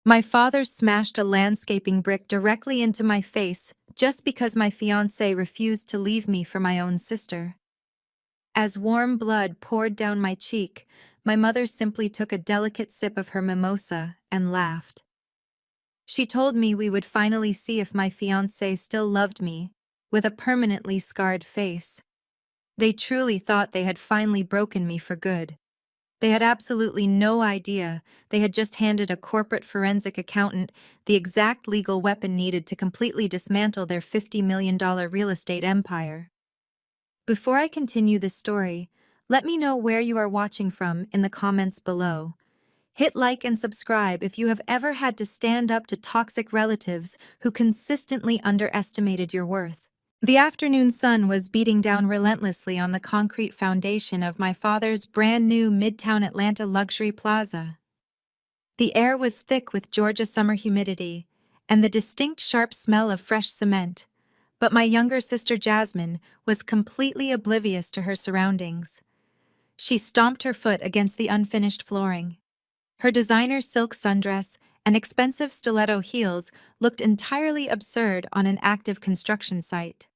My father smashed a landscaping brick directly into my face just because my fiancé refused to leave me for my own sister. As warm blood poured down my cheek, my mother simply took a delicate sip of her mimosa and laughed. She told me we would finally see if my fiancé still loved me, with a permanently scarred face. They truly thought they had finally broken me for good. They had absolutely no idea they had just handed a corporate forensic accountant the exact legal weapon needed to completely dismantle their $50 million real estate empire. Before I continue this story, let me know where you are watching from in the comments below. Hit like and subscribe if you have ever had to stand up to toxic relatives who consistently underestimated your worth. The afternoon sun was beating down relentlessly on the concrete foundation of my father's brand new Midtown Atlanta luxury plaza. The air was thick with Georgia summer humidity and the distinct sharp smell of fresh cement, but my younger sister Jasmine was completely oblivious to her surroundings. She stomped her foot against the unfinished flooring. Her designer silk sundress and expensive stiletto heels looked entirely absurd on an active construction site.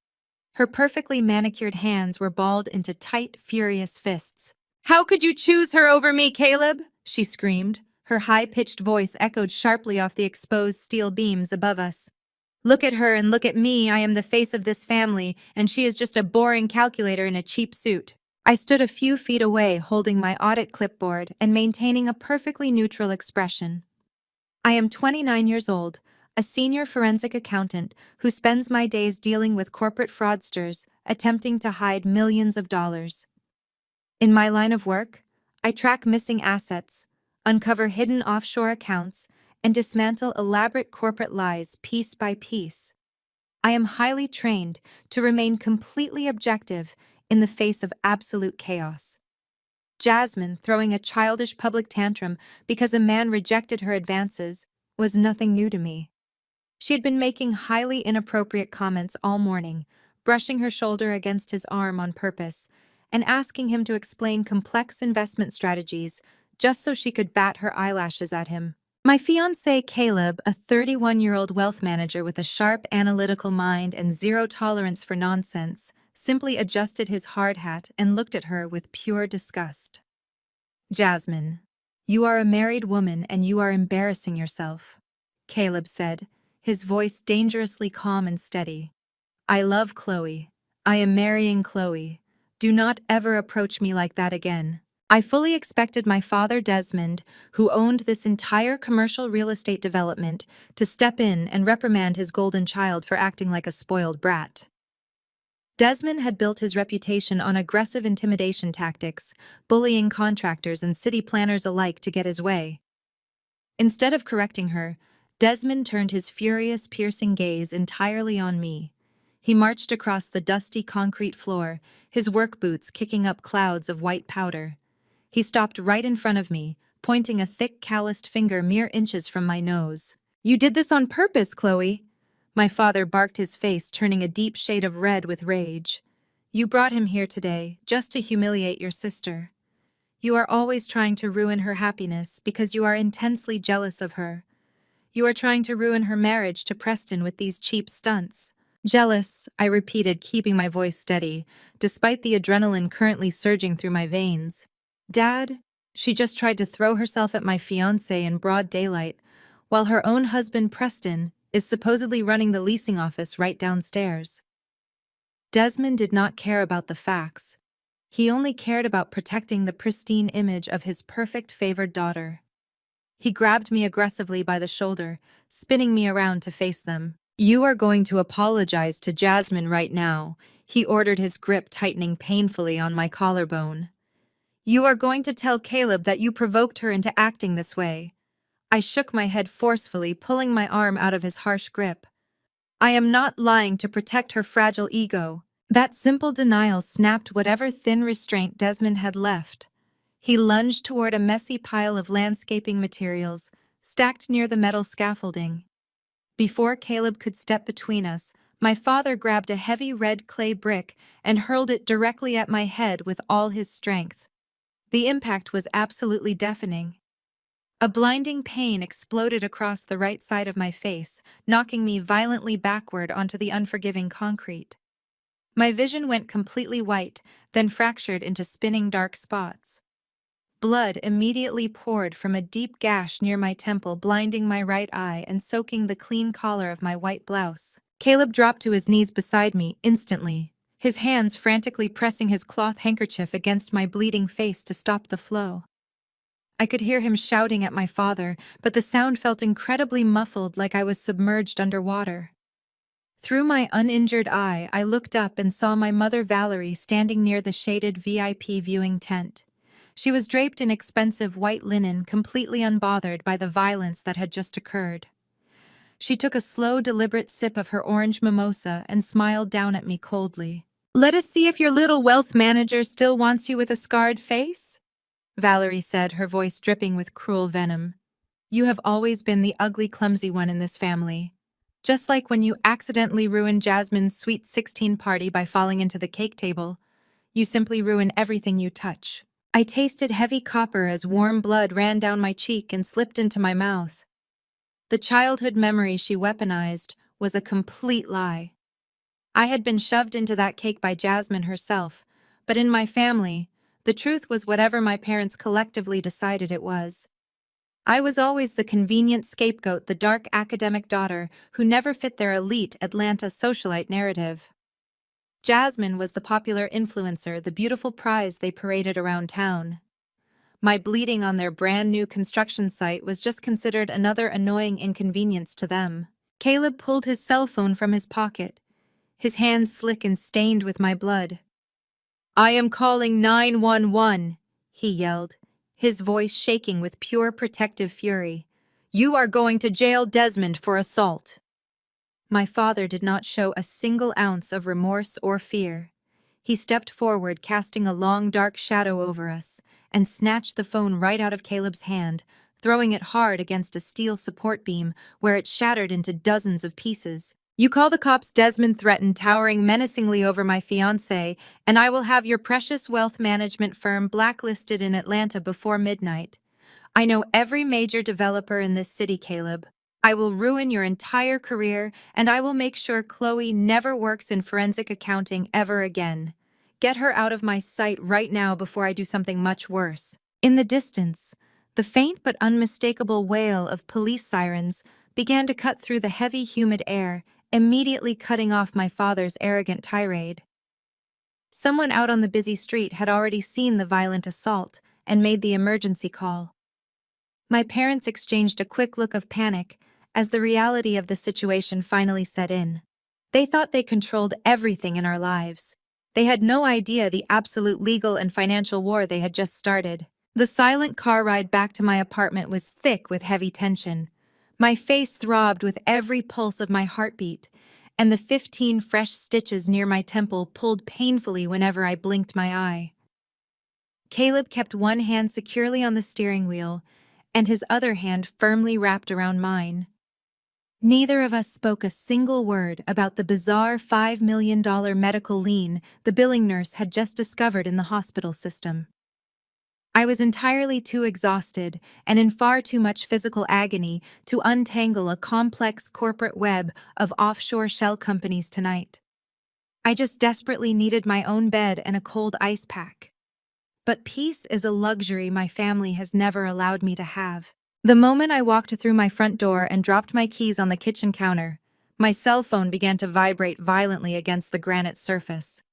Her perfectly manicured hands were balled into tight, furious fists. "How could you choose her over me, Caleb?" she screamed. Her high-pitched voice echoed sharply off the exposed steel beams above us. "Look at her and look at me. I am the face of this family, and she is just a boring calculator in a cheap suit." I stood a few feet away, holding my audit clipboard and maintaining a perfectly neutral expression. I am 29 years old, a senior forensic accountant who spends my days dealing with corporate fraudsters attempting to hide millions of dollars. In my line of work, I track missing assets, uncover hidden offshore accounts, and dismantle elaborate corporate lies piece by piece. I am highly trained to remain completely objective in the face of absolute chaos. Jasmine, throwing a childish public tantrum because a man rejected her advances, was nothing new to me. She had been making highly inappropriate comments all morning, brushing her shoulder against his arm on purpose, and asking him to explain complex investment strategies just so she could bat her eyelashes at him. My fiancé Caleb, a 31-year-old wealth manager with a sharp analytical mind and zero tolerance for nonsense, simply adjusted his hard hat and looked at her with pure disgust. "Jasmine, you are a married woman and you are embarrassing yourself," Caleb said, his voice dangerously calm and steady. "I love Chloe. I am marrying Chloe. Do not ever approach me like that again." I fully expected my father Desmond, who owned this entire commercial real estate development, to step in and reprimand his golden child for acting like a spoiled brat. Desmond had built his reputation on aggressive intimidation tactics, bullying contractors and city planners alike to get his way. Instead of correcting her, Desmond turned his furious, piercing gaze entirely on me. He marched across the dusty concrete floor, his work boots kicking up clouds of white powder. He stopped right in front of me, pointing a thick, calloused finger mere inches from my nose. "You did this on purpose, Chloe." My father barked, his face turning a deep shade of red with rage. "You brought him here today, just to humiliate your sister. You are always trying to ruin her happiness because you are intensely jealous of her. You are trying to ruin her marriage to Preston with these cheap stunts." "Jealous," I repeated, keeping my voice steady, despite the adrenaline currently surging through my veins. "Dad, she just tried to throw herself at my fiancé in broad daylight, while her own husband Preston is supposedly running the leasing office right downstairs." Desmond did not care about the facts. He only cared about protecting the pristine image of his perfect favored daughter. He grabbed me aggressively by the shoulder, spinning me around to face them. "You are going to apologize to Jasmine right now," he ordered, his grip tightening painfully on my collarbone. "You are going to tell Caleb that you provoked her into acting this way." I shook my head forcefully, pulling my arm out of his harsh grip. "I am not lying to protect her fragile ego." That simple denial snapped whatever thin restraint Desmond had left. He lunged toward a messy pile of landscaping materials, stacked near the metal scaffolding. Before Caleb could step between us, my father grabbed a heavy red clay brick and hurled it directly at my head with all his strength. The impact was absolutely deafening. A blinding pain exploded across the right side of my face, knocking me violently backward onto the unforgiving concrete. My vision went completely white, then fractured into spinning dark spots. Blood immediately poured from a deep gash near my temple, blinding my right eye and soaking the clean collar of my white blouse. Caleb dropped to his knees beside me instantly, his hands frantically pressing his cloth handkerchief against my bleeding face to stop the flow. I could hear him shouting at my father, but the sound felt incredibly muffled, like I was submerged underwater. Through my uninjured eye, I looked up and saw my mother Valerie standing near the shaded VIP viewing tent. She was draped in expensive white linen, completely unbothered by the violence that had just occurred. She took a slow, deliberate sip of her orange mimosa and smiled down at me coldly. "Let us see if your little wealth manager still wants you with a scarred face," Valerie said, her voice dripping with cruel venom. "You have always been the ugly, clumsy one in this family. Just like when you accidentally ruined Jasmine's sweet 16 party by falling into the cake table, you simply ruin everything you touch." I tasted heavy copper as warm blood ran down my cheek and slipped into my mouth. The childhood memory she weaponized was a complete lie. I had been shoved into that cake by Jasmine herself, but in my family, the truth was whatever my parents collectively decided it was. I was always the convenient scapegoat, the dark academic daughter who never fit their elite Atlanta socialite narrative. Jasmine was the popular influencer, the beautiful prize they paraded around town. My bleeding on their brand new construction site was just considered another annoying inconvenience to them. Caleb pulled his cell phone from his pocket, his hands slick and stained with my blood. "I am calling 911, he yelled, his voice shaking with pure protective fury. "You are going to jail Desmond for assault." My father did not show a single ounce of remorse or fear. He stepped forward, casting a long, dark shadow over us, and snatched the phone right out of Caleb's hand, throwing it hard against a steel support beam where it shattered into dozens of pieces. "You call the cops," Desmond threatened, towering menacingly over my fiancé, "and I will have your precious wealth management firm blacklisted in Atlanta before midnight. I know every major developer in this city, Caleb. I will ruin your entire career, and I will make sure Chloe never works in forensic accounting ever again. Get her out of my sight right now before I do something much worse." In the distance, the faint but unmistakable wail of police sirens began to cut through the heavy, humid air, immediately cutting off my father's arrogant tirade. Someone out on the busy street had already seen the violent assault and made the emergency call. My parents exchanged a quick look of panic as the reality of the situation finally set in. They thought they controlled everything in our lives. They had no idea the absolute legal and financial war they had just started. The silent car ride back to my apartment was thick with heavy tension. My face throbbed with every pulse of my heartbeat, and the 15 fresh stitches near my temple pulled painfully whenever I blinked my eye. Caleb kept one hand securely on the steering wheel, and his other hand firmly wrapped around mine. Neither of us spoke a single word about the bizarre $5 million medical lien the billing nurse had just discovered in the hospital system. I was entirely too exhausted and in far too much physical agony to untangle a complex corporate web of offshore shell companies tonight. I just desperately needed my own bed and a cold ice pack. But peace is a luxury my family has never allowed me to have. The moment I walked through my front door and dropped my keys on the kitchen counter, my cell phone began to vibrate violently against the granite surface.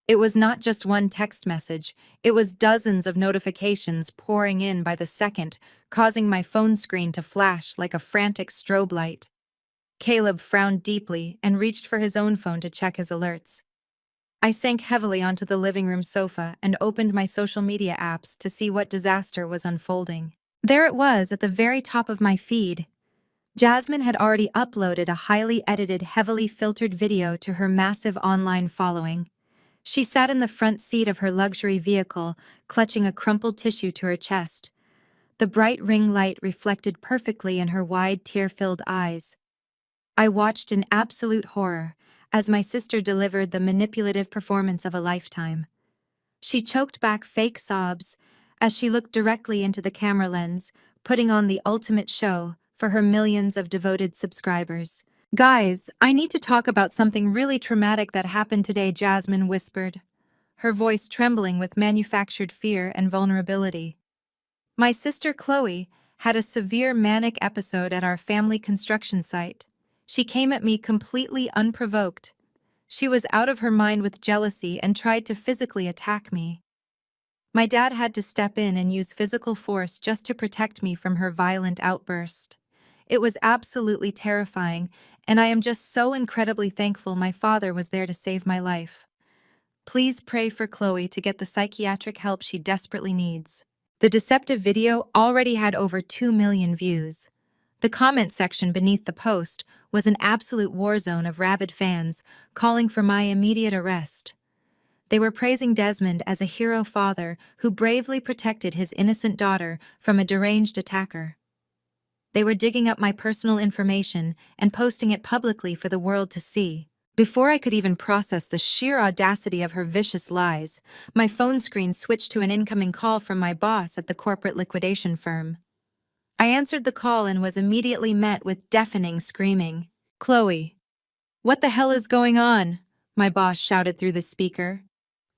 It was not just one text message, it was dozens of notifications pouring in by the second, causing my phone screen to flash like a frantic strobe light. Caleb frowned deeply and reached for his own phone to check his alerts. I sank heavily onto the living room sofa and opened my social media apps to see what disaster was unfolding. There it was at the very top of my feed. Jasmine had already uploaded a highly edited, heavily filtered video to her massive online following. She sat in the front seat of her luxury vehicle, clutching a crumpled tissue to her chest. The bright ring light reflected perfectly in her wide, tear-filled eyes. I watched in absolute horror as my sister delivered the manipulative performance of a lifetime. She choked back fake sobs as she looked directly into the camera lens, putting on the ultimate show for her millions of devoted subscribers. Guys, I need to talk about something really traumatic that happened today, Jasmine whispered, her voice trembling with manufactured fear and vulnerability. My sister Chloe had a severe manic episode at our family construction site. She came at me completely unprovoked. She was out of her mind with jealousy and tried to physically attack me. My dad had to step in and use physical force just to protect me from her violent outburst. It was absolutely terrifying, and I am just so incredibly thankful my father was there to save my life. Please pray for Chloe to get the psychiatric help she desperately needs. The deceptive video already had over 2 million views. The comment section beneath the post was an absolute war zone of rabid fans calling for my immediate arrest. They were praising Desmond as a hero father who bravely protected his innocent daughter from a deranged attacker. They were digging up my personal information and posting it publicly for the world to see. Before I could even process the sheer audacity of her vicious lies, my phone screen switched to an incoming call from my boss at the corporate liquidation firm. I answered the call and was immediately met with deafening screaming. "Chloe, what the hell is going on?" my boss shouted through the speaker.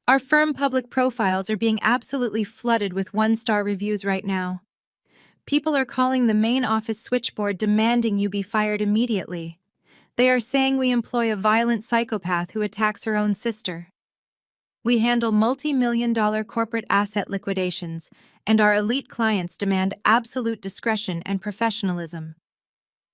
"Our firm public profiles are being absolutely flooded with one-star reviews right now. People are calling the main office switchboard demanding you be fired immediately. They are saying we employ a violent psychopath who attacks her own sister. We handle multi-million-dollar corporate asset liquidations, and our elite clients demand absolute discretion and professionalism.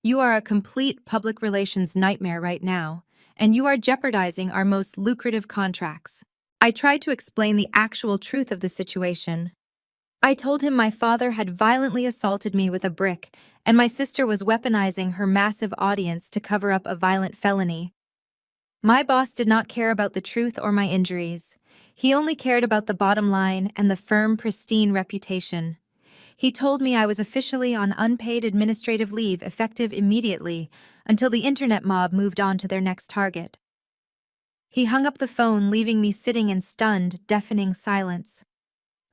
You are a complete public relations nightmare right now, and you are jeopardizing our most lucrative contracts." I tried to explain the actual truth of the situation. I told him my father had violently assaulted me with a brick, and my sister was weaponizing her massive audience to cover up a violent felony. My boss did not care about the truth or my injuries. He only cared about the bottom line and the firm's pristine reputation. He told me I was officially on unpaid administrative leave effective immediately until the internet mob moved on to their next target. He hung up the phone, leaving me sitting in stunned, deafening silence.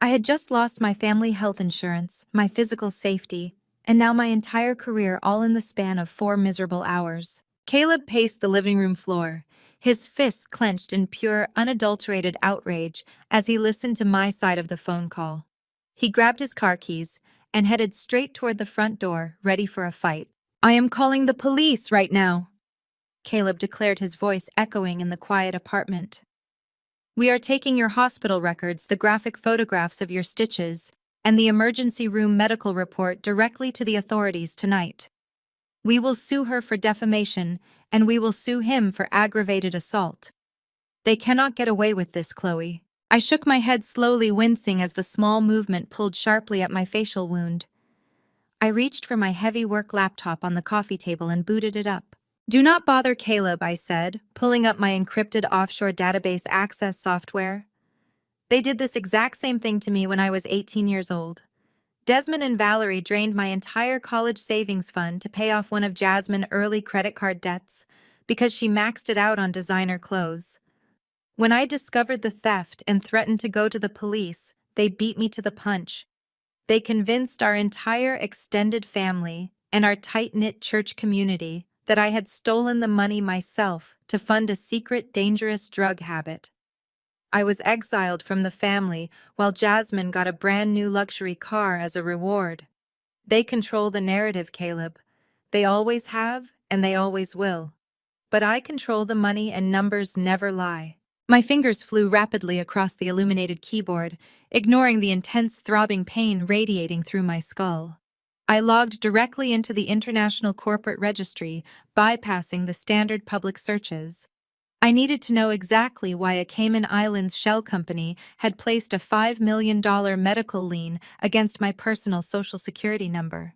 I had just lost my family health insurance, my physical safety, and now my entire career all in the span of 4 miserable hours. Caleb paced the living room floor, his fists clenched in pure, unadulterated outrage as he listened to my side of the phone call. He grabbed his car keys and headed straight toward the front door, ready for a fight. "I am calling the police right now," Caleb declared, his voice echoing in the quiet apartment. "We are taking your hospital records, the graphic photographs of your stitches, and the emergency room medical report directly to the authorities tonight. We will sue her for defamation, and we will sue him for aggravated assault. They cannot get away with this, Chloe." I shook my head slowly, wincing as the small movement pulled sharply at my facial wound. I reached for my heavy work laptop on the coffee table and booted it up. "Do not bother Caleb," I said, pulling up my encrypted offshore database access software. "They did this exact same thing to me when I was 18 years old. Desmond and Valerie drained my entire college savings fund to pay off one of Jasmine's early credit card debts because she maxed it out on designer clothes. When I discovered the theft and threatened to go to the police, they beat me to the punch. They convinced our entire extended family and our tight-knit church community that I had stolen the money myself to fund a secret, dangerous drug habit. I was exiled from the family while Jasmine got a brand new luxury car as a reward. They control the narrative, Caleb. They always have, and they always will. But I control the money, and numbers never lie." My fingers flew rapidly across the illuminated keyboard, ignoring the intense throbbing pain radiating through my skull. I logged directly into the International Corporate Registry, bypassing the standard public searches. I needed to know exactly why a Cayman Islands shell company had placed a $5 million medical lien against my personal Social Security number.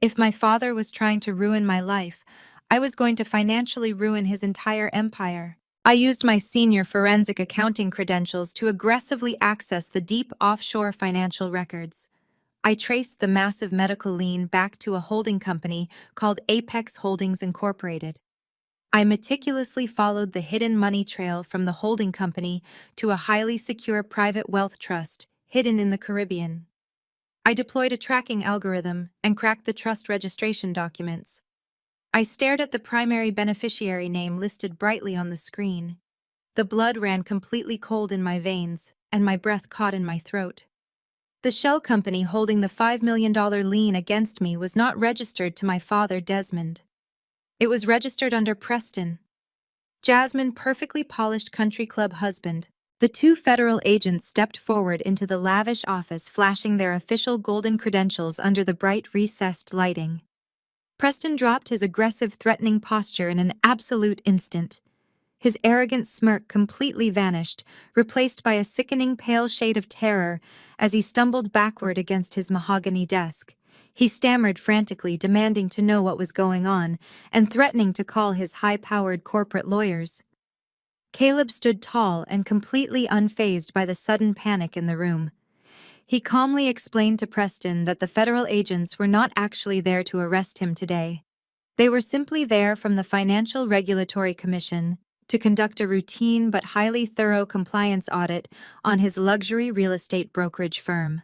If my father was trying to ruin my life, I was going to financially ruin his entire empire. I used my senior forensic accounting credentials to aggressively access the deep offshore financial records. I traced the massive medical lien back to a holding company called Apex Holdings Incorporated. I meticulously followed the hidden money trail from the holding company to a highly secure private wealth trust hidden in the Caribbean. I deployed a tracking algorithm and cracked the trust registration documents. I stared at the primary beneficiary name listed brightly on the screen. The blood ran completely cold in my veins, and my breath caught in my throat. The shell company holding the $5 million lien against me was not registered to my father, Desmond. It was registered under Preston, Jasmine, perfectly polished country club husband. The two federal agents stepped forward into the lavish office, flashing their official golden credentials under the bright recessed lighting. Preston dropped his aggressive, threatening posture in an absolute instant. His arrogant smirk completely vanished, replaced by a sickening pale shade of terror as he stumbled backward against his mahogany desk. He stammered frantically, demanding to know what was going on, and threatening to call his high-powered corporate lawyers. Caleb stood tall and completely unfazed by the sudden panic in the room. He calmly explained to Preston that the federal agents were not actually there to arrest him today. They were simply there from the Financial Regulatory Commission to conduct a routine but highly thorough compliance audit on his luxury real estate brokerage firm.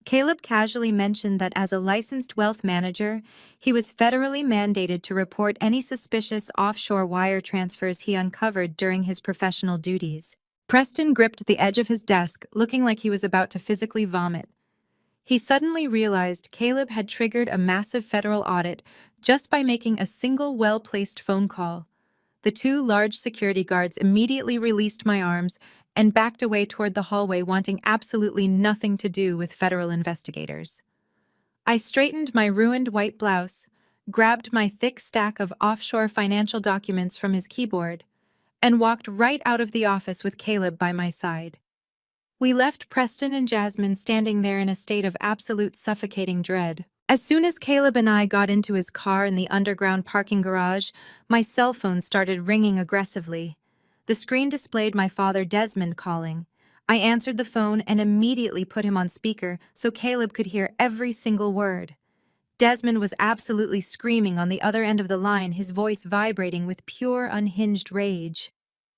Caleb casually mentioned that as a licensed wealth manager, he was federally mandated to report any suspicious offshore wire transfers he uncovered during his professional duties. Preston gripped the edge of his desk, looking like he was about to physically vomit. He suddenly realized Caleb had triggered a massive federal audit just by making a single well-placed phone call. The two large security guards immediately released my arms and backed away toward the hallway, wanting absolutely nothing to do with federal investigators. I straightened my ruined white blouse, grabbed my thick stack of offshore financial documents from his keyboard, and walked right out of the office with Caleb by my side. We left Preston and Jasmine standing there in a state of absolute suffocating dread. As soon as Caleb and I got into his car in the underground parking garage, my cell phone started ringing aggressively. The screen displayed my father, Desmond, calling. I answered the phone and immediately put him on speaker so Caleb could hear every single word. Desmond was absolutely screaming on the other end of the line, his voice vibrating with pure, unhinged rage.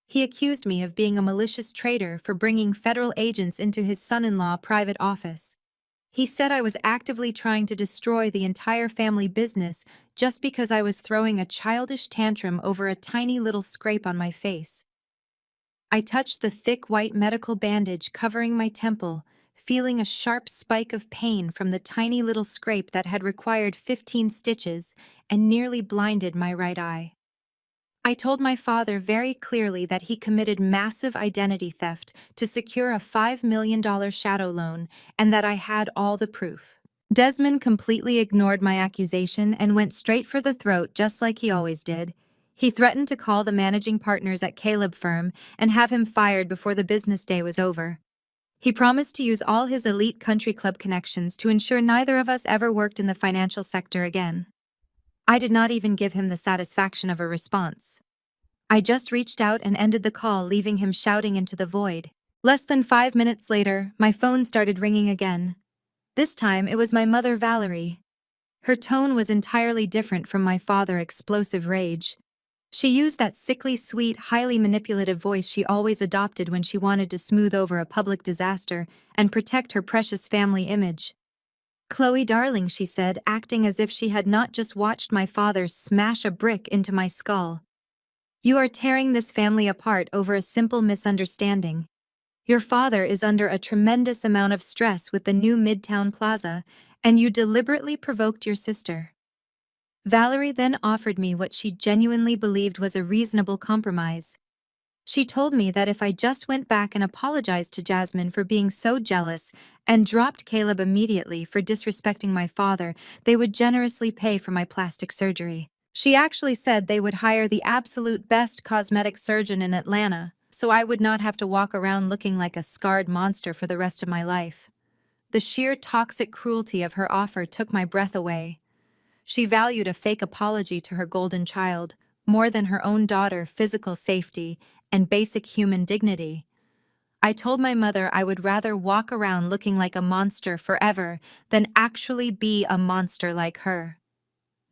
He accused me of being a malicious traitor for bringing federal agents into his son-in-law private office. He said I was actively trying to destroy the entire family business just because I was throwing a childish tantrum over a tiny little scrape on my face. I touched the thick white medical bandage covering my temple, feeling a sharp spike of pain from the tiny little scrape that had required 15 stitches and nearly blinded my right eye. I told my father very clearly that he committed massive identity theft to secure a $5 million shadow loan and that I had all the proof. Desmond completely ignored my accusation and went straight for the throat just like he always did. He threatened to call the managing partners at Caleb firm and have him fired before the business day was over. He promised to use all his elite country club connections to ensure neither of us ever worked in the financial sector again. I did not even give him the satisfaction of a response. I just reached out and ended the call, leaving him shouting into the void. Less than 5 minutes later, my phone started ringing again. This time, it was my mother, Valerie. Her tone was entirely different from my father's explosive rage. She used that sickly sweet, highly manipulative voice she always adopted when she wanted to smooth over a public disaster and protect her precious family image. "Chloe, darling," she said, acting as if she had not just watched my father smash a brick into my skull. "You are tearing this family apart over a simple misunderstanding. Your father is under a tremendous amount of stress with the new Midtown Plaza, and you deliberately provoked your sister." Valerie then offered me what she genuinely believed was a reasonable compromise. She told me that if I just went back and apologized to Jasmine for being so jealous and dropped Caleb immediately for disrespecting my father, they would generously pay for my plastic surgery. She actually said they would hire the absolute best cosmetic surgeon in Atlanta, so I would not have to walk around looking like a scarred monster for the rest of my life. The sheer toxic cruelty of her offer took my breath away. She valued a fake apology to her golden child more than her own daughter's physical safety and basic human dignity. I told my mother I would rather walk around looking like a monster forever than actually be a monster like her.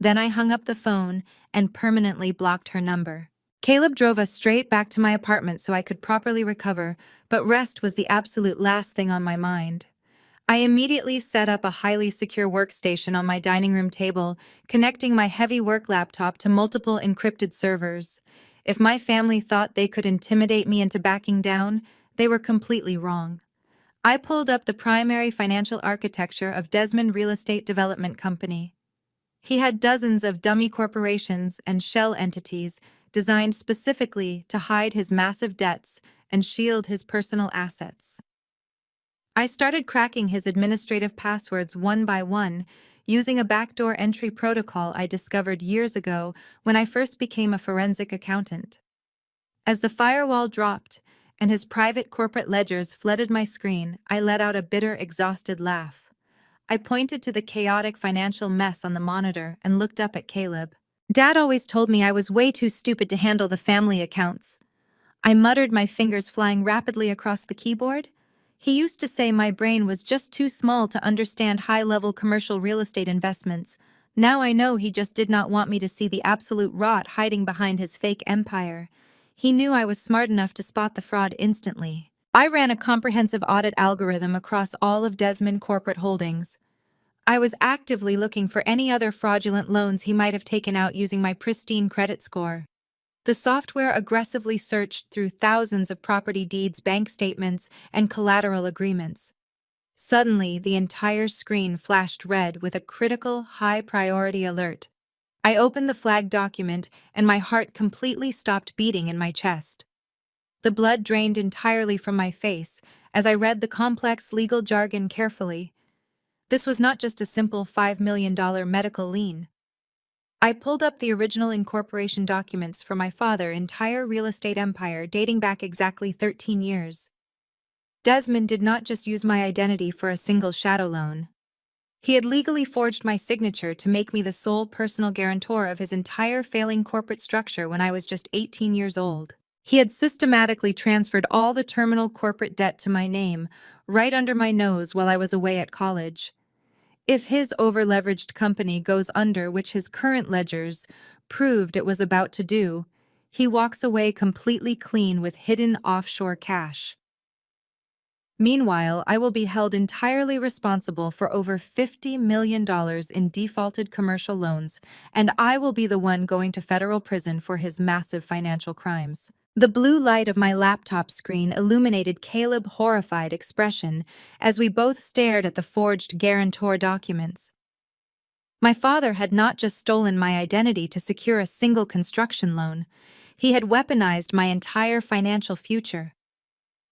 Then I hung up the phone and permanently blocked her number. Caleb drove us straight back to my apartment so I could properly recover, but rest was the absolute last thing on my mind. I immediately set up a highly secure workstation on my dining room table, connecting my heavy work laptop to multiple encrypted servers. If my family thought they could intimidate me into backing down, they were completely wrong. I pulled up the primary financial architecture of Desmond Real Estate Development Company. He had dozens of dummy corporations and shell entities designed specifically to hide his massive debts and shield his personal assets. I started cracking his administrative passwords one by one, using a backdoor entry protocol I discovered years ago when I first became a forensic accountant. As the firewall dropped and his private corporate ledgers flooded my screen, I let out a bitter, exhausted laugh. I pointed to the chaotic financial mess on the monitor and looked up at Caleb. Dad always told me I was way too stupid to handle the family accounts. I muttered, my fingers flying rapidly across the keyboard. He used to say my brain was just too small to understand high-level commercial real estate investments. Now I know he just did not want me to see the absolute rot hiding behind his fake empire. He knew I was smart enough to spot the fraud instantly. I ran a comprehensive audit algorithm across all of Desmond corporate holdings. I was actively looking for any other fraudulent loans he might have taken out using my pristine credit score. The software aggressively searched through thousands of property deeds, bank statements, and collateral agreements. Suddenly, the entire screen flashed red with a critical, high-priority alert. I opened the flagged document, and my heart completely stopped beating in my chest. The blood drained entirely from my face as I read the complex legal jargon carefully. This was not just a simple $5 million medical lien. I pulled up the original incorporation documents for my father's entire real estate empire dating back exactly 13 years. Desmond did not just use my identity for a single shadow loan. He had legally forged my signature to make me the sole personal guarantor of his entire failing corporate structure when I was just 18 years old. He had systematically transferred all the terminal corporate debt to my name, right under my nose while I was away at college. If his over-leveraged company goes under, which his current ledgers proved it was about to do, he walks away completely clean with hidden offshore cash. Meanwhile, I will be held entirely responsible for over $50 million in defaulted commercial loans, and I will be the one going to federal prison for his massive financial crimes. The blue light of my laptop screen illuminated Caleb's horrified expression as we both stared at the forged guarantor documents. My father had not just stolen my identity to secure a single construction loan. He had weaponized my entire financial future.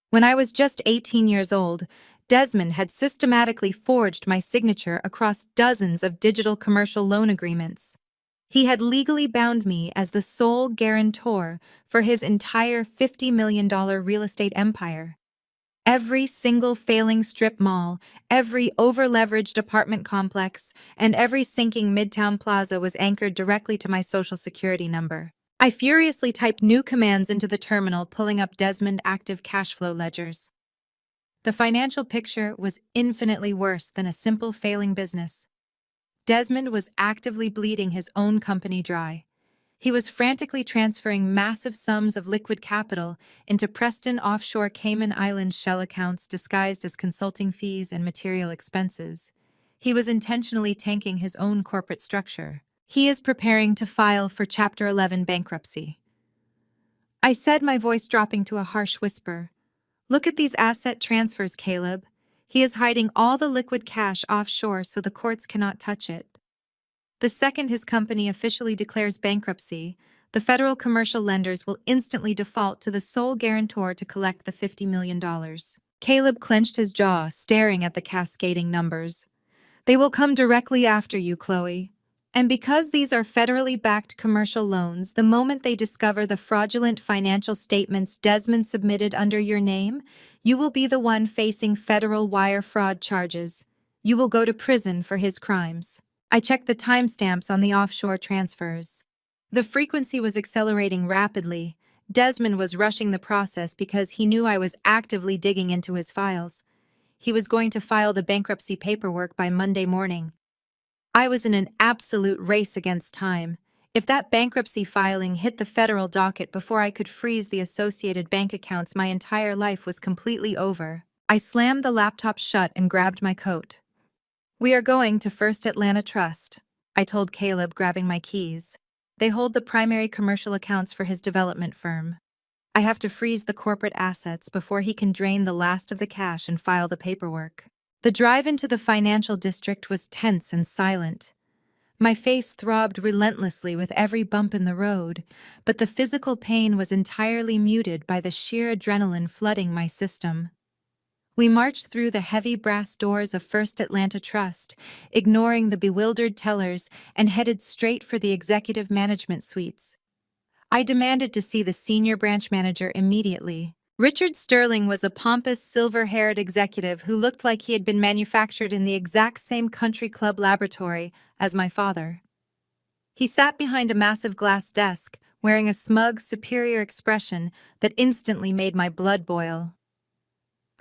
When I was just 18 years old, Desmond had systematically forged my signature across dozens of digital commercial loan agreements. He had legally bound me as the sole guarantor for his entire $50 million real estate empire. Every single failing strip mall, every over-leveraged apartment complex, and every sinking midtown plaza was anchored directly to my social security number. I furiously typed new commands into the terminal, pulling up Desmond active cash flow ledgers. The financial picture was infinitely worse than a simple failing business. Desmond was actively bleeding his own company dry. He was frantically transferring massive sums of liquid capital into Preston offshore Cayman Islands shell accounts disguised as consulting fees and material expenses. He was intentionally tanking his own corporate structure. He is preparing to file for Chapter 11 bankruptcy. I said, my voice dropping to a harsh whisper. Look at these asset transfers, Caleb. He is hiding all the liquid cash offshore so the courts cannot touch it. The second his company officially declares bankruptcy, the federal commercial lenders will instantly default to the sole guarantor to collect the $50 million. Caleb clenched his jaw, staring at the cascading numbers. They will come directly after you, Chloe. And because these are federally backed commercial loans, the moment they discover the fraudulent financial statements Desmond submitted under your name, you will be the one facing federal wire fraud charges. You will go to prison for his crimes. I checked the timestamps on the offshore transfers. The frequency was accelerating rapidly. Desmond was rushing the process because he knew I was actively digging into his files. He was going to file the bankruptcy paperwork by Monday morning. I was in an absolute race against time. If that bankruptcy filing hit the federal docket before I could freeze the associated bank accounts, my entire life was completely over. I slammed the laptop shut and grabbed my coat. "We are going to First Atlanta Trust," I told Caleb, grabbing my keys. "They hold the primary commercial accounts for his development firm. I have to freeze the corporate assets before he can drain the last of the cash and file the paperwork." The drive into the financial district was tense and silent. My face throbbed relentlessly with every bump in the road, but the physical pain was entirely muted by the sheer adrenaline flooding my system. We marched through the heavy brass doors of First Atlanta Trust, ignoring the bewildered tellers, and headed straight for the executive management suites. I demanded to see the senior branch manager immediately. Richard Sterling was a pompous, silver-haired executive who looked like he had been manufactured in the exact same country club laboratory as my father. He sat behind a massive glass desk, wearing a smug, superior expression that instantly made my blood boil.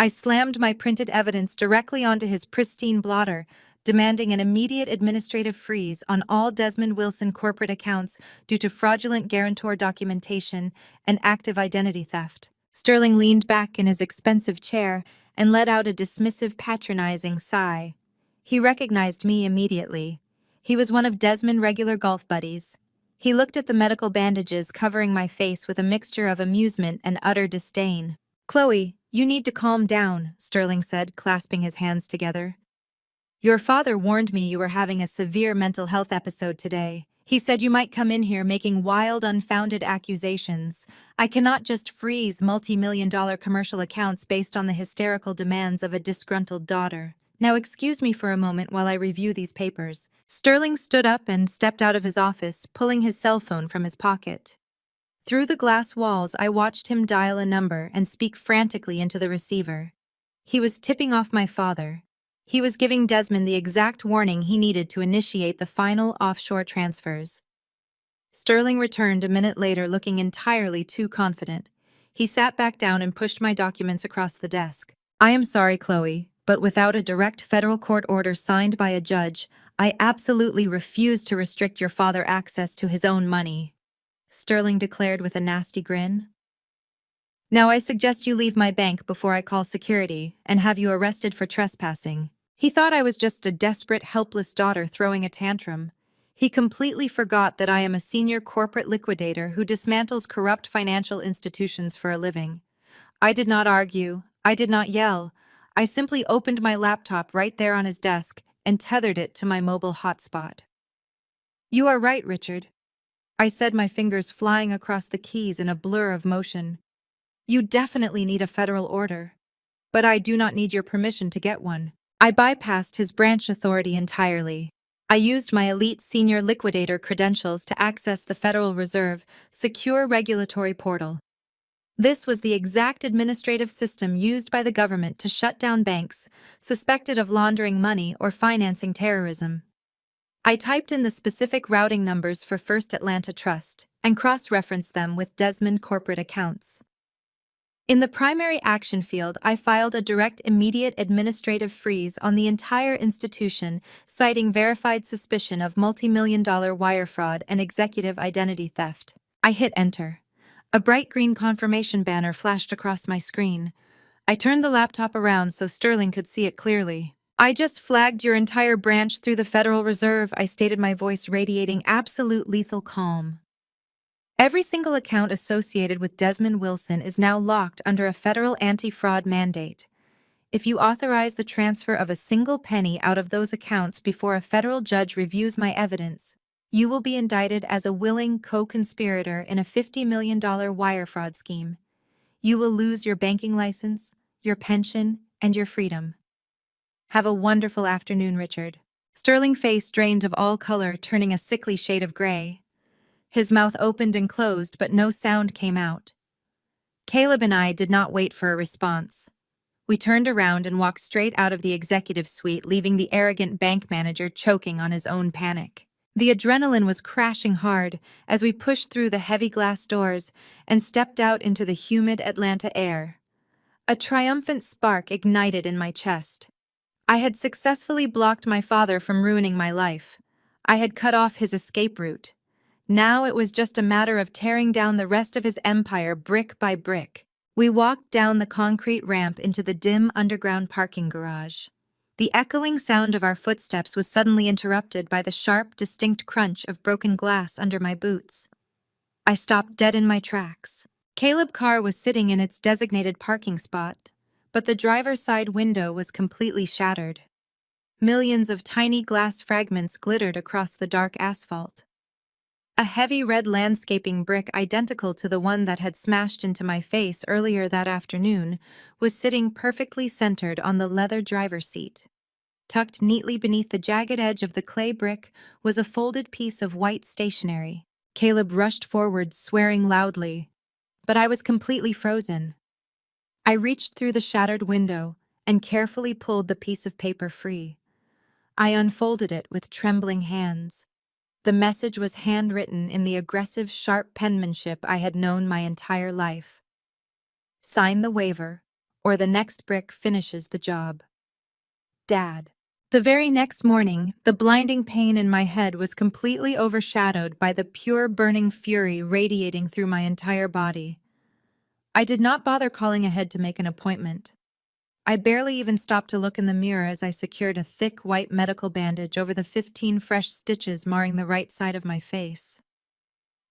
I slammed my printed evidence directly onto his pristine blotter, demanding an immediate administrative freeze on all Desmond Wilson corporate accounts due to fraudulent guarantor documentation and active identity theft. Sterling leaned back in his expensive chair and let out a dismissive, patronizing sigh. He recognized me immediately. He was one of Desmond's regular golf buddies. He looked at the medical bandages covering my face with a mixture of amusement and utter disdain. "Chloe, you need to calm down," Sterling said, clasping his hands together. "Your father warned me you were having a severe mental health episode today. He said you might come in here making wild, unfounded accusations. I cannot just freeze multi-million-dollar commercial accounts based on the hysterical demands of a disgruntled daughter. Now excuse me for a moment while I review these papers." Sterling stood up and stepped out of his office, pulling his cell phone from his pocket. Through the glass walls, I watched him dial a number and speak frantically into the receiver. He was tipping off my father. He was giving Desmond the exact warning he needed to initiate the final offshore transfers. Sterling returned a minute later, looking entirely too confident. He sat back down and pushed my documents across the desk. "I am sorry, Chloe, but without a direct federal court order signed by a judge, I absolutely refuse to restrict your father access to his own money," Sterling declared with a nasty grin. "Now I suggest you leave my bank before I call security and have you arrested for trespassing." He thought I was just a desperate, helpless daughter throwing a tantrum. He completely forgot that I am a senior corporate liquidator who dismantles corrupt financial institutions for a living. I did not argue. I did not yell. I simply opened my laptop right there on his desk and tethered it to my mobile hotspot. "You are right, Richard," I said, my fingers flying across the keys in a blur of motion. "You definitely need a federal order. But I do not need your permission to get one." I bypassed his branch authority entirely. I used my elite senior liquidator credentials to access the Federal Reserve secure regulatory portal. This was the exact administrative system used by the government to shut down banks suspected of laundering money or financing terrorism. I typed in the specific routing numbers for First Atlanta Trust and cross-referenced them with Desmond corporate accounts. In the primary action field, I filed a direct immediate administrative freeze on the entire institution, citing verified suspicion of multi-million-dollar wire fraud and executive identity theft. I hit enter. A bright green confirmation banner flashed across my screen. I turned the laptop around so Sterling could see it clearly. "I just flagged your entire branch through the Federal Reserve," I stated, my voice radiating absolute lethal calm. "Every single account associated with Desmond Wilson is now locked under a federal anti-fraud mandate. If you authorize the transfer of a single penny out of those accounts before a federal judge reviews my evidence, you will be indicted as a willing co-conspirator in a $50 million wire fraud scheme. You will lose your banking license, your pension, and your freedom. Have a wonderful afternoon, Richard." Sterling's face drained of all color, turning a sickly shade of gray. His mouth opened and closed, but no sound came out. Caleb and I did not wait for a response. We turned around and walked straight out of the executive suite, leaving the arrogant bank manager choking on his own panic. The adrenaline was crashing hard as we pushed through the heavy glass doors and stepped out into the humid Atlanta air. A triumphant spark ignited in my chest. I had successfully blocked my father from ruining my life. I had cut off his escape route. Now it was just a matter of tearing down the rest of his empire brick by brick. We walked down the concrete ramp into the dim underground parking garage. The echoing sound of our footsteps was suddenly interrupted by the sharp, distinct crunch of broken glass under my boots. I stopped dead in my tracks. Caleb's car was sitting in its designated parking spot, but the driver's side window was completely shattered. Millions of tiny glass fragments glittered across the dark asphalt. A heavy red landscaping brick identical to the one that had smashed into my face earlier that afternoon was sitting perfectly centered on the leather driver's seat. Tucked neatly beneath the jagged edge of the clay brick was a folded piece of white stationery. Caleb rushed forward, swearing loudly, but I was completely frozen. I reached through the shattered window and carefully pulled the piece of paper free. I unfolded it with trembling hands. The message was handwritten in the aggressive, sharp penmanship I had known my entire life. Sign the waiver, or the next brick finishes the job. Dad. The very next morning, the blinding pain in my head was completely overshadowed by the pure burning fury radiating through my entire body. I did not bother calling ahead to make an appointment. I barely even stopped to look in the mirror as I secured a thick white medical bandage over the 15 fresh stitches marring the right side of my face.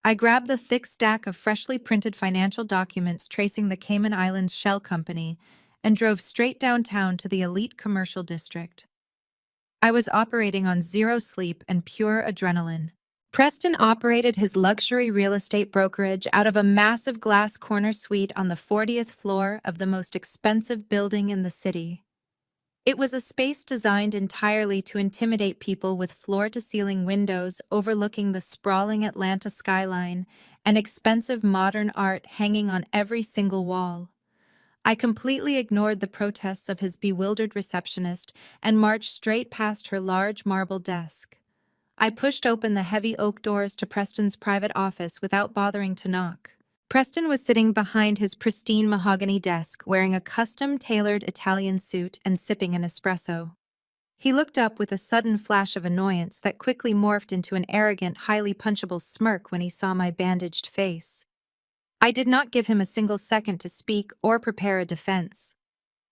I grabbed the thick stack of freshly printed financial documents tracing the Cayman Islands Shell Company and drove straight downtown to the elite commercial district. I was operating on zero sleep and pure adrenaline. Preston operated his luxury real estate brokerage out of a massive glass corner suite on the 40th floor of the most expensive building in the city. It was a space designed entirely to intimidate people with floor-to-ceiling windows overlooking the sprawling Atlanta skyline and expensive modern art hanging on every single wall. I completely ignored the protests of his bewildered receptionist and marched straight past her large marble desk. I pushed open the heavy oak doors to Preston's private office without bothering to knock. Preston was sitting behind his pristine mahogany desk, wearing a custom-tailored Italian suit and sipping an espresso. He looked up with a sudden flash of annoyance that quickly morphed into an arrogant, highly punchable smirk when he saw my bandaged face. I did not give him a single second to speak or prepare a defense.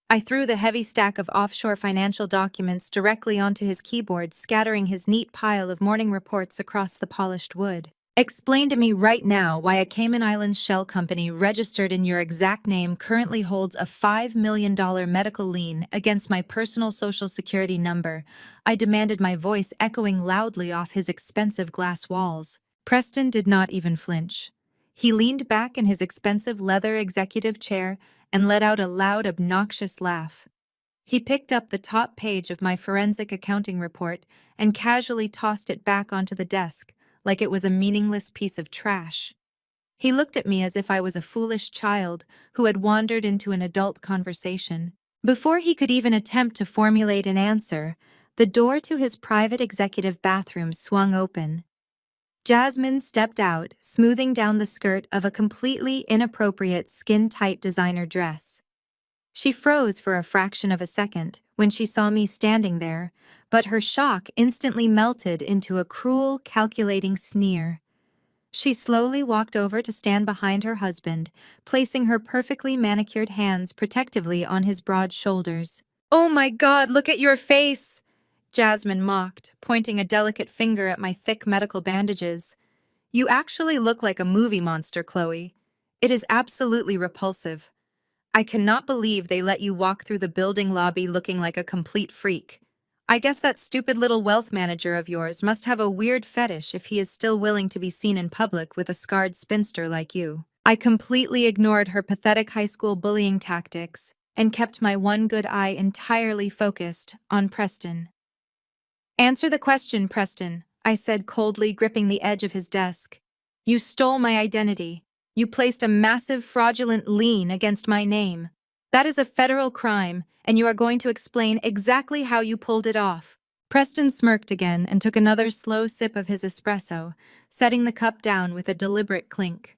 I threw the heavy stack of offshore financial documents directly onto his keyboard, scattering his neat pile of morning reports across the polished wood. Explain to me right now why a Cayman Islands shell company registered in your exact name currently holds a $5 million medical lien against my personal social security number. I demanded, my voice echoing loudly off his expensive glass walls. Preston did not even flinch. He leaned back in his expensive leather executive chair and let out a loud, obnoxious laugh. He picked up the top page of my forensic accounting report and casually tossed it back onto the desk, like it was a meaningless piece of trash. He looked at me as if I was a foolish child who had wandered into an adult conversation. Before he could even attempt to formulate an answer, the door to his private executive bathroom swung open. Jasmine stepped out, smoothing down the skirt of a completely inappropriate skin-tight designer dress. She froze for a fraction of a second when she saw me standing there, but her shock instantly melted into a cruel, calculating sneer. She slowly walked over to stand behind her husband, placing her perfectly manicured hands protectively on his broad shoulders. "Oh my God, look at your face!" Jasmine mocked, pointing a delicate finger at my thick medical bandages. "You actually look like a movie monster, Chloe. It is absolutely repulsive. I cannot believe they let you walk through the building lobby looking like a complete freak. I guess that stupid little wealth manager of yours must have a weird fetish if he is still willing to be seen in public with a scarred spinster like you." I completely ignored her pathetic high school bullying tactics and kept my one good eye entirely focused on Preston. "Answer the question, Preston," I said coldly, gripping the edge of his desk. "You stole my identity. You placed a massive fraudulent lien against my name. That is a federal crime, and you are going to explain exactly how you pulled it off." Preston smirked again and took another slow sip of his espresso, setting the cup down with a deliberate clink.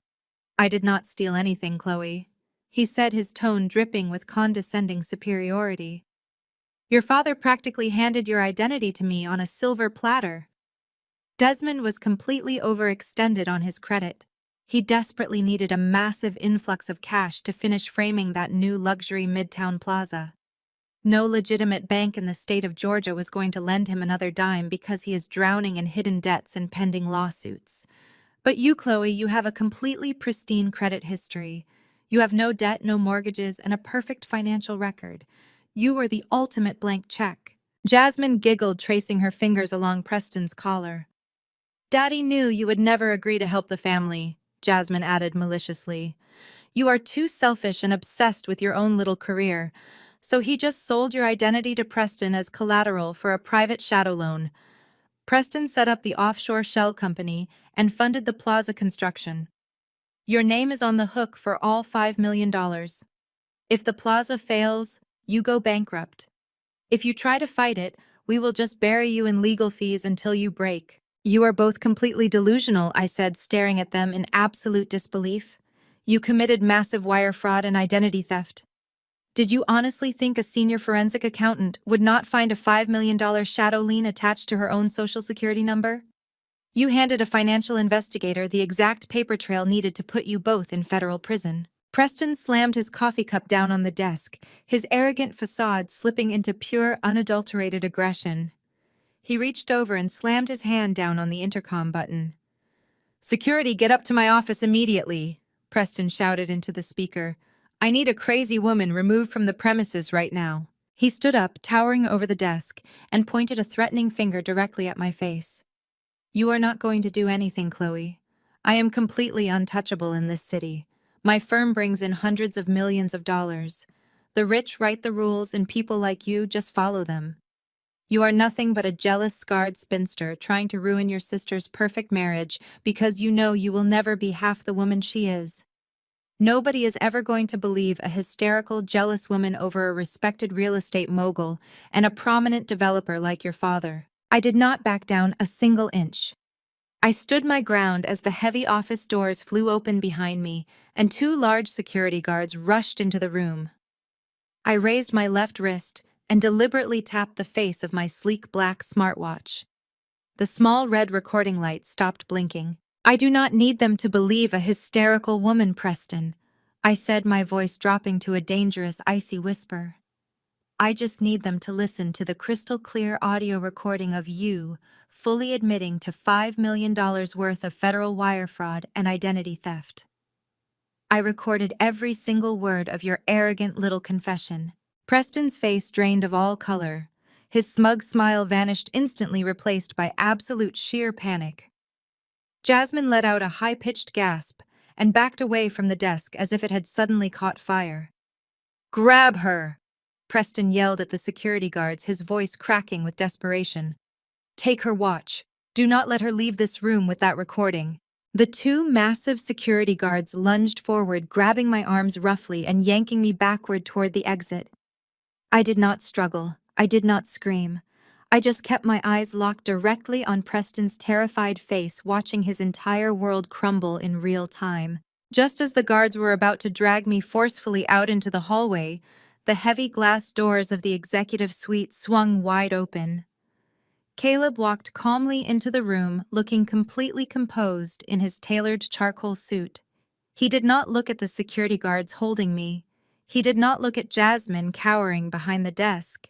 "I did not steal anything, Chloe," he said, his tone dripping with condescending superiority. "Your father practically handed your identity to me on a silver platter." Desmond was completely overextended on his credit. He desperately needed a massive influx of cash to finish framing that new luxury midtown plaza. No legitimate bank in the state of Georgia was going to lend him another dime because he is drowning in hidden debts and pending lawsuits. But you, Chloe, you have a completely pristine credit history. You have no debt, no mortgages, and a perfect financial record. You are the ultimate blank check. Jasmine giggled, tracing her fingers along Preston's collar. Daddy knew you would never agree to help the family, Jasmine added maliciously. You are too selfish and obsessed with your own little career. So he just sold your identity to Preston as collateral for a private shadow loan. Preston set up the offshore shell company and funded the plaza construction. Your name is on the hook for all $5 million. If the plaza fails, you go bankrupt. If you try to fight it, we will just bury you in legal fees until you break. You are both completely delusional, I said, staring at them in absolute disbelief. You committed massive wire fraud and identity theft. Did you honestly think a senior forensic accountant would not find a $5 million shadow lien attached to her own social security number? You handed a financial investigator the exact paper trail needed to put you both in federal prison. Preston slammed his coffee cup down on the desk, his arrogant facade slipping into pure, unadulterated aggression. He reached over and slammed his hand down on the intercom button. "Security, get up to my office immediately," Preston shouted into the speaker. "I need a crazy woman removed from the premises right now." He stood up, towering over the desk, and pointed a threatening finger directly at my face. "You are not going to do anything, Chloe. I am completely untouchable in this city. My firm brings in hundreds of millions of dollars. The rich write the rules and people like you just follow them. You are nothing but a jealous, scarred spinster trying to ruin your sister's perfect marriage because you know you will never be half the woman she is. Nobody is ever going to believe a hysterical, jealous woman over a respected real estate mogul and a prominent developer like your father." I did not back down a single inch. I stood my ground as the heavy office doors flew open behind me and two large security guards rushed into the room. I raised my left wrist and deliberately tapped the face of my sleek black smartwatch. The small red recording light stopped blinking. "I do not need them to believe a hysterical woman, Preston," I said, my voice dropping to a dangerous, icy whisper. "I just need them to listen to the crystal-clear audio recording of you fully admitting to $5 million worth of federal wire fraud and identity theft. I recorded every single word of your arrogant little confession." Preston's face drained of all color. His smug smile vanished instantly, replaced by absolute sheer panic. Jasmine let out a high-pitched gasp and backed away from the desk as if it had suddenly caught fire. "Grab her!" Preston yelled at the security guards, his voice cracking with desperation. "Take her watch. Do not let her leave this room with that recording." The two massive security guards lunged forward, grabbing my arms roughly and yanking me backward toward the exit. I did not struggle. I did not scream. I just kept my eyes locked directly on Preston's terrified face, watching his entire world crumble in real time. Just as the guards were about to drag me forcefully out into the hallway, the heavy glass doors of the executive suite swung wide open. Caleb walked calmly into the room, looking completely composed in his tailored charcoal suit. He did not look at the security guards holding me. He did not look at Jasmine cowering behind the desk.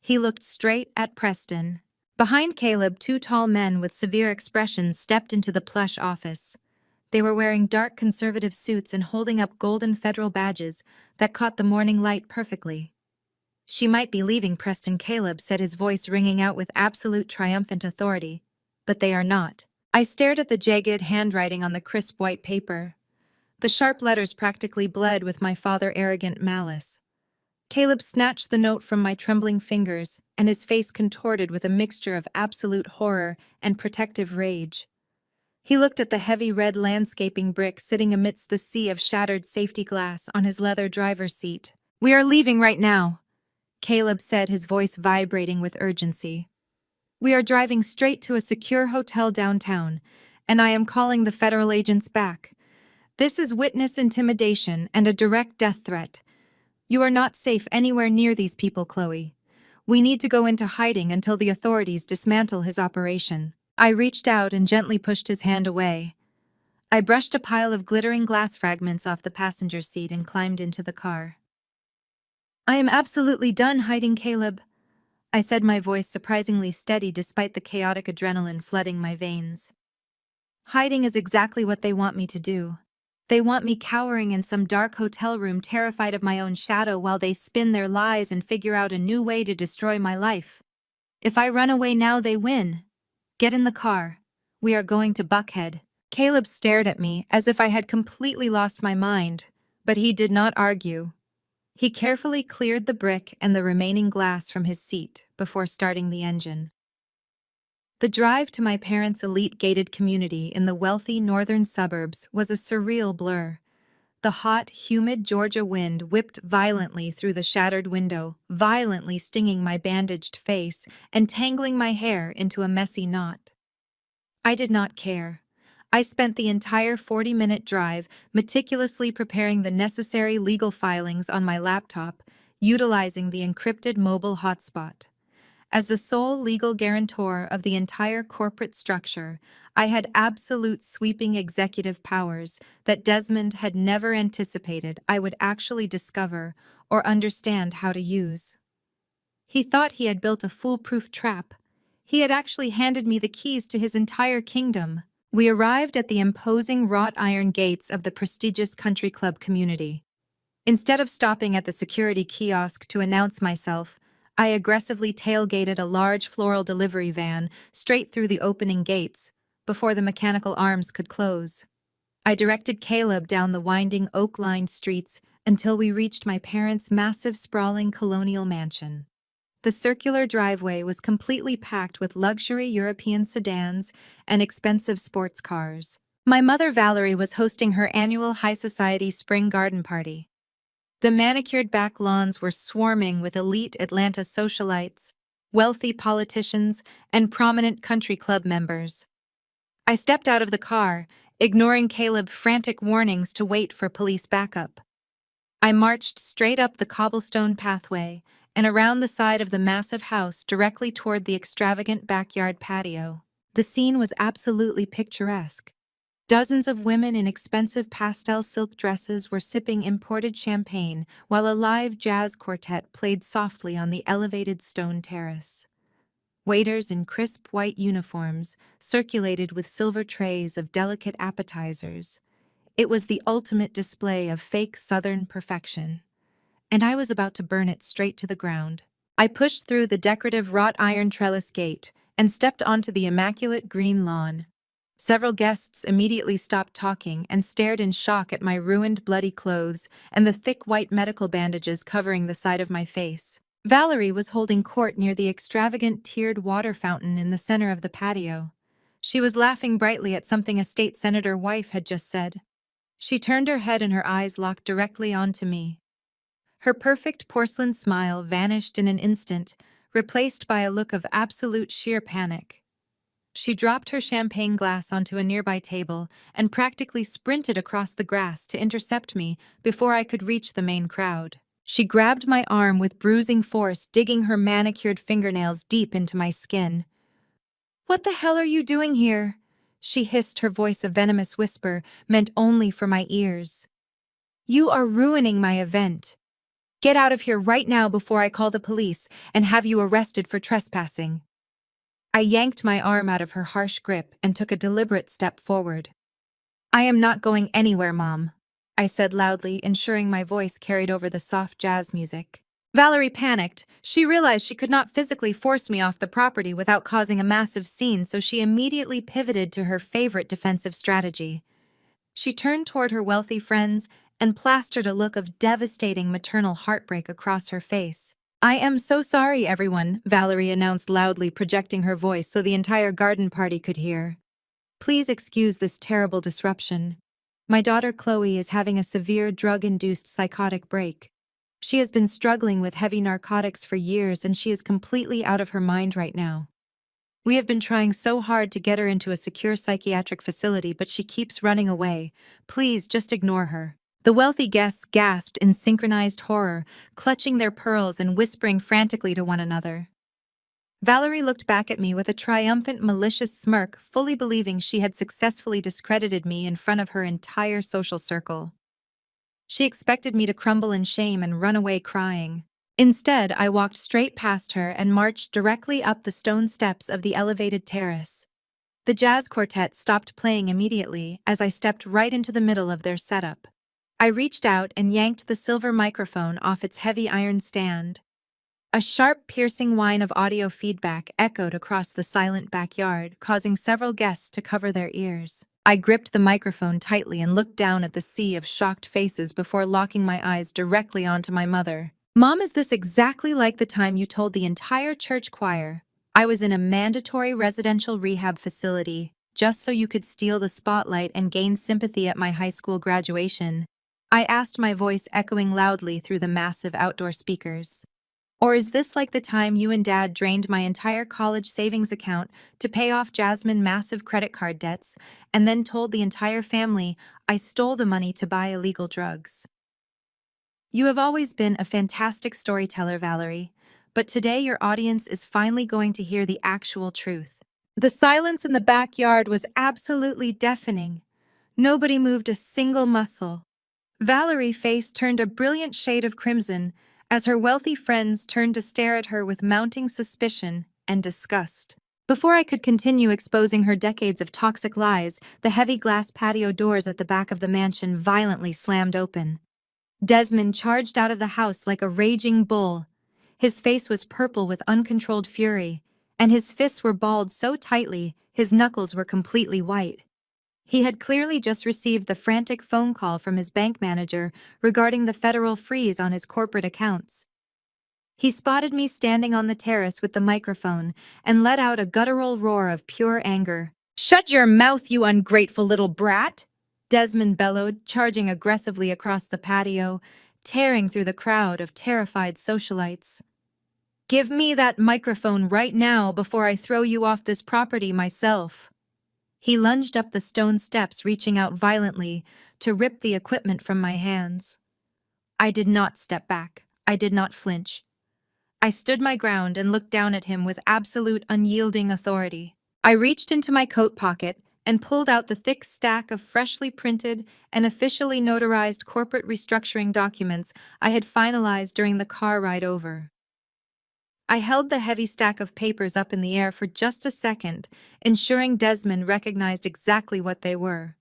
He looked straight at Preston. Behind Caleb, two tall men with severe expressions stepped into the plush office. They were wearing dark conservative suits and holding up golden federal badges that caught the morning light perfectly. "She might be leaving, Preston," Caleb said, his voice ringing out with absolute triumphant authority. "But they are not." I stared at the jagged handwriting on the crisp white paper. The sharp letters practically bled with my father's arrogant malice. Caleb snatched the note from my trembling fingers, and his face contorted with a mixture of absolute horror and protective rage. He looked at the heavy red landscaping brick sitting amidst the sea of shattered safety glass on his leather driver's seat. "We are leaving right now," Caleb said, his voice vibrating with urgency. "We are driving straight to a secure hotel downtown, and I am calling the federal agents back. This is witness intimidation and a direct death threat. You are not safe anywhere near these people, Chloe. We need to go into hiding until the authorities dismantle his operation." I reached out and gently pushed his hand away. I brushed a pile of glittering glass fragments off the passenger seat and climbed into the car. I am absolutely done hiding, Caleb, I said, my voice surprisingly steady despite the chaotic adrenaline flooding my veins. Hiding is exactly what they want me to do. They want me cowering in some dark hotel room terrified of my own shadow while they spin their lies and figure out a new way to destroy my life. If I run away now, they win. Get in the car. We are going to Buckhead. Caleb stared at me as if I had completely lost my mind, but he did not argue. He carefully cleared the brick and the remaining glass from his seat before starting the engine. The drive to my parents' elite gated community in the wealthy northern suburbs was a surreal blur. The hot, humid Georgia wind whipped violently through the shattered window, violently stinging my bandaged face and tangling my hair into a messy knot. I did not care. I spent the entire 40-minute drive meticulously preparing the necessary legal filings on my laptop, utilizing the encrypted mobile hotspot. As the sole legal guarantor of the entire corporate structure, I had absolute sweeping executive powers that Desmond had never anticipated I would actually discover or understand how to use. He thought he had built a foolproof trap. He had actually handed me the keys to his entire kingdom. We arrived at the imposing wrought iron gates of the prestigious country club community. Instead of stopping at the security kiosk to announce myself, I aggressively tailgated a large floral delivery van straight through the opening gates, before the mechanical arms could close. I directed Caleb down the winding oak-lined streets until we reached my parents' massive sprawling colonial mansion. The circular driveway was completely packed with luxury European sedans and expensive sports cars. My mother Valerie was hosting her annual high society spring garden party. The manicured back lawns were swarming with elite Atlanta socialites, wealthy politicians, and prominent country club members. I stepped out of the car, ignoring Caleb's frantic warnings to wait for police backup. I marched straight up the cobblestone pathway and around the side of the massive house directly toward the extravagant backyard patio. The scene was absolutely picturesque. Dozens of women in expensive pastel silk dresses were sipping imported champagne while a live jazz quartet played softly on the elevated stone terrace. Waiters in crisp white uniforms circulated with silver trays of delicate appetizers. It was the ultimate display of fake Southern perfection, and I was about to burn it straight to the ground. I pushed through the decorative wrought iron trellis gate and stepped onto the immaculate green lawn. Several guests immediately stopped talking and stared in shock at my ruined, bloody clothes and the thick white medical bandages covering the side of my face. Valerie was holding court near the extravagant tiered water fountain in the center of the patio. She was laughing brightly at something a state senator wife had just said. She turned her head and her eyes locked directly onto me. Her perfect porcelain smile vanished in an instant, replaced by a look of absolute sheer panic. She dropped her champagne glass onto a nearby table and practically sprinted across the grass to intercept me before I could reach the main crowd. She grabbed my arm with bruising force, digging her manicured fingernails deep into my skin. "What the hell are you doing here?" she hissed, her voice a venomous whisper meant only for my ears. "You are ruining my event. Get out of here right now before I call the police and have you arrested for trespassing." I yanked my arm out of her harsh grip and took a deliberate step forward. "I am not going anywhere, Mom," I said loudly, ensuring my voice carried over the soft jazz music. Valerie panicked. She realized she could not physically force me off the property without causing a massive scene, so she immediately pivoted to her favorite defensive strategy. She turned toward her wealthy friends and plastered a look of devastating maternal heartbreak across her face. "I am so sorry, everyone," Valerie announced loudly, projecting her voice so the entire garden party could hear. "Please excuse this terrible disruption. My daughter Chloe is having a severe drug-induced psychotic break. She has been struggling with heavy narcotics for years and she is completely out of her mind right now. We have been trying so hard to get her into a secure psychiatric facility, but she keeps running away. Please just ignore her." The wealthy guests gasped in synchronized horror, clutching their pearls and whispering frantically to one another. Valerie looked back at me with a triumphant, malicious smirk, fully believing she had successfully discredited me in front of her entire social circle. She expected me to crumble in shame and run away crying. Instead, I walked straight past her and marched directly up the stone steps of the elevated terrace. The jazz quartet stopped playing immediately as I stepped right into the middle of their setup. I reached out and yanked the silver microphone off its heavy iron stand. A sharp, piercing whine of audio feedback echoed across the silent backyard, causing several guests to cover their ears. I gripped the microphone tightly and looked down at the sea of shocked faces before locking my eyes directly onto my mother. "Mom, is this exactly like the time you told the entire church choir I was in a mandatory residential rehab facility just so you could steal the spotlight and gain sympathy at my high school graduation?" I asked, my voice echoing loudly through the massive outdoor speakers. "Or is this like the time you and Dad drained my entire college savings account to pay off Jasmine's massive credit card debts and then told the entire family I stole the money to buy illegal drugs?" You have always been a fantastic storyteller, Valerie, but today your audience is finally going to hear the actual truth. The silence in the backyard was absolutely deafening. Nobody moved a single muscle. Valerie's face turned a brilliant shade of crimson as her wealthy friends turned to stare at her with mounting suspicion and disgust. Before I could continue exposing her decades of toxic lies, the heavy glass patio doors at the back of the mansion violently slammed open. Desmond charged out of the house like a raging bull. His face was purple with uncontrolled fury, and his fists were balled so tightly his knuckles were completely white. He had clearly just received the frantic phone call from his bank manager regarding the federal freeze on his corporate accounts. He spotted me standing on the terrace with the microphone and let out a guttural roar of pure anger. "Shut your mouth, you ungrateful little brat!" Desmond bellowed, charging aggressively across the patio, tearing through the crowd of terrified socialites. "Give me that microphone right now before I throw you off this property myself." He lunged up the stone steps, reaching out violently to rip the equipment from my hands. I did not step back. I did not flinch. I stood my ground and looked down at him with absolute unyielding authority. I reached into my coat pocket and pulled out the thick stack of freshly printed and officially notarized corporate restructuring documents I had finalized during the car ride over. I held the heavy stack of papers up in the air for just a second, ensuring Desmond recognized exactly what they were.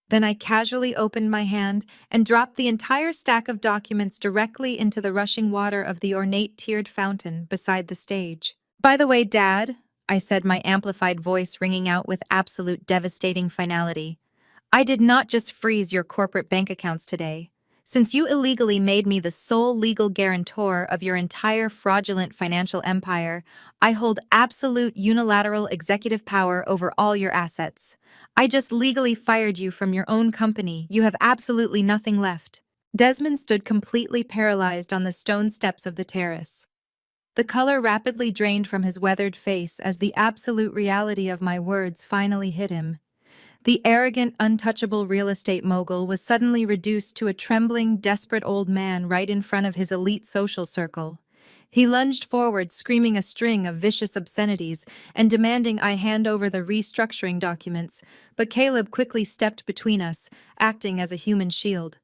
Then I casually opened my hand and dropped the entire stack of documents directly into the rushing water of the ornate tiered fountain beside the stage. "By the way, Dad," I said, my amplified voice ringing out with absolute devastating finality, "I did not just freeze your corporate bank accounts today. Since you illegally made me the sole legal guarantor of your entire fraudulent financial empire, I hold absolute unilateral executive power over all your assets. I just legally fired you from your own company. You have absolutely nothing left." Desmond stood completely paralyzed on the stone steps of the terrace. The color rapidly drained from his weathered face as the absolute reality of my words finally hit him. The arrogant, untouchable real estate mogul was suddenly reduced to a trembling, desperate old man right in front of his elite social circle. He lunged forward, screaming a string of vicious obscenities and demanding I hand over the restructuring documents, but Caleb quickly stepped between us, acting as a human shield.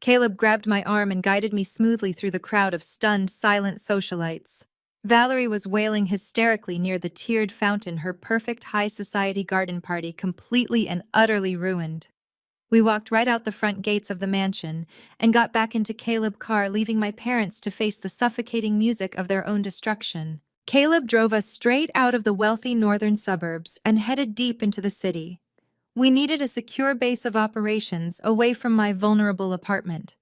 Caleb grabbed my arm and guided me smoothly through the crowd of stunned, silent socialites. Valerie was wailing hysterically near the tiered fountain, her perfect high society garden party completely and utterly ruined. We walked right out the front gates of the mansion and got back into Caleb's car, leaving my parents to face the suffocating music of their own destruction. Caleb drove us straight out of the wealthy northern suburbs and headed deep into the city. We needed a secure base of operations away from my vulnerable apartment.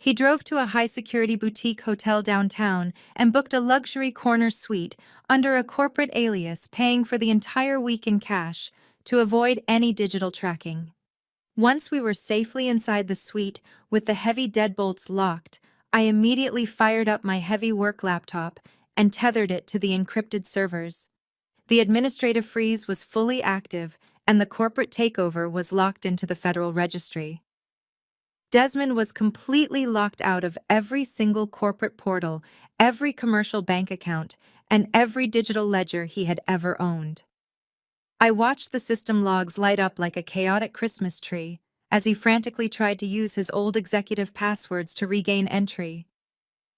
He drove to a high-security boutique hotel downtown and booked a luxury corner suite under a corporate alias, paying for the entire week in cash to avoid any digital tracking. Once we were safely inside the suite with the heavy deadbolts locked, I immediately fired up my heavy work laptop and tethered it to the encrypted servers. The administrative freeze was fully active and the corporate takeover was locked into the Federal Registry. Desmond was completely locked out of every single corporate portal, every commercial bank account, and every digital ledger he had ever owned. I watched the system logs light up like a chaotic Christmas tree as he frantically tried to use his old executive passwords to regain entry.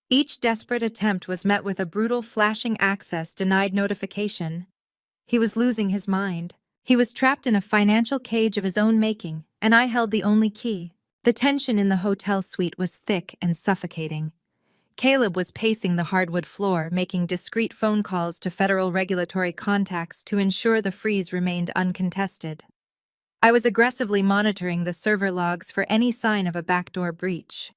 Each desperate attempt was met with a brutal flashing access denied notification. He was losing his mind. He was trapped in a financial cage of his own making, and I held the only key. The tension in the hotel suite was thick and suffocating. Caleb was pacing the hardwood floor, making discreet phone calls to federal regulatory contacts to ensure the freeze remained uncontested. I was aggressively monitoring the server logs for any sign of a backdoor breach.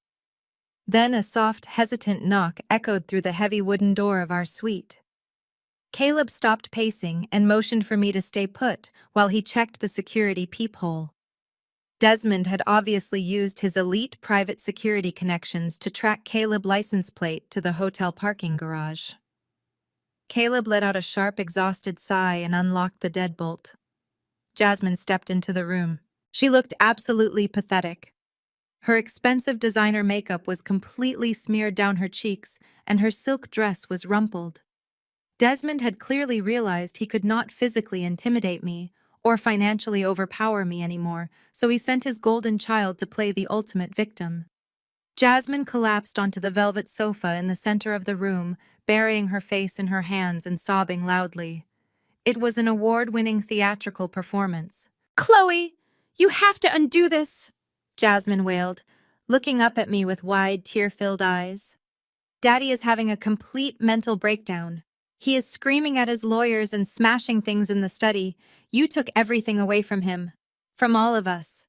Then a soft, hesitant knock echoed through the heavy wooden door of our suite. Caleb stopped pacing and motioned for me to stay put while he checked the security peephole. Desmond had obviously used his elite private security connections to track Caleb's license plate to the hotel parking garage. Caleb let out a sharp, exhausted sigh and unlocked the deadbolt. Jasmine stepped into the room. She looked absolutely pathetic. Her expensive designer makeup was completely smeared down her cheeks, and her silk dress was rumpled. Desmond had clearly realized he could not physically intimidate me or financially overpower me anymore, so he sent his golden child to play the ultimate victim. Jasmine collapsed onto the velvet sofa in the center of the room, burying her face in her hands and sobbing loudly. It was an award-winning theatrical performance. "Chloe, you have to undo this!" Jasmine wailed, looking up at me with wide, tear-filled eyes. "Daddy is having a complete mental breakdown. He is screaming at his lawyers and smashing things in the study. You took everything away from him. From all of us."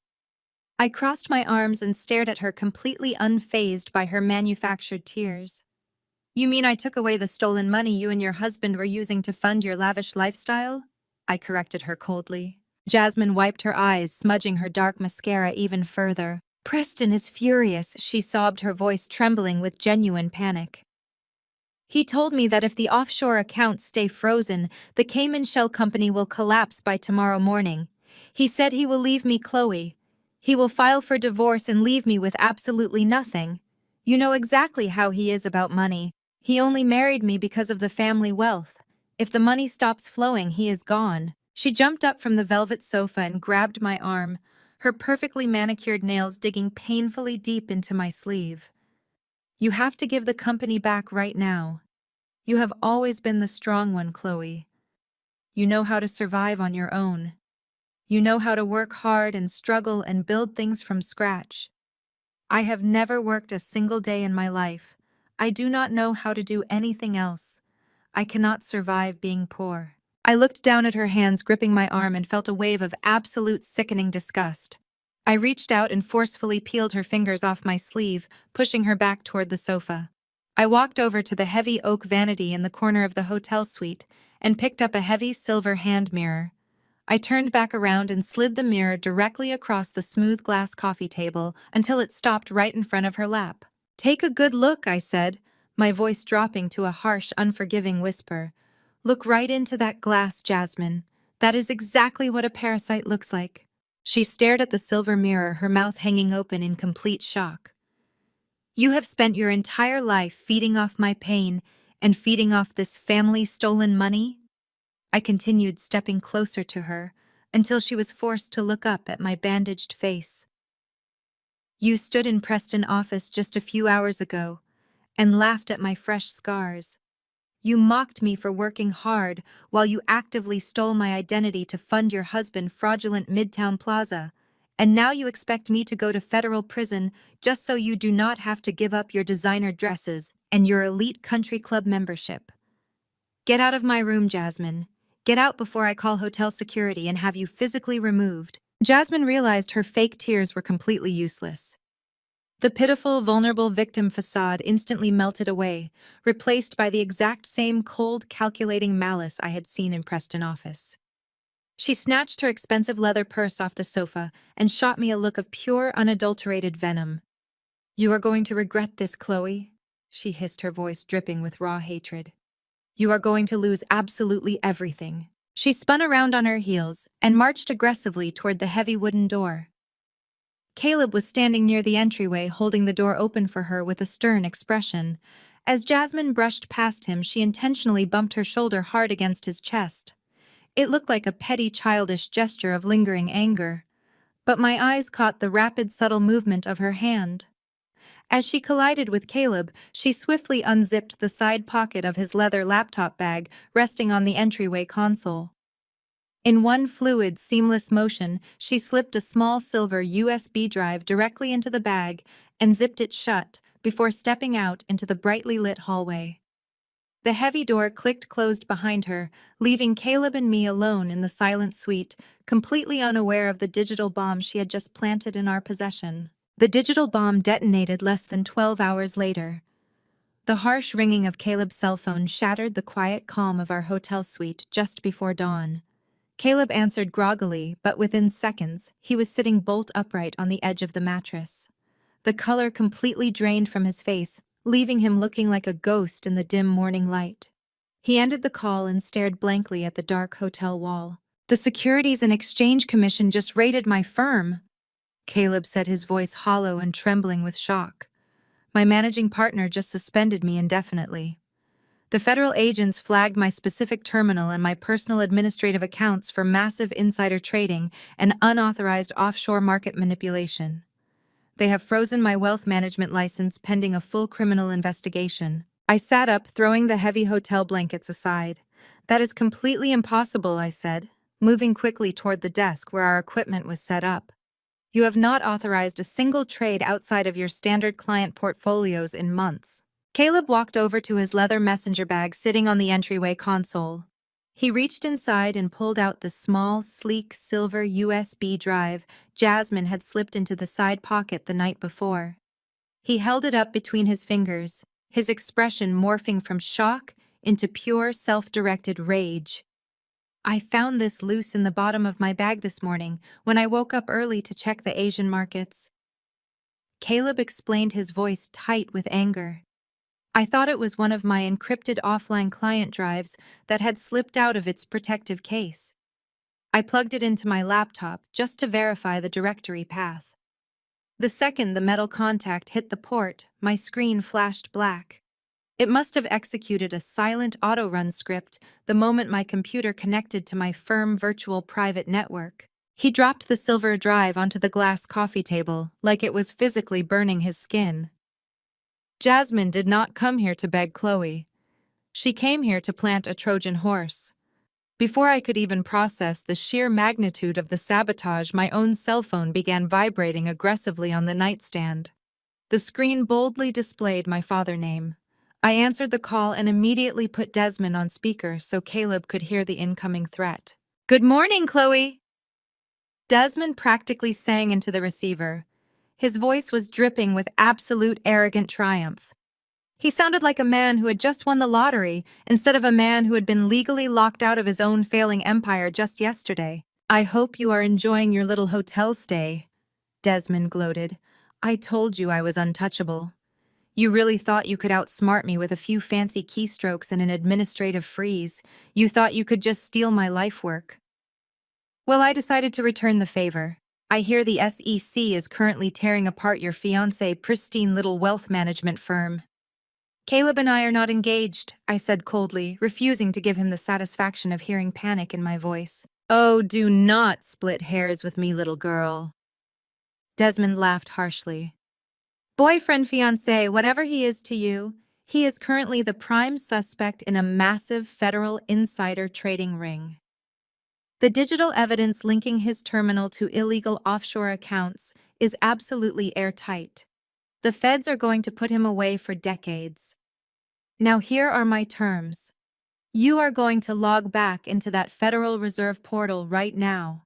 I crossed my arms and stared at her, completely unfazed by her manufactured tears. "You mean I took away the stolen money you and your husband were using to fund your lavish lifestyle?" I corrected her coldly. Jasmine wiped her eyes, smudging her dark mascara even further. "Preston is furious," she sobbed, her voice trembling with genuine panic. "He told me that if the offshore accounts stay frozen, the Cayman Shell Company will collapse by tomorrow morning. He said he will leave me Chloe. He will file for divorce and leave me with absolutely nothing. You know exactly how he is about money. He only married me because of the family wealth. If the money stops flowing, he is gone." She jumped up from the velvet sofa and grabbed my arm, her perfectly manicured nails digging painfully deep into my sleeve. "You have to give the company back right now. You have always been the strong one, Chloe. You know how to survive on your own. You know how to work hard and struggle and build things from scratch. I have never worked a single day in my life. I do not know how to do anything else. I cannot survive being poor." I looked down at her hands gripping my arm and felt a wave of absolute sickening disgust. I reached out and forcefully peeled her fingers off my sleeve, pushing her back toward the sofa. I walked over to the heavy oak vanity in the corner of the hotel suite and picked up a heavy silver hand mirror. I turned back around and slid the mirror directly across the smooth glass coffee table until it stopped right in front of her lap. "Take a good look," I said, my voice dropping to a harsh, unforgiving whisper. "Look right into that glass, Jasmine. That is exactly what a parasite looks like." She stared at the silver mirror, her mouth hanging open in complete shock. "You have spent your entire life feeding off my pain and feeding off this family's stolen money?" I continued, stepping closer to her until she was forced to look up at my bandaged face. "You stood in Preston office just a few hours ago and laughed at my fresh scars. You mocked me for working hard while you actively stole my identity to fund your husband's fraudulent Midtown Plaza, and now you expect me to go to federal prison just so you do not have to give up your designer dresses and your elite country club membership. Get out of my room, Jasmine. Get out before I call hotel security and have you physically removed." Jasmine realized her fake tears were completely useless. The pitiful, vulnerable victim facade instantly melted away, replaced by the exact same cold, calculating malice I had seen in Preston office. She snatched her expensive leather purse off the sofa and shot me a look of pure, unadulterated venom. "You are going to regret this, Chloe," she hissed, her voice dripping with raw hatred. "You are going to lose absolutely everything." She spun around on her heels and marched aggressively toward the heavy wooden door. Caleb was standing near the entryway, holding the door open for her with a stern expression. As Jasmine brushed past him, she intentionally bumped her shoulder hard against his chest. It looked like a petty, childish gesture of lingering anger, but my eyes caught the rapid, subtle movement of her hand. As she collided with Caleb, she swiftly unzipped the side pocket of his leather laptop bag resting on the entryway console. In one fluid, seamless motion, she slipped a small silver USB drive directly into the bag and zipped it shut before stepping out into the brightly lit hallway. The heavy door clicked closed behind her, leaving Caleb and me alone in the silent suite, completely unaware of the digital bomb she had just planted in our possession. The digital bomb detonated less than 12 hours later. The harsh ringing of Caleb's cell phone shattered the quiet calm of our hotel suite just before dawn. Caleb answered groggily, but within seconds, he was sitting bolt upright on the edge of the mattress. The color completely drained from his face, leaving him looking like a ghost in the dim morning light. He ended the call and stared blankly at the dark hotel wall. "The Securities and Exchange Commission just raided my firm," Caleb said, his voice hollow and trembling with shock. "My managing partner just suspended me indefinitely. The federal agents flagged my specific terminal and my personal administrative accounts for massive insider trading and unauthorized offshore market manipulation. They have frozen my wealth management license pending a full criminal investigation." I sat up, throwing the heavy hotel blankets aside. "That is completely impossible," I said, moving quickly toward the desk where our equipment was set up. "You have not authorized a single trade outside of your standard client portfolios in months." Caleb walked over to his leather messenger bag sitting on the entryway console. He reached inside and pulled out the small, sleek silver USB drive Jasmine had slipped into the side pocket the night before. He held it up between his fingers, his expression morphing from shock into pure, self-directed rage. "I found this loose in the bottom of my bag this morning when I woke up early to check the Asian markets." Caleb explained, his voice tight with anger. "I thought it was one of my encrypted offline client drives that had slipped out of its protective case. I plugged it into my laptop just to verify the directory path. The second the metal contact hit the port, my screen flashed black. It must have executed a silent auto-run script the moment my computer connected to my firm virtual private network." He dropped the silver drive onto the glass coffee table like it was physically burning his skin. "Jasmine did not come here to beg Chloe. She came here to plant a Trojan horse." Before I could even process the sheer magnitude of the sabotage, my own cell phone began vibrating aggressively on the nightstand. The screen boldly displayed my father name. I answered the call and immediately put Desmond on speaker so Caleb could hear the incoming threat. "Good morning, Chloe!" Desmond practically sang into the receiver. His voice was dripping with absolute arrogant triumph. He sounded like a man who had just won the lottery instead of a man who had been legally locked out of his own failing empire just yesterday. "I hope you are enjoying your little hotel stay," Desmond gloated. "I told you I was untouchable. You really thought you could outsmart me with a few fancy keystrokes and an administrative freeze. You thought you could just steal my life work. Well, I decided to return the favor. I hear the SEC is currently tearing apart your fiancé pristine little wealth management firm." "Caleb and I are not engaged," I said coldly, refusing to give him the satisfaction of hearing panic in my voice. "Oh, do not split hairs with me, little girl." Desmond laughed harshly. "Boyfriend, fiancé, whatever he is to you, he is currently the prime suspect in a massive federal insider trading ring. The digital evidence linking his terminal to illegal offshore accounts is absolutely airtight. The feds are going to put him away for decades. Now here are my terms. You are going to log back into that Federal Reserve portal right now.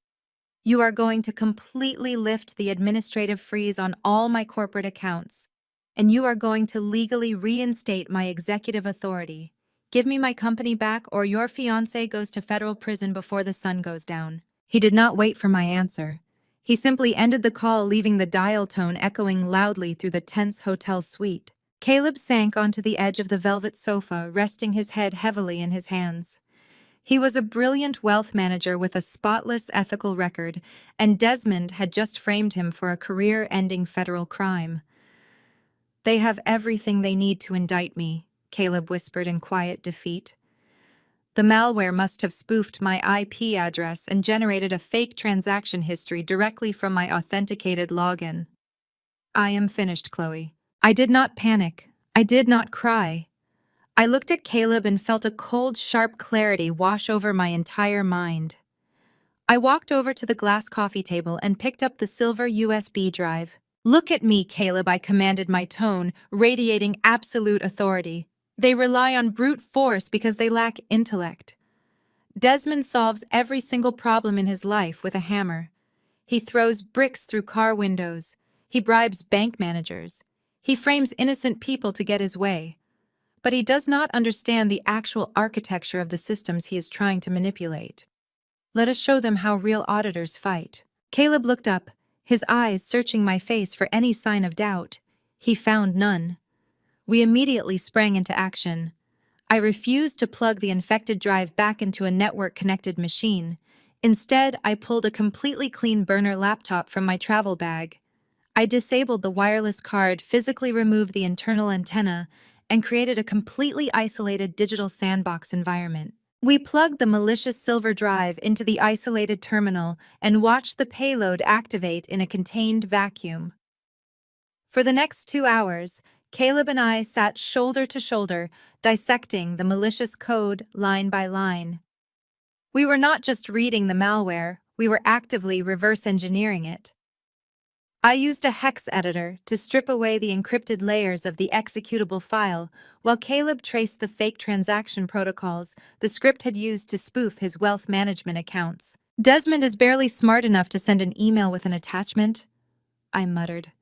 You are going to completely lift the administrative freeze on all my corporate accounts, and you are going to legally reinstate my executive authority. Give me my company back or your fiancé goes to federal prison before the sun goes down." He did not wait for my answer. He simply ended the call, leaving the dial tone echoing loudly through the tense hotel suite. Caleb sank onto the edge of the velvet sofa, resting his head heavily in his hands. He was a brilliant wealth manager with a spotless ethical record, and Desmond had just framed him for a career-ending federal crime. "They have everything they need to indict me," Caleb whispered in quiet defeat. The malware must have spoofed my IP address and generated a fake transaction history directly from my authenticated login. I am finished, Chloe. I did not panic. I did not cry. I looked at Caleb and felt a cold, sharp clarity wash over my entire mind. I walked over to the glass coffee table and picked up the silver USB drive. Look at me, Caleb, I commanded, my tone radiating absolute authority. They rely on brute force because they lack intellect. Desmond solves every single problem in his life with a hammer. He throws bricks through car windows. He bribes bank managers. He frames innocent people to get his way. But he does not understand the actual architecture of the systems he is trying to manipulate. Let us show them how real auditors fight. Caleb looked up, his eyes searching my face for any sign of doubt. He found none. We immediately sprang into action. I refused to plug the infected drive back into a network-connected machine. Instead, I pulled a completely clean burner laptop from my travel bag. I disabled the wireless card, physically removed the internal antenna, and created a completely isolated digital sandbox environment. We plugged the malicious silver drive into the isolated terminal and watched the payload activate in a contained vacuum. For the next 2 hours, Caleb and I sat shoulder to shoulder, dissecting the malicious code line by line. We were not just reading the malware, we were actively reverse engineering it. I used a hex editor to strip away the encrypted layers of the executable file, while Caleb traced the fake transaction protocols the script had used to spoof his wealth management accounts. Desmond is barely smart enough to send an email with an attachment, I muttered,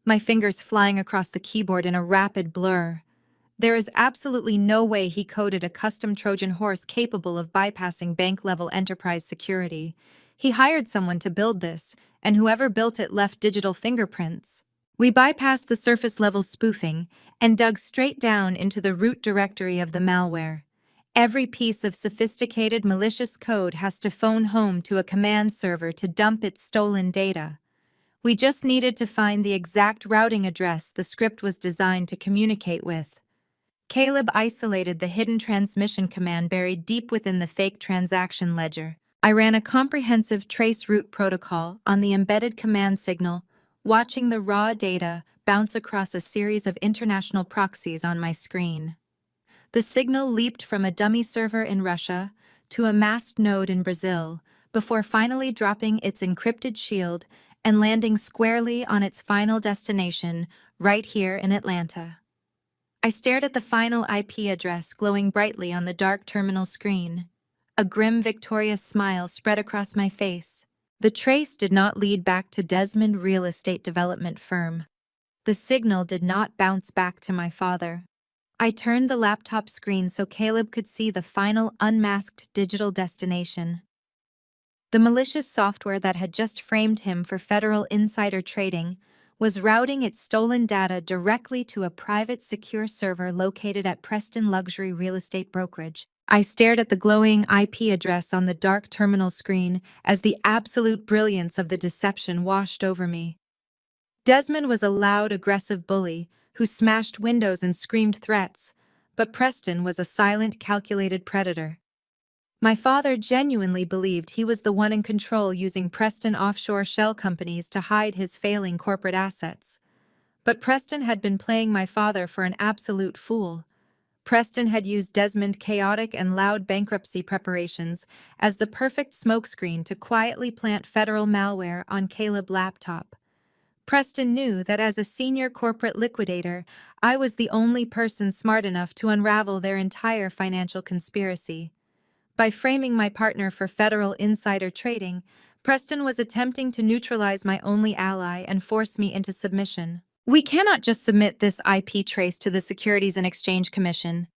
my fingers flying across the keyboard in a rapid blur. There is absolutely no way he coded a custom Trojan horse capable of bypassing bank-level enterprise security. He hired someone to build this, and whoever built it left digital fingerprints. We bypassed the surface-level spoofing and dug straight down into the root directory of the malware. Every piece of sophisticated malicious code has to phone home to a command server to dump its stolen data. We just needed to find the exact routing address the script was designed to communicate with. Caleb isolated the hidden transmission command buried deep within the fake transaction ledger. I ran a comprehensive trace route protocol on the embedded command signal, watching the raw data bounce across a series of international proxies on my screen. The signal leaped from a dummy server in Russia to a masked node in Brazil, before finally dropping its encrypted shield and landing squarely on its final destination, right here in Atlanta. I stared at the final IP address glowing brightly on the dark terminal screen. A grim, victorious smile spread across my face. The trace did not lead back to Desmond Real Estate Development Firm. The signal did not bounce back to my father. I turned the laptop screen so Caleb could see the final unmasked digital destination. The malicious software that had just framed him for federal insider trading was routing its stolen data directly to a private secure server located at Preston Luxury Real Estate Brokerage. I stared at the glowing IP address on the dark terminal screen as the absolute brilliance of the deception washed over me. Desmond was a loud, aggressive bully who smashed windows and screamed threats, but Preston was a silent, calculated predator. My father genuinely believed he was the one in control, using Preston offshore shell companies to hide his failing corporate assets. But Preston had been playing my father for an absolute fool. Preston had used Desmond's chaotic and loud bankruptcy preparations as the perfect smokescreen to quietly plant federal malware on Caleb's laptop. Preston knew that as a senior corporate liquidator, I was the only person smart enough to unravel their entire financial conspiracy. By framing my partner for federal insider trading, Preston was attempting to neutralize my only ally and force me into submission. We cannot just submit this IP trace to the Securities and Exchange Commission.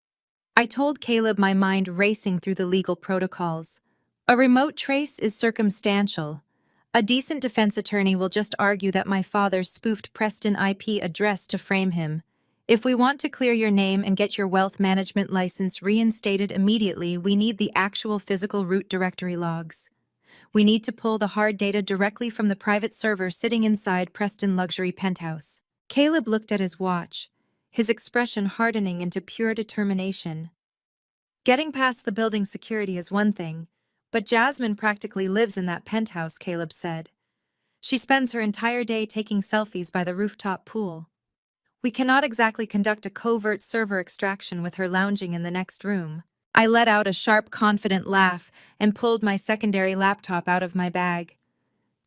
I told Caleb, my mind racing through the legal protocols. A remote trace is circumstantial. A decent defense attorney will just argue that my father spoofed Preston IP address to frame him. If we want to clear your name and get your wealth management license reinstated immediately, we need the actual physical root directory logs. We need to pull the hard data directly from the private server sitting inside Preston Luxury Penthouse. Caleb looked at his watch. his expression hardening into pure determination. Getting past the building security is one thing, but Jasmine practically lives in that penthouse, Caleb said. She spends her entire day taking selfies by the rooftop pool. We cannot exactly conduct a covert server extraction with her lounging in the next room. I let out a sharp, confident laugh and pulled my secondary laptop out of my bag.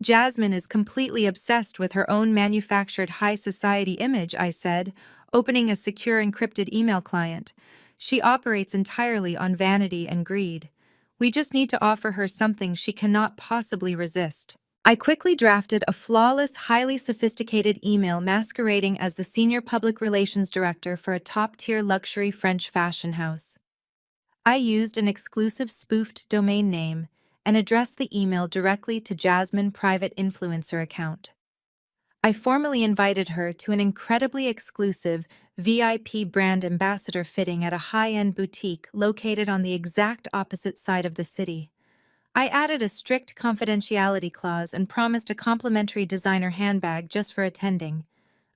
Jasmine is completely obsessed with her own manufactured high society image, I said, opening a secure encrypted email client. She operates entirely on vanity and greed. We just need to offer her something she cannot possibly resist. I quickly drafted a flawless, highly sophisticated email masquerading as the senior public relations director for a top-tier luxury French fashion house. I used an exclusive spoofed domain name and addressed the email directly to Jasmine's private influencer account. I formally invited her to an incredibly exclusive VIP brand ambassador fitting at a high-end boutique located on the exact opposite side of the city. I added a strict confidentiality clause and promised a complimentary designer handbag just for attending.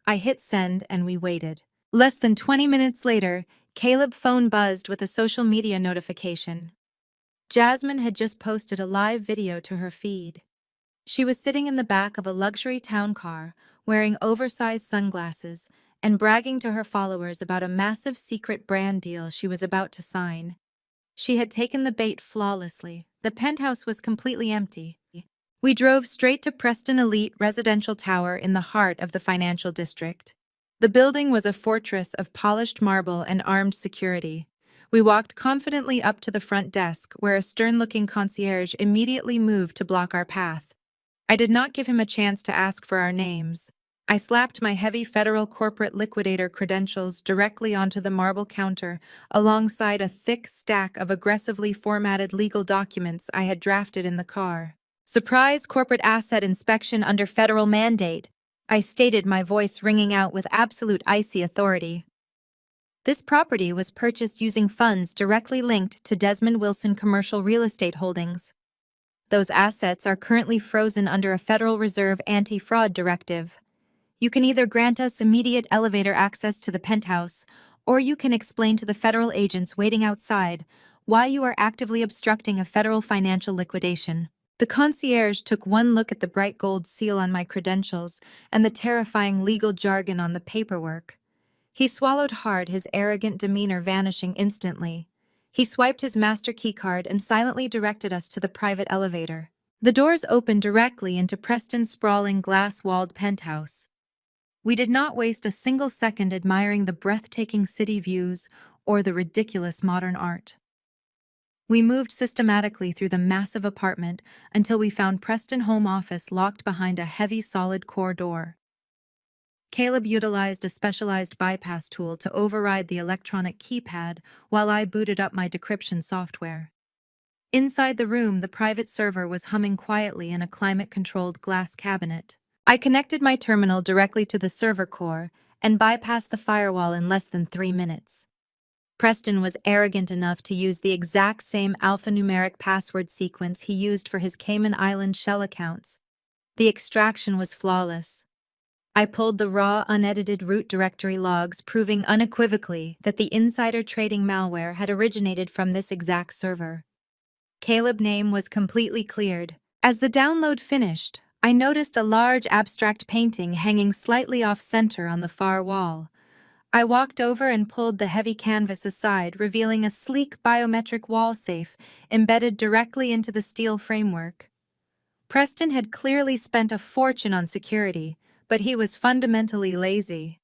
I hit send and we waited. Less than 20 minutes later, Caleb's phone buzzed with a social media notification. Jasmine had just posted a live video to her feed. She was sitting in the back of a luxury town car, wearing oversized sunglasses, and bragging to her followers about a massive secret brand deal she was about to sign. She had taken the bait flawlessly. The penthouse was completely empty. We drove straight to Preston Elite Residential Tower in the heart of the financial district. The building was a fortress of polished marble and armed security. We walked confidently up to the front desk, where a stern-looking concierge immediately moved to block our path. I did not give him a chance to ask for our names. I slapped my heavy federal corporate liquidator credentials directly onto the marble counter, alongside a thick stack of aggressively formatted legal documents I had drafted in the car. Surprise corporate asset inspection under federal mandate, I stated, my voice ringing out with absolute icy authority. This property was purchased using funds directly linked to Desmond Wilson Commercial Real Estate Holdings. Those assets are currently frozen under a Federal Reserve anti-fraud directive. You can either grant us immediate elevator access to the penthouse, or you can explain to the federal agents waiting outside why you are actively obstructing a federal financial liquidation. The concierge took one look at the bright gold seal on my credentials and the terrifying legal jargon on the paperwork. He swallowed hard, his arrogant demeanor vanishing instantly. He swiped his master keycard and silently directed us to the private elevator. The doors opened directly into Preston's sprawling glass-walled penthouse. We did not waste a single second admiring the breathtaking city views or the ridiculous modern art. We moved systematically through the massive apartment until we found Preston home office locked behind a heavy solid core door. Caleb utilized a specialized bypass tool to override the electronic keypad while I booted up my decryption software. Inside the room, the private server was humming quietly in a climate-controlled glass cabinet. I connected my terminal directly to the server core and bypassed the firewall in less than 3 minutes. Preston was arrogant enough to use the exact same alphanumeric password sequence he used for his Cayman Island shell accounts. The extraction was flawless. I pulled the raw, unedited root directory logs, proving unequivocally that the insider trading malware had originated from this exact server. Caleb's name was completely cleared. As the download finished, I noticed a large abstract painting hanging slightly off-center on the far wall. I walked over and pulled the heavy canvas aside, revealing a sleek biometric wall safe embedded directly into the steel framework. Preston had clearly spent a fortune on security, but he was fundamentally lazy.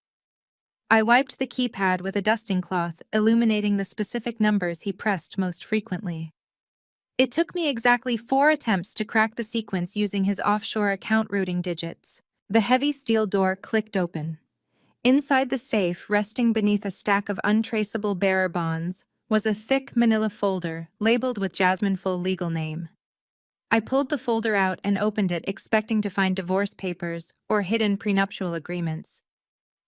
I wiped the keypad with a dusting cloth, illuminating the specific numbers he pressed most frequently. It took me exactly 4 attempts to crack the sequence using his offshore account routing digits. The heavy steel door clicked open. Inside the safe, resting beneath a stack of untraceable bearer bonds, was a thick manila folder labeled with Jasmine's full legal name. I pulled the folder out and opened it, expecting to find divorce papers or hidden prenuptial agreements.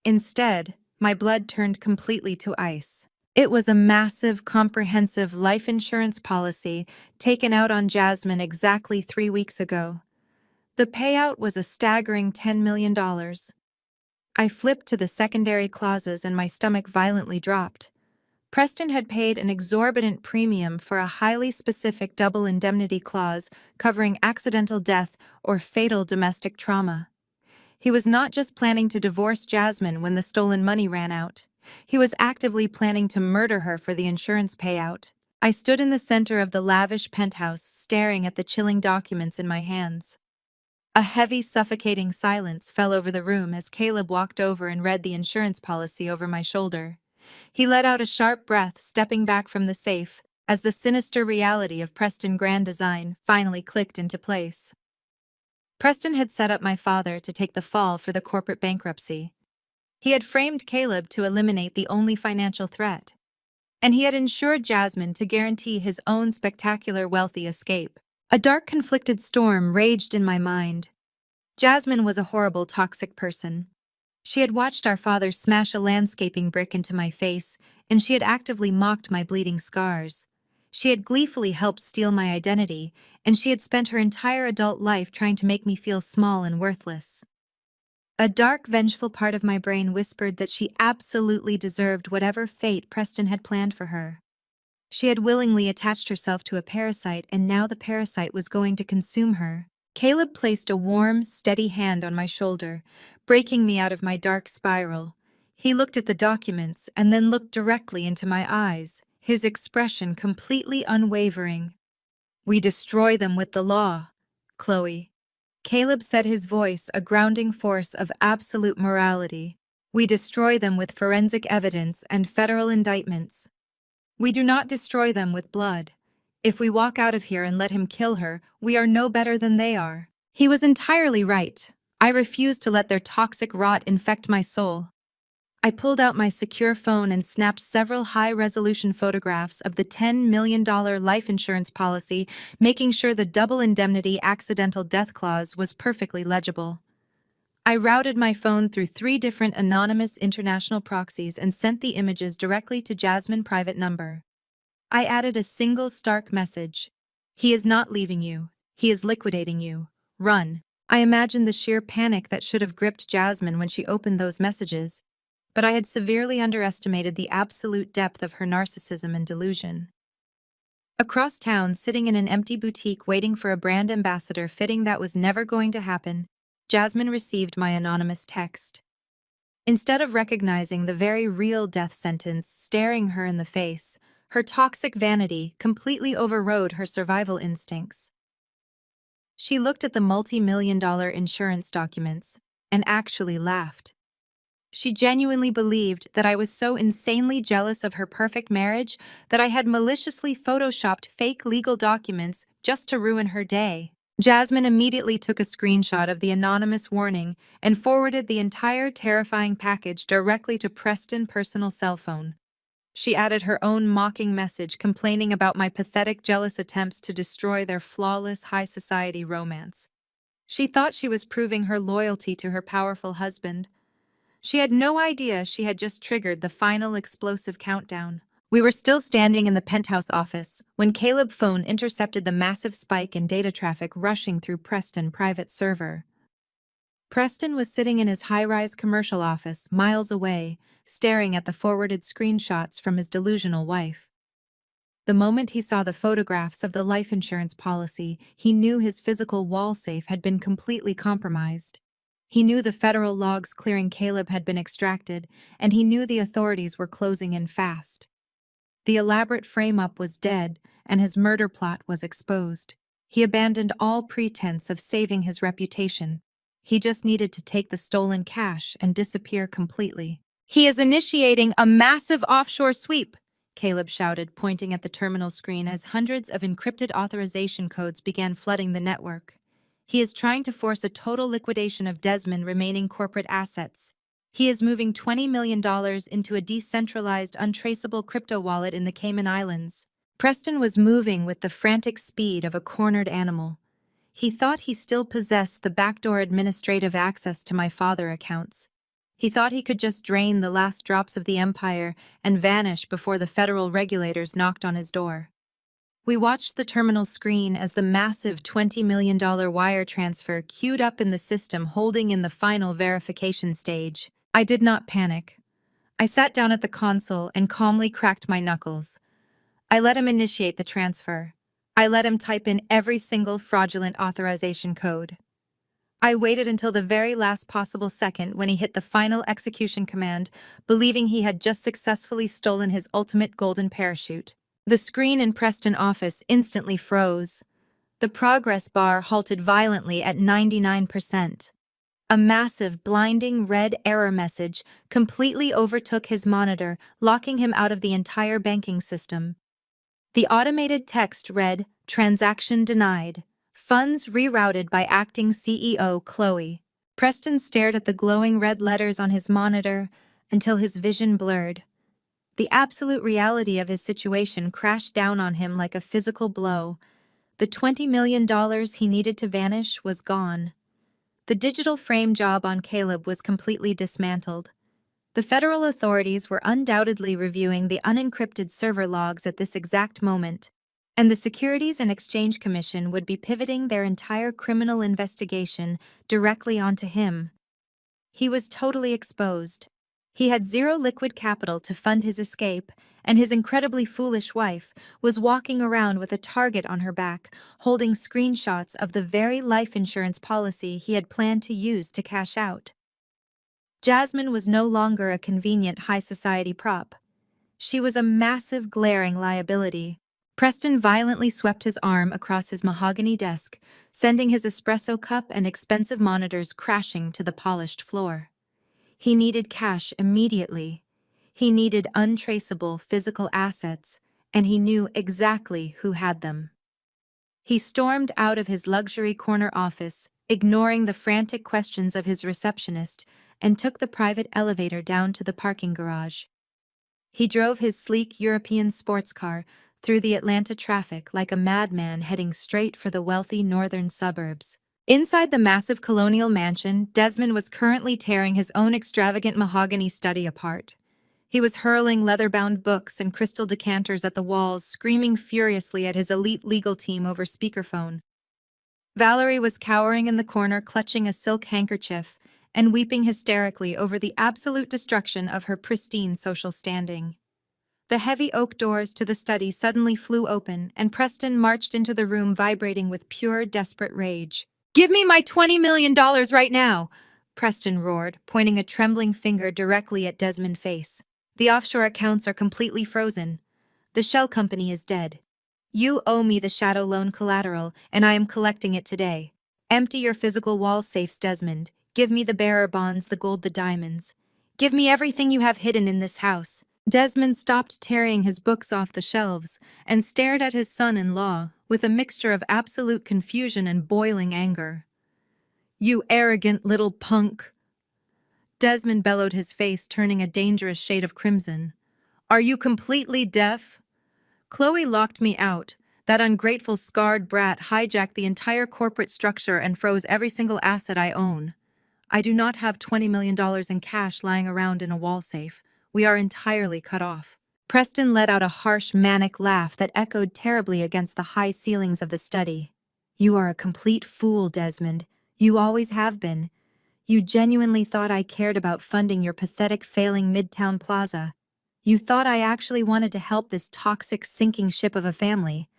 Instead, my blood turned completely to ice. It was a massive, comprehensive life insurance policy taken out on Jasmine exactly 3 weeks ago. The payout was a staggering $10 million. I flipped to the secondary clauses and my stomach violently dropped. Preston had paid an exorbitant premium for a highly specific double indemnity clause covering accidental death or fatal domestic trauma. He was not just planning to divorce Jasmine when the stolen money ran out. He was actively planning to murder her for the insurance payout. I stood in the center of the lavish penthouse, staring at the chilling documents in my hands. A heavy, suffocating silence fell over the room as Caleb walked over and read the insurance policy over my shoulder. He let out a sharp breath, stepping back from the safe, as the sinister reality of Preston Grand Design finally clicked into place. Preston had set up my father to take the fall for the corporate bankruptcy. He had framed Caleb to eliminate the only financial threat. And he had insured Jasmine to guarantee his own spectacular wealthy escape. A dark, conflicted storm raged in my mind. Jasmine was a horrible, toxic person. She had watched our father smash a landscaping brick into my face, and she had actively mocked my bleeding scars. She had gleefully helped steal my identity, and she had spent her entire adult life trying to make me feel small and worthless. A dark, vengeful part of my brain whispered that she absolutely deserved whatever fate Preston had planned for her. She had willingly attached herself to a parasite, and now the parasite was going to consume her. Caleb placed a warm, steady hand on my shoulder, breaking me out of my dark spiral. He looked at the documents and then looked directly into my eyes, his expression completely unwavering. "We destroy them with the law, Chloe." Caleb said, his voice a grounding force of absolute morality. "We destroy them with forensic evidence and federal indictments. We do not destroy them with blood. If we walk out of here and let him kill her, we are no better than they are." He was entirely right. I refused to let their toxic rot infect my soul. I pulled out my secure phone and snapped several high-resolution photographs of the $10 million life insurance policy, making sure the double indemnity accidental death clause was perfectly legible. I routed my phone through 3 different anonymous international proxies and sent the images directly to Jasmine's private number. I added a single stark message. "He is not leaving you. He is liquidating you. Run." I imagined the sheer panic that should have gripped Jasmine when she opened those messages, but I had severely underestimated the absolute depth of her narcissism and delusion. Across town, sitting in an empty boutique waiting for a brand ambassador fitting that was never going to happen, Jasmine received my anonymous text. Instead of recognizing the very real death sentence staring her in the face, her toxic vanity completely overrode her survival instincts. She looked at the multi-million-dollar insurance documents and actually laughed. She genuinely believed that I was so insanely jealous of her perfect marriage that I had maliciously photoshopped fake legal documents just to ruin her day. Jasmine immediately took a screenshot of the anonymous warning and forwarded the entire terrifying package directly to Preston's personal cell phone. She added her own mocking message complaining about my pathetic jealous attempts to destroy their flawless high society romance. She thought she was proving her loyalty to her powerful husband. She had no idea she had just triggered the final explosive countdown. We were still standing in the penthouse office when Caleb's phone intercepted the massive spike in data traffic rushing through Preston's private server. Preston was sitting in his high-rise commercial office miles away, staring at the forwarded screenshots from his delusional wife. The moment he saw the photographs of the life insurance policy, he knew his physical wall safe had been completely compromised. He knew the federal logs clearing Caleb had been extracted, and he knew the authorities were closing in fast. The elaborate frame-up was dead, and his murder plot was exposed. He abandoned all pretense of saving his reputation. He just needed to take the stolen cash and disappear completely. "He is initiating a massive offshore sweep," Caleb shouted, pointing at the terminal screen as hundreds of encrypted authorization codes began flooding the network. "He is trying to force a total liquidation of Desmond's remaining corporate assets. He is moving $20 million into a decentralized, untraceable crypto wallet in the Cayman Islands." Preston was moving with the frantic speed of a cornered animal. He thought he still possessed the backdoor administrative access to my father accounts. He thought he could just drain the last drops of the empire and vanish before the federal regulators knocked on his door. We watched the terminal screen as the massive $20 million wire transfer queued up in the system, holding in the final verification stage. I did not panic. I sat down at the console and calmly cracked my knuckles. I let him initiate the transfer. I let him type in every single fraudulent authorization code. I waited until the very last possible second when he hit the final execution command, believing he had just successfully stolen his ultimate golden parachute. The screen in Preston office instantly froze. The progress bar halted violently at 99%. A massive, blinding red error message completely overtook his monitor, locking him out of the entire banking system. The automated text read, "Transaction denied. Funds rerouted by acting CEO Chloe." Preston stared at the glowing red letters on his monitor until his vision blurred. The absolute reality of his situation crashed down on him like a physical blow. The $20 million he needed to vanish was gone. The digital frame job on Caleb was completely dismantled. The federal authorities were undoubtedly reviewing the unencrypted server logs at this exact moment, and the Securities and Exchange Commission would be pivoting their entire criminal investigation directly onto him. He was totally exposed. He had zero liquid capital to fund his escape, and his incredibly foolish wife was walking around with a target on her back, holding screenshots of the very life insurance policy he had planned to use to cash out. Jasmine was no longer a convenient high society prop. She was a massive, glaring liability. Preston violently swept his arm across his mahogany desk, sending his espresso cup and expensive monitors crashing to the polished floor. He needed cash immediately. He needed untraceable physical assets, and he knew exactly who had them. He stormed out of his luxury corner office, ignoring the frantic questions of his receptionist, and took the private elevator down to the parking garage. He drove his sleek European sports car through the Atlanta traffic like a madman heading straight for the wealthy northern suburbs. Inside the massive colonial mansion, Desmond was currently tearing his own extravagant mahogany study apart. He was hurling leather-bound books and crystal decanters at the walls, screaming furiously at his elite legal team over speakerphone. Valerie was cowering in the corner, clutching a silk handkerchief and weeping hysterically over the absolute destruction of her pristine social standing. The heavy oak doors to the study suddenly flew open, and Preston marched into the room vibrating with pure, desperate rage. "Give me my $20 million right now!" Preston roared, pointing a trembling finger directly at Desmond's face. "The offshore accounts are completely frozen. The shell company is dead. You owe me the shadow loan collateral, and I am collecting it today. Empty your physical wall safes, Desmond. Give me the bearer bonds, the gold, the diamonds. Give me everything you have hidden in this house." Desmond stopped tearing his books off the shelves and stared at his son-in-law with a mixture of absolute confusion and boiling anger. "You arrogant little punk!" Desmond bellowed, his face turning a dangerous shade of crimson. "Are you completely deaf? Chloe locked me out. That ungrateful, scarred brat hijacked the entire corporate structure and froze every single asset I own. I do not have $20 million in cash lying around in a wall safe. We are entirely cut off." Preston let out a harsh, manic laugh that echoed terribly against the high ceilings of the study. "You are a complete fool, Desmond. You always have been. You genuinely thought I cared about funding your pathetic, failing Midtown Plaza. You thought I actually wanted to help this toxic, sinking ship of a family.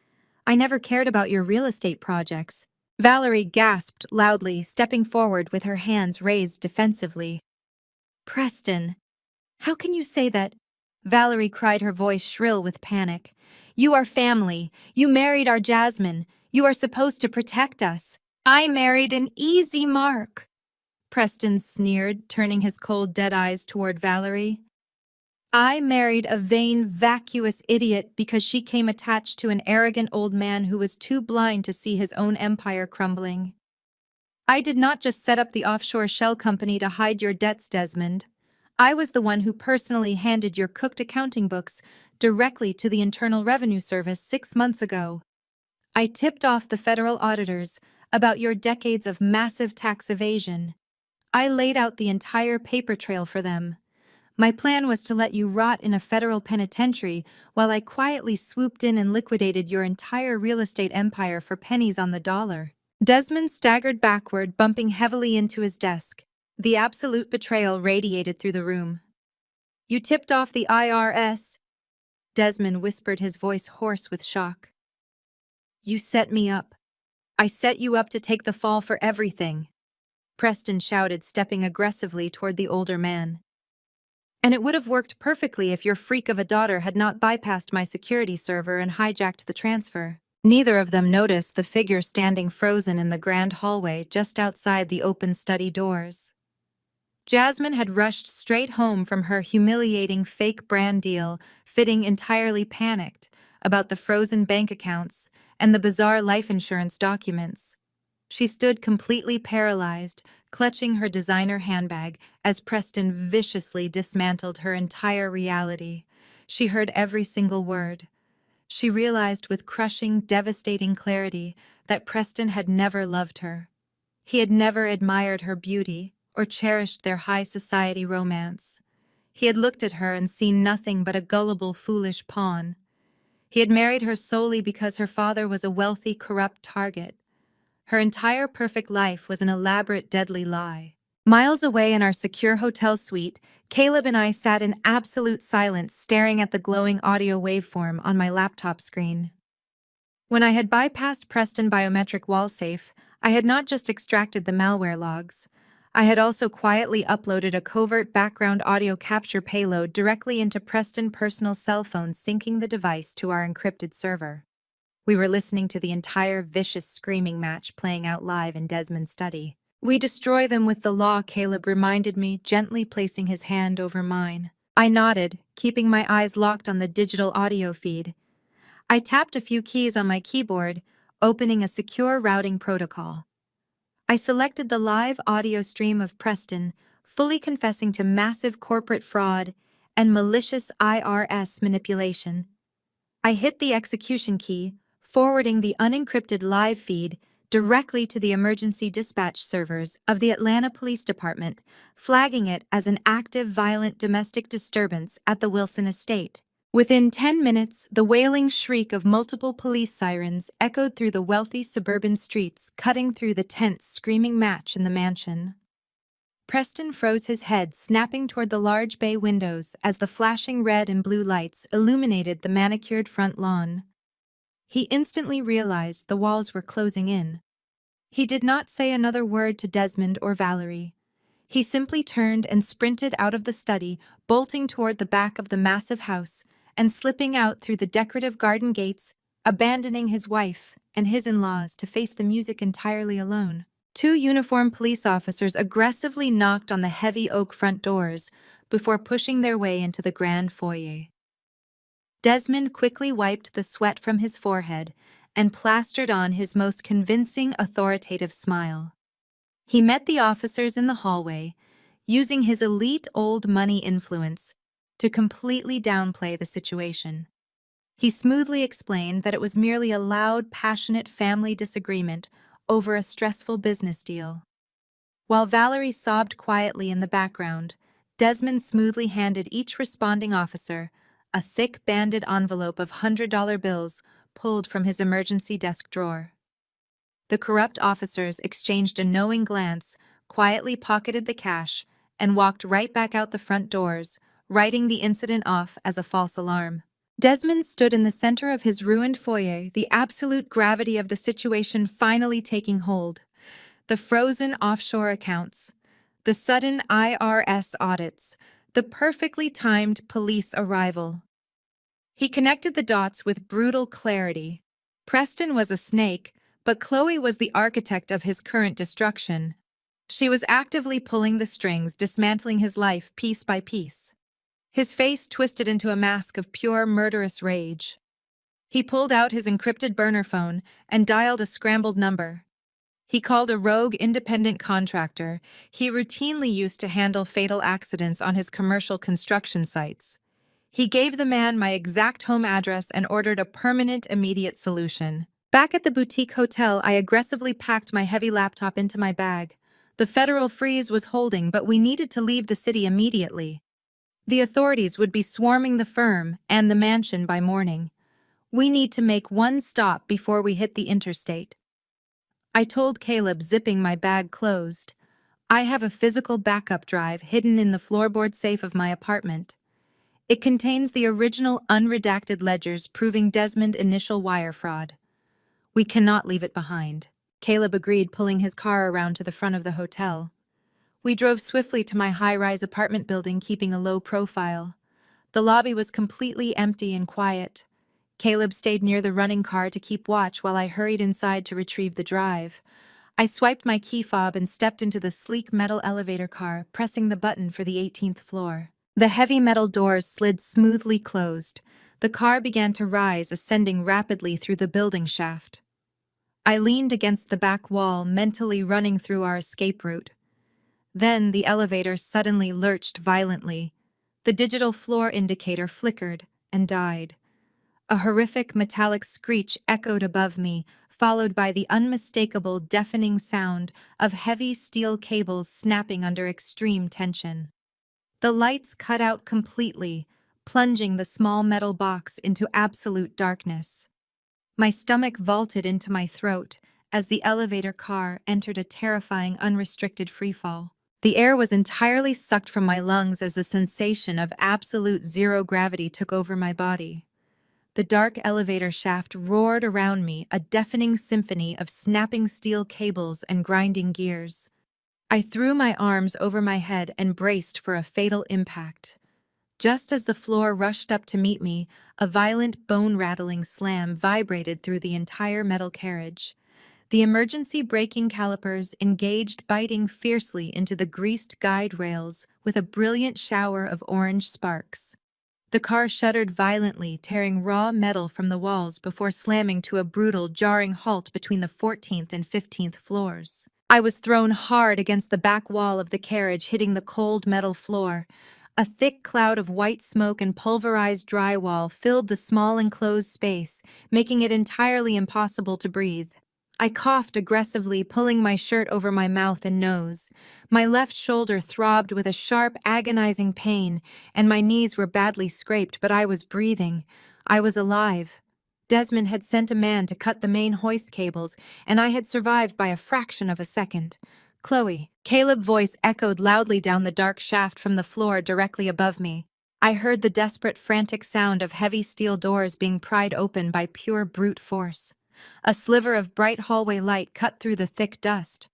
I never cared about your real estate projects." Valerie gasped loudly, stepping forward with her hands raised defensively. "Preston, how can you say that?" Valerie cried, her voice shrill with panic. "You are family. You married our Jasmine. You are supposed to protect us." "I married an easy mark," Preston sneered, turning his cold, dead eyes toward Valerie. "I married a vain, vacuous idiot because she came attached to an arrogant old man who was too blind to see his own empire crumbling. I did not just set up the offshore shell company to hide your debts, Desmond. I was the one who personally handed your cooked accounting books directly to the Internal Revenue Service 6 months ago. I tipped off the federal auditors about your decades of massive tax evasion. I laid out the entire paper trail for them. My plan was to let you rot in a federal penitentiary while I quietly swooped in and liquidated your entire real estate empire for pennies on the dollar." Desmond staggered backward, bumping heavily into his desk. The absolute betrayal radiated through the room. "You tipped off the IRS," Desmond whispered, his voice hoarse with shock. "You set me up. I set you up to take the fall for everything," Preston shouted, stepping aggressively toward the older man. "And it would have worked perfectly if your freak of a daughter had not bypassed my security server and hijacked the transfer." Neither of them noticed the figure standing frozen in the grand hallway just outside the open study doors. Jasmine had rushed straight home from her humiliating fake brand deal, feeling entirely panicked about the frozen bank accounts and the bizarre life insurance documents. She stood completely paralyzed, clutching her designer handbag as Preston viciously dismantled her entire reality. She heard every single word. She realized with crushing, devastating clarity that Preston had never loved her. He had never admired her beauty or cherished their high society romance. He had looked at her and seen nothing but a gullible, foolish pawn. He had married her solely because her father was a wealthy, corrupt target. Her entire perfect life was an elaborate, deadly lie. Miles away in our secure hotel suite, Caleb and I sat in absolute silence, staring at the glowing audio waveform on my laptop screen. When I had bypassed Preston biometric wall safe, I had not just extracted the malware logs. I had also quietly uploaded a covert background audio capture payload directly into Preston's personal cell phone, syncing the device to our encrypted server. We were listening to the entire vicious screaming match playing out live in Desmond's study. "We destroy them with the law," Caleb reminded me, gently placing his hand over mine. I nodded, keeping my eyes locked on the digital audio feed. I tapped a few keys on my keyboard, opening a secure routing protocol. I selected the live audio stream of Preston, fully confessing to massive corporate fraud and malicious IRS manipulation. I hit the execution key, forwarding the unencrypted live feed directly to the emergency dispatch servers of the Atlanta Police Department, flagging it as an active violent domestic disturbance at the Wilson estate. Within 10 minutes, the wailing shriek of multiple police sirens echoed through the wealthy suburban streets, cutting through the tense, screaming match in the mansion. Preston froze his head, snapping toward the large bay windows as the flashing red and blue lights illuminated the manicured front lawn. He instantly realized the walls were closing in. He did not say another word to Desmond or Valerie. He simply turned and sprinted out of the study, bolting toward the back of the massive house and slipping out through the decorative garden gates, abandoning his wife and his in-laws to face the music entirely alone. Two uniformed police officers aggressively knocked on the heavy oak front doors before pushing their way into the grand foyer. Desmond quickly wiped the sweat from his forehead and plastered on his most convincing, authoritative smile. He met the officers in the hallway, using his elite old money influence to completely downplay the situation. He smoothly explained that it was merely a loud, passionate family disagreement over a stressful business deal. While Valerie sobbed quietly in the background, Desmond smoothly handed each responding officer a thick banded envelope of $100 bills pulled from his emergency desk drawer. The corrupt officers exchanged a knowing glance, quietly pocketed the cash, and walked right back out the front doors, writing the incident off as a false alarm. Desmond stood in the center of his ruined foyer, the absolute gravity of the situation finally taking hold. The frozen offshore accounts, the sudden IRS audits, the perfectly timed police arrival. He connected the dots with brutal clarity. Preston was a snake, but Chloe was the architect of his current destruction. She was actively pulling the strings, dismantling his life piece by piece. His face twisted into a mask of pure murderous rage. He pulled out his encrypted burner phone and dialed a scrambled number. He called a rogue independent contractor he routinely used to handle fatal accidents on his commercial construction sites. He gave the man my exact home address and ordered a permanent, immediate solution. Back at the boutique hotel, I aggressively packed my heavy laptop into my bag. The federal freeze was holding, but we needed to leave the city immediately. The authorities would be swarming the firm and the mansion by morning. We need to make one stop before we hit the interstate. I told Caleb, zipping my bag closed. I have a physical backup drive hidden in the floorboard safe of my apartment. It contains the original unredacted ledgers proving Desmond's initial wire fraud. We cannot leave it behind. Caleb agreed, pulling his car around to the front of the hotel. We drove swiftly to my high-rise apartment building, keeping a low profile. The lobby was completely empty and quiet. Caleb stayed near the running car to keep watch while I hurried inside to retrieve the drive. I swiped my key fob and stepped into the sleek metal elevator car, pressing the button for the 18th floor. The heavy metal doors slid smoothly closed. The car began to rise, ascending rapidly through the building shaft. I leaned against the back wall, mentally running through our escape route. Then the elevator suddenly lurched violently. The digital floor indicator flickered and died. A horrific metallic screech echoed above me, followed by the unmistakable deafening sound of heavy steel cables snapping under extreme tension. The lights cut out completely, plunging the small metal box into absolute darkness. My stomach vaulted into my throat as the elevator car entered a terrifying unrestricted freefall. The air was entirely sucked from my lungs as the sensation of absolute zero gravity took over my body. The dark elevator shaft roared around me, a deafening symphony of snapping steel cables and grinding gears. I threw my arms over my head and braced for a fatal impact. Just as the floor rushed up to meet me, a violent bone-rattling slam vibrated through the entire metal carriage. The emergency braking calipers engaged, biting fiercely into the greased guide rails with a brilliant shower of orange sparks. The car shuddered violently, tearing raw metal from the walls before slamming to a brutal, jarring halt between the 14th and 15th floors. I was thrown hard against the back wall of the carriage, hitting the cold metal floor. A thick cloud of white smoke and pulverized drywall filled the small enclosed space, making it entirely impossible to breathe. I coughed aggressively, pulling my shirt over my mouth and nose. My left shoulder throbbed with a sharp, agonizing pain, and my knees were badly scraped, but I was breathing. I was alive. Desmond had sent a man to cut the main hoist cables, and I had survived by a fraction of a second. Chloe. Caleb's voice echoed loudly down the dark shaft from the floor directly above me. I heard the desperate, frantic sound of heavy steel doors being pried open by pure brute force. A sliver of bright hallway light cut through the thick dust.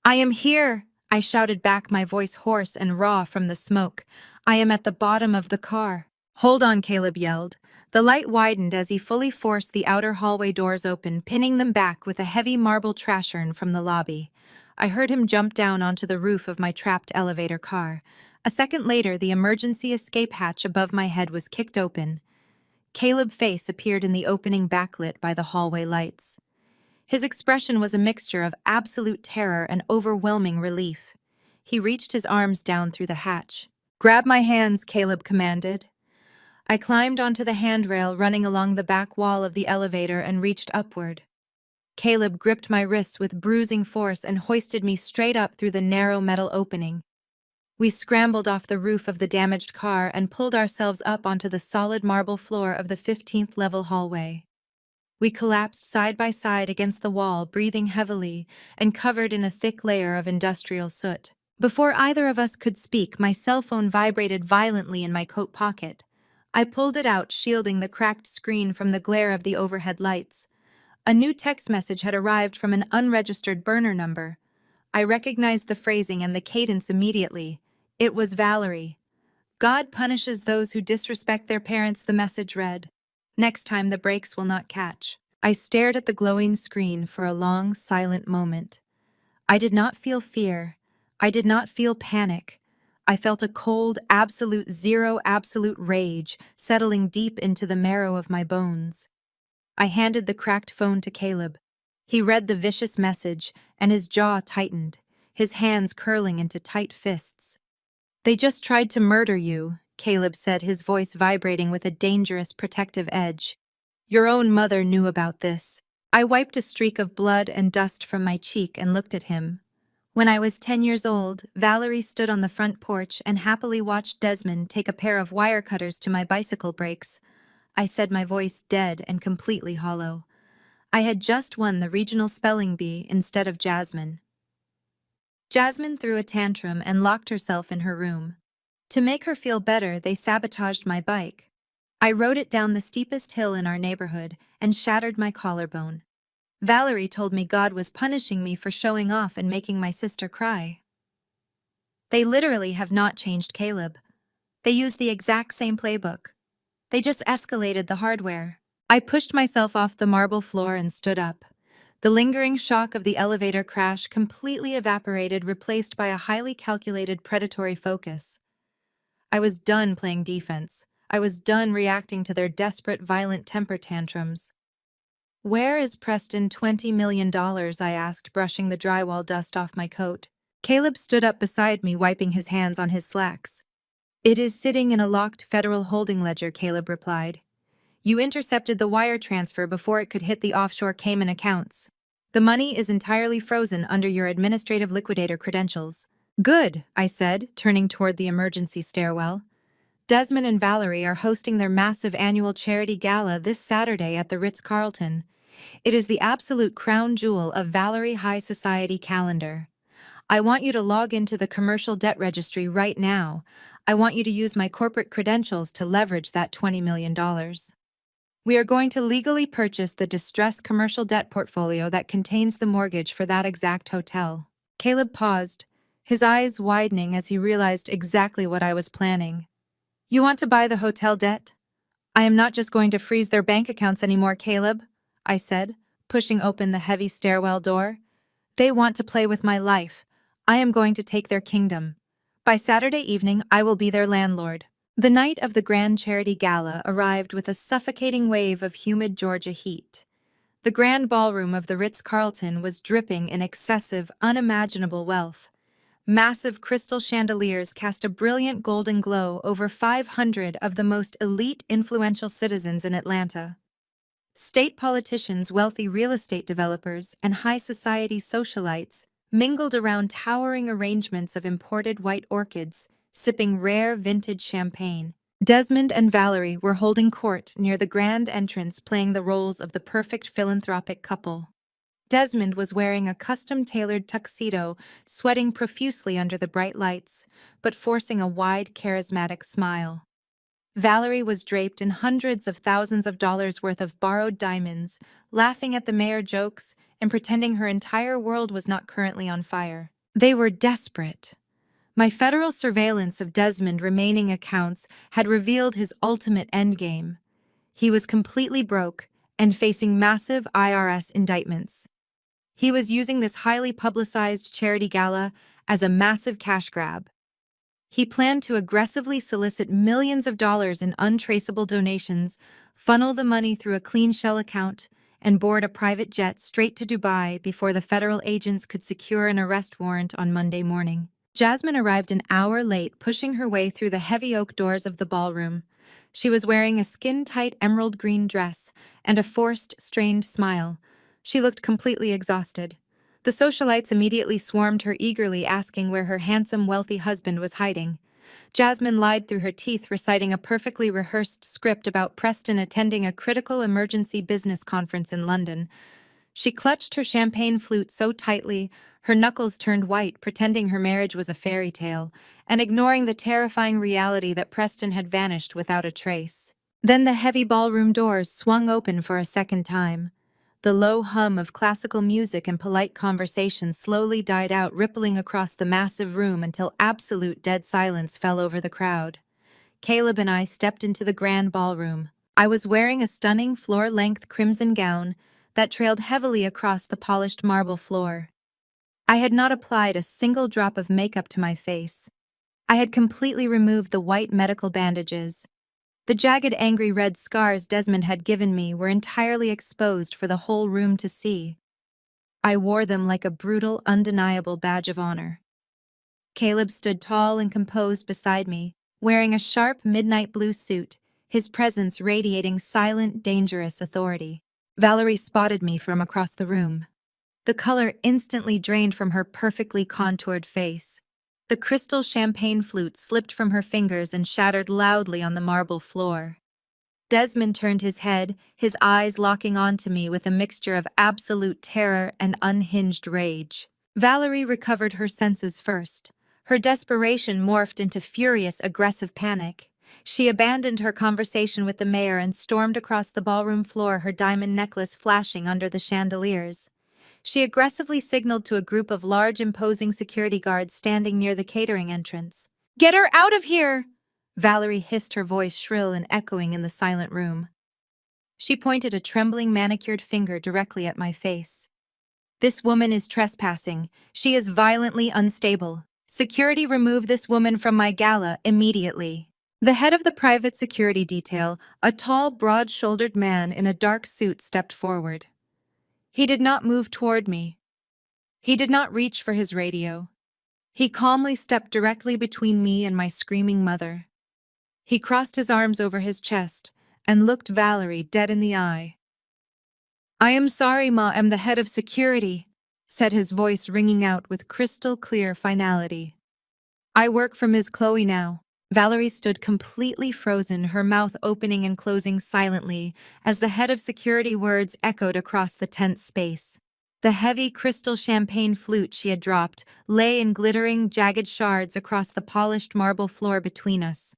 "I am here!" I shouted back, my voice hoarse and raw from the smoke. "I am at the bottom of the car." "Hold on," Caleb yelled. The light widened as he fully forced the outer hallway doors open, pinning them back with a heavy marble trash urn from the lobby. I heard him jump down onto the roof of my trapped elevator car. A second later, the emergency escape hatch above my head was kicked open. Caleb's face appeared in the opening backlit by the hallway lights. His expression was a mixture of absolute terror and overwhelming relief. He reached his arms down through the hatch. "Grab my hands," Caleb commanded. I climbed onto the handrail running along the back wall of the elevator and reached upward. Caleb gripped my wrists with bruising force and hoisted me straight up through the narrow metal opening. We scrambled off the roof of the damaged car and pulled ourselves up onto the solid marble floor of the 15th level hallway. We collapsed side by side against the wall, breathing heavily and covered in a thick layer of industrial soot. Before either of us could speak, my cell phone vibrated violently in my coat pocket. I pulled it out, shielding the cracked screen from the glare of the overhead lights. A new text message had arrived from an unregistered burner number. I recognized the phrasing and the cadence immediately. It was Valerie. "God punishes those who disrespect their parents," the message read. "Next time the brakes will not catch." I stared at the glowing screen for a long, silent moment. I did not feel fear. I did not feel panic. I felt a cold, absolute rage settling deep into the marrow of my bones. I handed the cracked phone to Caleb. He read the vicious message, and his jaw tightened, his hands curling into tight fists. "They just tried to murder you," Caleb said, his voice vibrating with a dangerous, protective edge. "Your own mother knew about this." I wiped a streak of blood and dust from my cheek and looked at him. "When I was 10 years old, Valerie stood on the front porch and happily watched Desmond take a pair of wire cutters to my bicycle brakes," I said, my voice dead and completely hollow. I had just won the regional spelling bee instead of Jasmine. Jasmine threw a tantrum and locked herself in her room. To make her feel better, they sabotaged my bike. I rode it down the steepest hill in our neighborhood and shattered my collarbone. Valerie told me God was punishing me for showing off and making my sister cry. They literally have not changed Caleb. They use the exact same playbook. They just escalated the hardware. I pushed myself off the marble floor and stood up. The lingering shock of the elevator crash completely evaporated, replaced by a highly calculated predatory focus. I was done playing defense. I was done reacting to their desperate, violent temper tantrums. "Where is Preston $20 million?" I asked, brushing the drywall dust off my coat. Caleb stood up beside me, wiping his hands on his slacks. "It is sitting in a locked federal holding ledger," Caleb replied. "You intercepted the wire transfer before it could hit the offshore Cayman accounts. The money is entirely frozen under your administrative liquidator credentials." "Good," I said, turning toward the emergency stairwell. "Desmond and Valerie are hosting their massive annual charity gala this Saturday at the Ritz-Carlton. It is the absolute crown jewel of Valerie High Society calendar. I want you to log into the commercial debt registry right now. I want you to use my corporate credentials to leverage that $20 million. We are going to legally purchase the distressed commercial debt portfolio that contains the mortgage for that exact hotel." Caleb paused, his eyes widening as he realized exactly what I was planning. "You want to buy the hotel debt? I am not just going to freeze their bank accounts anymore, Caleb," I said, pushing open the heavy stairwell door. "They want to play with my life. I am going to take their kingdom. By Saturday evening, I will be their landlord." The night of the Grand Charity Gala arrived with a suffocating wave of humid Georgia heat. The grand ballroom of the Ritz-Carlton was dripping in excessive, unimaginable wealth. Massive crystal chandeliers cast a brilliant golden glow over 500 of the most elite, influential citizens in Atlanta. State politicians, wealthy real estate developers, and high society socialites mingled around towering arrangements of imported white orchids, sipping rare vintage champagne. Desmond and Valerie were holding court near the grand entrance, playing the roles of the perfect philanthropic couple. Desmond was wearing a custom-tailored tuxedo, sweating profusely under the bright lights, but forcing a wide, charismatic smile. Valerie was draped in hundreds of thousands of dollars worth of borrowed diamonds, laughing at the mayor jokes and pretending her entire world was not currently on fire. They were desperate. My federal surveillance of Desmond's remaining accounts had revealed his ultimate endgame. He was completely broke and facing massive IRS indictments. He was using this highly publicized charity gala as a massive cash grab. He planned to aggressively solicit millions of dollars in untraceable donations, funnel the money through a clean shell account, and board a private jet straight to Dubai before the federal agents could secure an arrest warrant on Monday morning. Jasmine arrived an hour late, pushing her way through the heavy oak doors of the ballroom. She was wearing a skin-tight emerald green dress and a forced, strained smile. She looked completely exhausted. The socialites immediately swarmed her, eagerly asking where her handsome, wealthy husband was hiding. Jasmine lied through her teeth, reciting a perfectly rehearsed script about Preston attending a critical emergency business conference in London. She clutched her champagne flute so tightly, her knuckles turned white, pretending her marriage was a fairy tale, and ignoring the terrifying reality that Preston had vanished without a trace. Then the heavy ballroom doors swung open for a second time. The low hum of classical music and polite conversation slowly died out, rippling across the massive room until absolute dead silence fell over the crowd. Caleb and I stepped into the grand ballroom. I was wearing a stunning floor-length crimson gown that trailed heavily across the polished marble floor. I had not applied a single drop of makeup to my face. I had completely removed the white medical bandages. The jagged, angry red scars Desmond had given me were entirely exposed for the whole room to see. I wore them like a brutal, undeniable badge of honor. Caleb stood tall and composed beside me, wearing a sharp midnight blue suit, his presence radiating silent, dangerous authority. Valerie spotted me from across the room. The color instantly drained from her perfectly contoured face. The crystal champagne flute slipped from her fingers and shattered loudly on the marble floor. Desmond turned his head, his eyes locking onto me with a mixture of absolute terror and unhinged rage. Valerie recovered her senses first. Her desperation morphed into furious, aggressive panic. She abandoned her conversation with the mayor and stormed across the ballroom floor, her diamond necklace flashing under the chandeliers. She aggressively signaled to a group of large, imposing security guards standing near the catering entrance. "Get her out of here!" Valerie hissed, her voice shrill and echoing in the silent room. She pointed a trembling, manicured finger directly at my face. "This woman is trespassing. She is violently unstable. Security, remove this woman from my gala immediately." The head of the private security detail, a tall, broad-shouldered man in a dark suit, stepped forward. He did not move toward me. He did not reach for his radio. He calmly stepped directly between me and my screaming mother. He crossed his arms over his chest and looked Valerie dead in the eye. "I am sorry, Ma, I'm the head of security," said his voice ringing out with crystal-clear finality. "I work for Ms. Chloe now." Valerie stood completely frozen, her mouth opening and closing silently as the head of security words echoed across the tense space. The heavy crystal champagne flute she had dropped lay in glittering, jagged shards across the polished marble floor between us.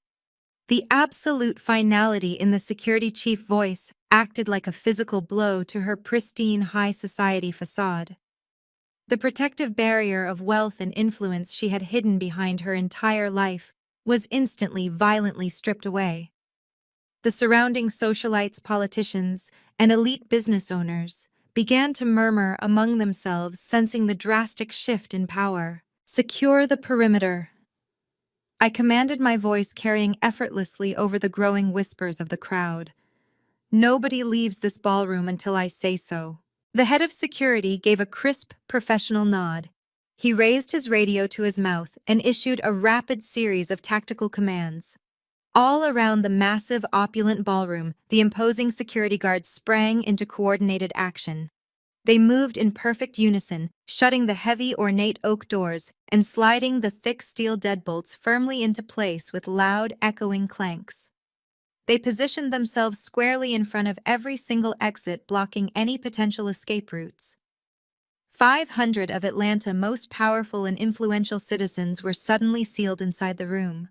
The absolute finality in the security chief voice acted like a physical blow to her pristine high society facade. The protective barrier of wealth and influence she had hidden behind her entire life was instantly, violently stripped away. The surrounding socialites, politicians, and elite business owners began to murmur among themselves, sensing the drastic shift in power. "Secure the perimeter," I commanded, my voice carrying effortlessly over the growing whispers of the crowd. "Nobody leaves this ballroom until I say so." The head of security gave a crisp, professional nod. He raised his radio to his mouth and issued a rapid series of tactical commands. All around the massive, opulent ballroom, the imposing security guards sprang into coordinated action. They moved in perfect unison, shutting the heavy, ornate oak doors and sliding the thick steel deadbolts firmly into place with loud, echoing clanks. They positioned themselves squarely in front of every single exit, blocking any potential escape routes. 500 of Atlanta's most powerful and influential citizens were suddenly sealed inside the room.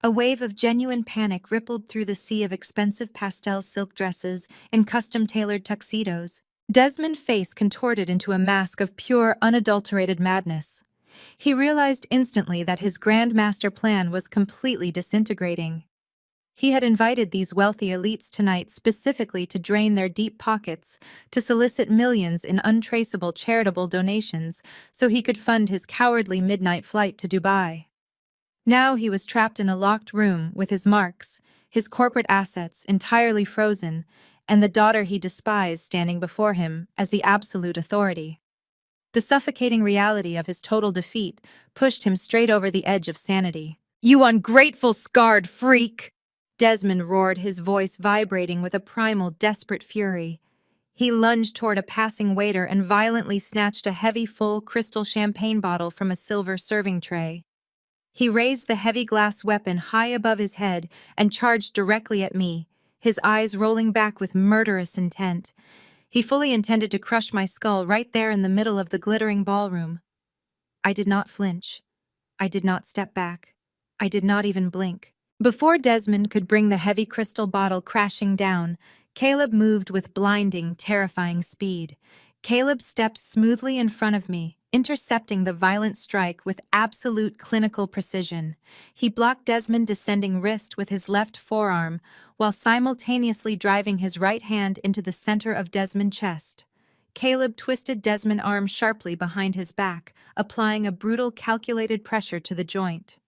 A wave of genuine panic rippled through the sea of expensive pastel silk dresses and custom-tailored tuxedos. Desmond's face contorted into a mask of pure, unadulterated madness. He realized instantly that his grand master plan was completely disintegrating. He had invited these wealthy elites tonight specifically to drain their deep pockets, to solicit millions in untraceable charitable donations so he could fund his cowardly midnight flight to Dubai. Now he was trapped in a locked room with his marks, his corporate assets entirely frozen, and the daughter he despised standing before him as the absolute authority. The suffocating reality of his total defeat pushed him straight over the edge of sanity. "You ungrateful, scarred freak!" Desmond roared, his voice vibrating with a primal, desperate fury. He lunged toward a passing waiter and violently snatched a heavy, full crystal champagne bottle from a silver serving tray. He raised the heavy glass weapon high above his head and charged directly at me, his eyes rolling back with murderous intent. He fully intended to crush my skull right there in the middle of the glittering ballroom. I did not flinch. I did not step back. I did not even blink. Before Desmond could bring the heavy crystal bottle crashing down, Caleb moved with blinding, terrifying speed. Caleb stepped smoothly in front of me, intercepting the violent strike with absolute clinical precision. He blocked Desmond's descending wrist with his left forearm, while simultaneously driving his right hand into the center of Desmond's chest. Caleb twisted Desmond's arm sharply behind his back, applying a brutal, calculated pressure to the joint.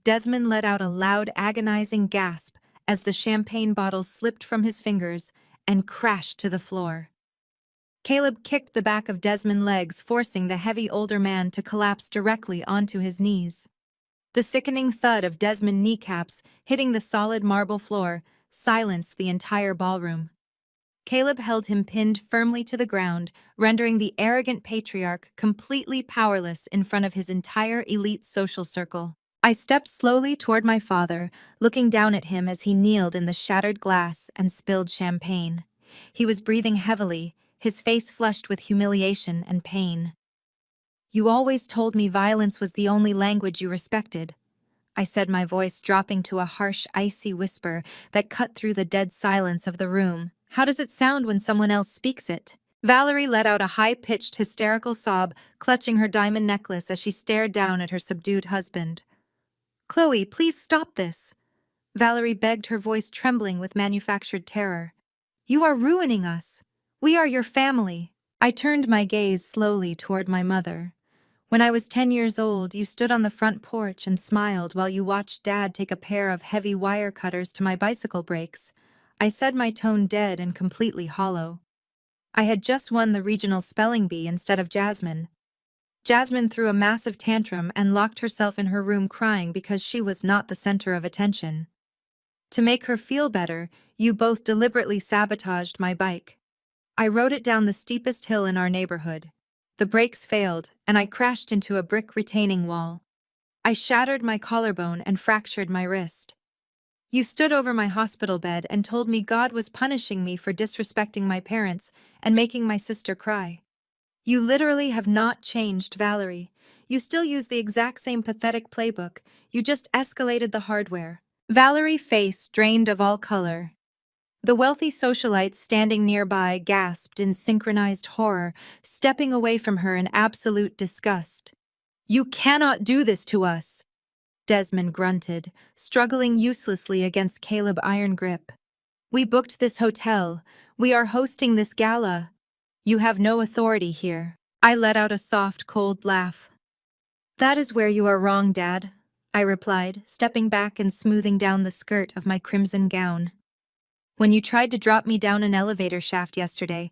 Desmond let out a loud, agonizing gasp as the champagne bottle slipped from his fingers and crashed to the floor. Caleb kicked the back of Desmond's legs, forcing the heavy older man to collapse directly onto his knees. The sickening thud of Desmond's kneecaps hitting the solid marble floor silenced the entire ballroom. Caleb held him pinned firmly to the ground, rendering the arrogant patriarch completely powerless in front of his entire elite social circle. I stepped slowly toward my father, looking down at him as he kneeled in the shattered glass and spilled champagne. He was breathing heavily, his face flushed with humiliation and pain. You always told me violence was the only language you respected, I said, my voice dropping to a harsh, icy whisper that cut through the dead silence of the room. How does it sound when someone else speaks it? Valerie let out a high-pitched, hysterical sob, clutching her diamond necklace as she stared down at her subdued husband. Chloe, please stop this, Valerie begged, her voice trembling with manufactured terror. You are ruining us. We are your family. I turned my gaze slowly toward my mother. When I was 10 years old, you stood on the front porch and smiled while you watched Dad take a pair of heavy wire cutters to my bicycle brakes. I said, my tone dead and completely hollow. I had just won the regional spelling bee instead of Jasmine. Jasmine threw a massive tantrum and locked herself in her room crying because she was not the center of attention. To make her feel better, you both deliberately sabotaged my bike. I rode it down the steepest hill in our neighborhood. The brakes failed, and I crashed into a brick retaining wall. I shattered my collarbone and fractured my wrist. You stood over my hospital bed and told me God was punishing me for disrespecting my parents and making my sister cry. You literally have not changed, Valerie. You still use the exact same pathetic playbook, you just escalated the hardware. Valerie's face drained of all color. The wealthy socialite standing nearby gasped in synchronized horror, stepping away from her in absolute disgust. You cannot do this to us, Desmond grunted, struggling uselessly against Caleb's iron grip. We booked this hotel. We are hosting this gala. You have no authority here. I let out a soft, cold laugh. That is where you are wrong, Dad, I replied, stepping back and smoothing down the skirt of my crimson gown. When you tried to drop me down an elevator shaft yesterday,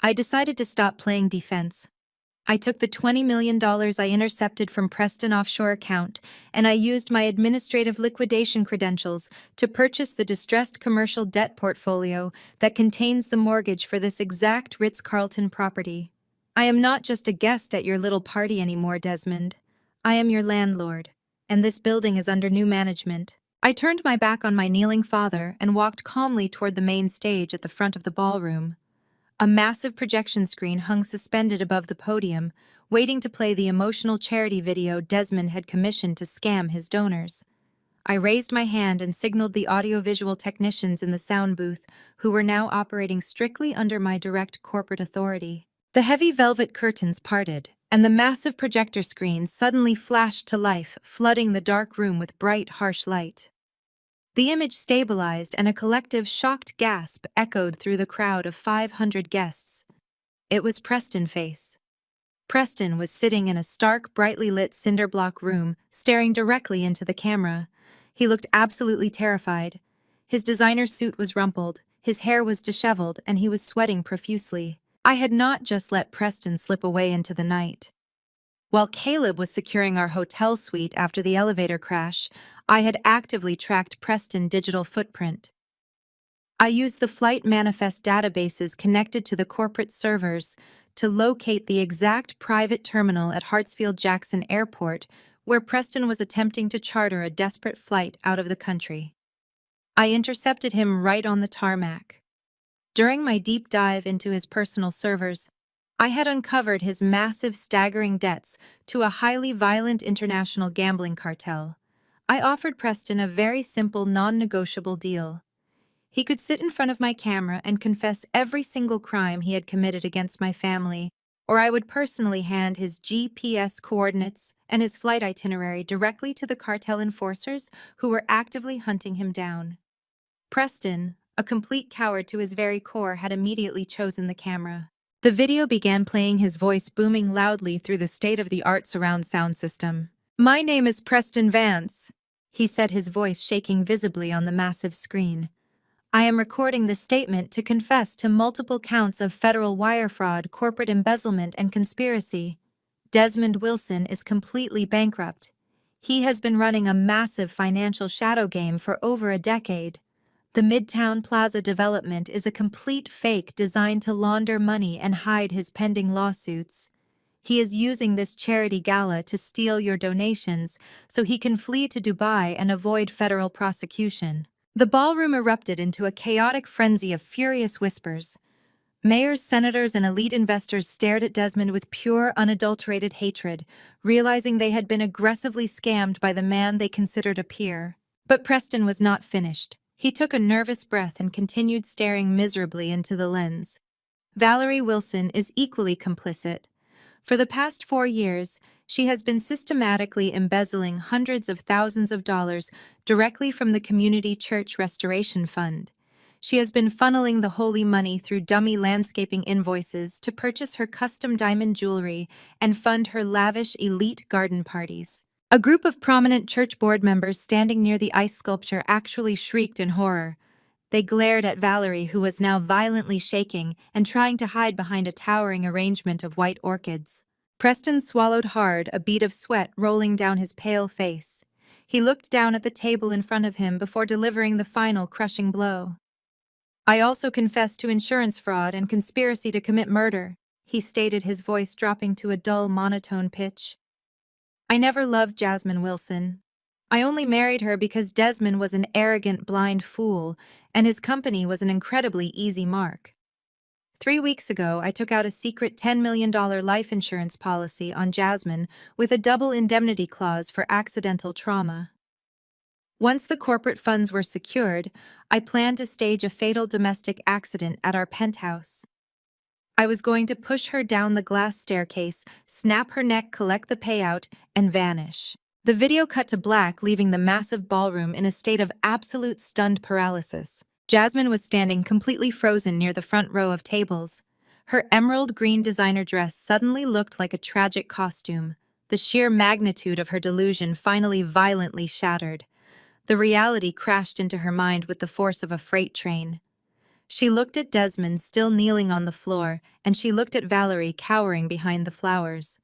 I decided to stop playing defense. I took the $20 million I intercepted from Preston offshore account, and I used my administrative liquidation credentials to purchase the distressed commercial debt portfolio that contains the mortgage for this exact Ritz-Carlton property. I am not just a guest at your little party anymore, Desmond. I am your landlord, and this building is under new management. I turned my back on my kneeling father and walked calmly toward the main stage at the front of the ballroom. A massive projection screen hung suspended above the podium, waiting to play the emotional charity video Desmond had commissioned to scam his donors. I raised my hand and signaled the audiovisual technicians in the sound booth, who were now operating strictly under my direct corporate authority. The heavy velvet curtains parted, and the massive projector screen suddenly flashed to life, flooding the dark room with bright, harsh light. The image stabilized, and a collective shocked gasp echoed through the crowd of 500 guests. It was Preston's face. Preston was sitting in a stark, brightly lit cinder-block room, staring directly into the camera. He looked absolutely terrified. His designer suit was rumpled, his hair was disheveled, and he was sweating profusely. I had not just let Preston slip away into the night. While Caleb was securing our hotel suite after the elevator crash, I had actively tracked Preston's digital footprint. I used the flight manifest databases connected to the corporate servers to locate the exact private terminal at Hartsfield-Jackson Airport where Preston was attempting to charter a desperate flight out of the country. I intercepted him right on the tarmac. During my deep dive into his personal servers, I had uncovered his massive, staggering debts to a highly violent international gambling cartel. I offered Preston a very simple, non-negotiable deal. He could sit in front of my camera and confess every single crime he had committed against my family, or I would personally hand his GPS coordinates and his flight itinerary directly to the cartel enforcers who were actively hunting him down. Preston, a complete coward to his very core, had immediately chosen the camera. The video began playing, his voice booming loudly through the state-of-the-art surround sound system. "My name is Preston Vance," he said, his voice shaking visibly on the massive screen. "I am recording this statement to confess to multiple counts of federal wire fraud, corporate embezzlement, and conspiracy. Desmond Wilson is completely bankrupt. He has been running a massive financial shadow game for over a decade. The Midtown Plaza development is a complete fake designed to launder money and hide his pending lawsuits. He is using this charity gala to steal your donations so he can flee to Dubai and avoid federal prosecution." The ballroom erupted into a chaotic frenzy of furious whispers. Mayors, senators, and elite investors stared at Desmond with pure, unadulterated hatred, realizing they had been aggressively scammed by the man they considered a peer. But Preston was not finished. He took a nervous breath and continued staring miserably into the lens. Valerie Wilson is equally complicit. For the past 4 years, she has been systematically embezzling hundreds of thousands of dollars directly from the Community Church Restoration Fund. She has been funneling the holy money through dummy landscaping invoices to purchase her custom diamond jewelry and fund her lavish elite garden parties. A group of prominent church board members standing near the ice sculpture actually shrieked in horror. They glared at Valerie, who was now violently shaking and trying to hide behind a towering arrangement of white orchids. Preston swallowed hard, a bead of sweat rolling down his pale face. He looked down at the table in front of him before delivering the final crushing blow. "I also confess to insurance fraud and conspiracy to commit murder," he stated, his voice dropping to a dull, monotone pitch. "I never loved Jasmine Wilson. I only married her because Desmond was an arrogant, blind fool, and his company was an incredibly easy mark. 3 weeks ago, I took out a secret $10 million life insurance policy on Jasmine with a double indemnity clause for accidental trauma. Once the corporate funds were secured, I planned to stage a fatal domestic accident at our penthouse. I was going to push her down the glass staircase, snap her neck, collect the payout, and vanish." The video cut to black, leaving the massive ballroom in a state of absolute stunned paralysis. Jasmine was standing completely frozen near the front row of tables. Her emerald green designer dress suddenly looked like a tragic costume. The sheer magnitude of her delusion finally violently shattered. The reality crashed into her mind with the force of a freight train. She looked at Desmond, still kneeling on the floor, and she looked at Valerie, cowering behind the flowers.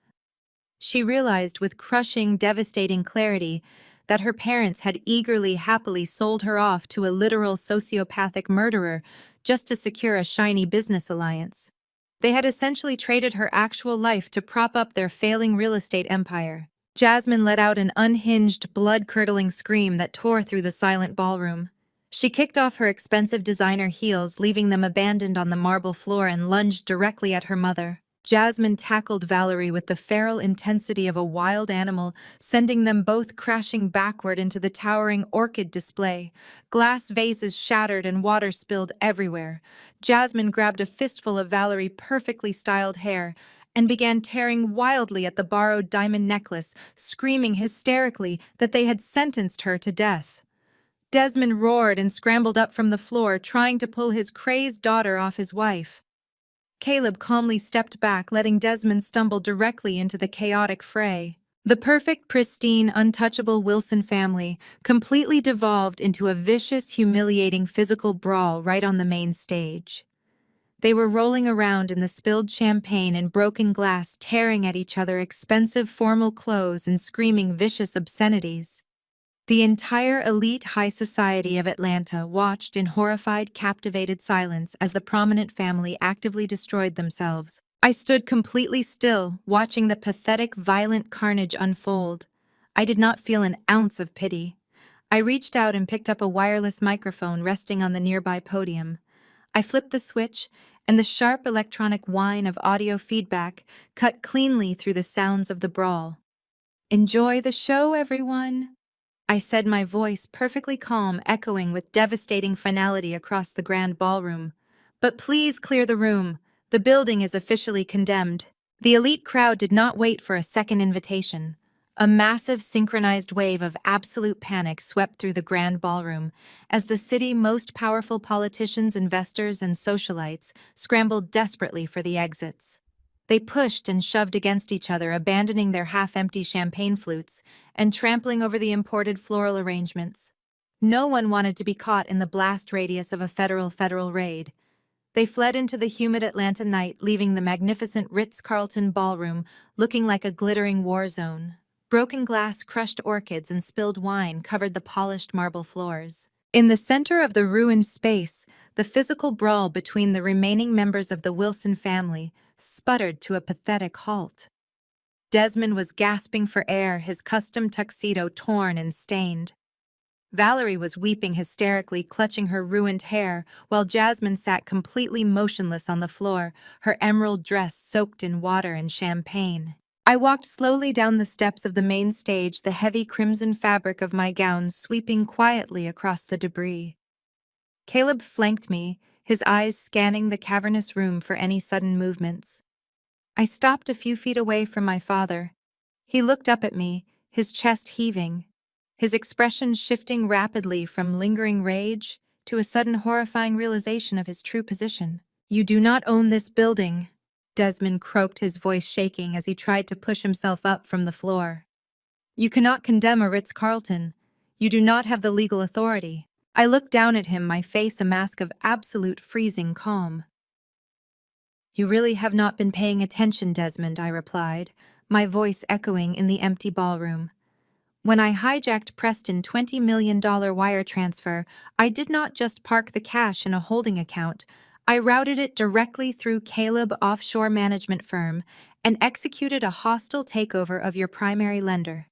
She realized with crushing, devastating clarity that her parents had eagerly, happily sold her off to a literal sociopathic murderer just to secure a shiny business alliance. They had essentially traded her actual life to prop up their failing real estate empire. Jasmine let out an unhinged, blood-curdling scream that tore through the silent ballroom. She kicked off her expensive designer heels, leaving them abandoned on the marble floor, and lunged directly at her mother. Jasmine tackled Valerie with the feral intensity of a wild animal, sending them both crashing backward into the towering orchid display. Glass vases shattered and water spilled everywhere. Jasmine grabbed a fistful of Valerie's perfectly styled hair and began tearing wildly at the borrowed diamond necklace, screaming hysterically that they had sentenced her to death. Desmond roared and scrambled up from the floor, trying to pull his crazed daughter off his wife. Caleb calmly stepped back, letting Desmond stumble directly into the chaotic fray. The perfect, pristine, untouchable Wilson family completely devolved into a vicious, humiliating physical brawl right on the main stage. They were rolling around in the spilled champagne and broken glass, tearing at each other expensive formal clothes and screaming vicious obscenities. The entire elite high society of Atlanta watched in horrified, captivated silence as the prominent family actively destroyed themselves. I stood completely still, watching the pathetic, violent carnage unfold. I did not feel an ounce of pity. I reached out and picked up a wireless microphone resting on the nearby podium. I flipped the switch, and the sharp electronic whine of audio feedback cut cleanly through the sounds of the brawl. "Enjoy the show, everyone," I said, my voice perfectly calm, echoing with devastating finality across the grand ballroom. "But please clear the room. The building is officially condemned." The elite crowd did not wait for a second invitation. A massive synchronized wave of absolute panic swept through the grand ballroom as the city's most powerful politicians, investors, and socialites scrambled desperately for the exits. They pushed and shoved against each other, abandoning their half-empty champagne flutes and trampling over the imported floral arrangements. No one wanted to be caught in the blast radius of a federal raid. They fled into the humid Atlanta night, leaving the magnificent Ritz-Carlton ballroom looking like a glittering war zone. Broken glass, crushed orchids, and spilled wine covered the polished marble floors. In the center of the ruined space, the physical brawl between the remaining members of the Wilson family sputtered to a pathetic halt. Desmond was gasping for air, his custom tuxedo torn and stained. Valerie was weeping hysterically, clutching her ruined hair, while Jasmine sat completely motionless on the floor, her emerald dress soaked in water and champagne. I walked slowly down the steps of the main stage, the heavy crimson fabric of my gown sweeping quietly across the debris. Caleb flanked me, his eyes scanning the cavernous room for any sudden movements. I stopped a few feet away from my father. He looked up at me, his chest heaving, his expression shifting rapidly from lingering rage to a sudden horrifying realization of his true position. "You do not own this building," Desmond croaked, his voice shaking as he tried to push himself up from the floor. "You cannot condemn a Ritz-Carlton. You do not have the legal authority." I looked down at him, my face a mask of absolute freezing calm. "You really have not been paying attention, Desmond," I replied, my voice echoing in the empty ballroom. "When I hijacked Preston's $20 million wire transfer, I did not just park the cash in a holding account. I routed it directly through Caleb Offshore Management Firm and executed a hostile takeover of your primary lender.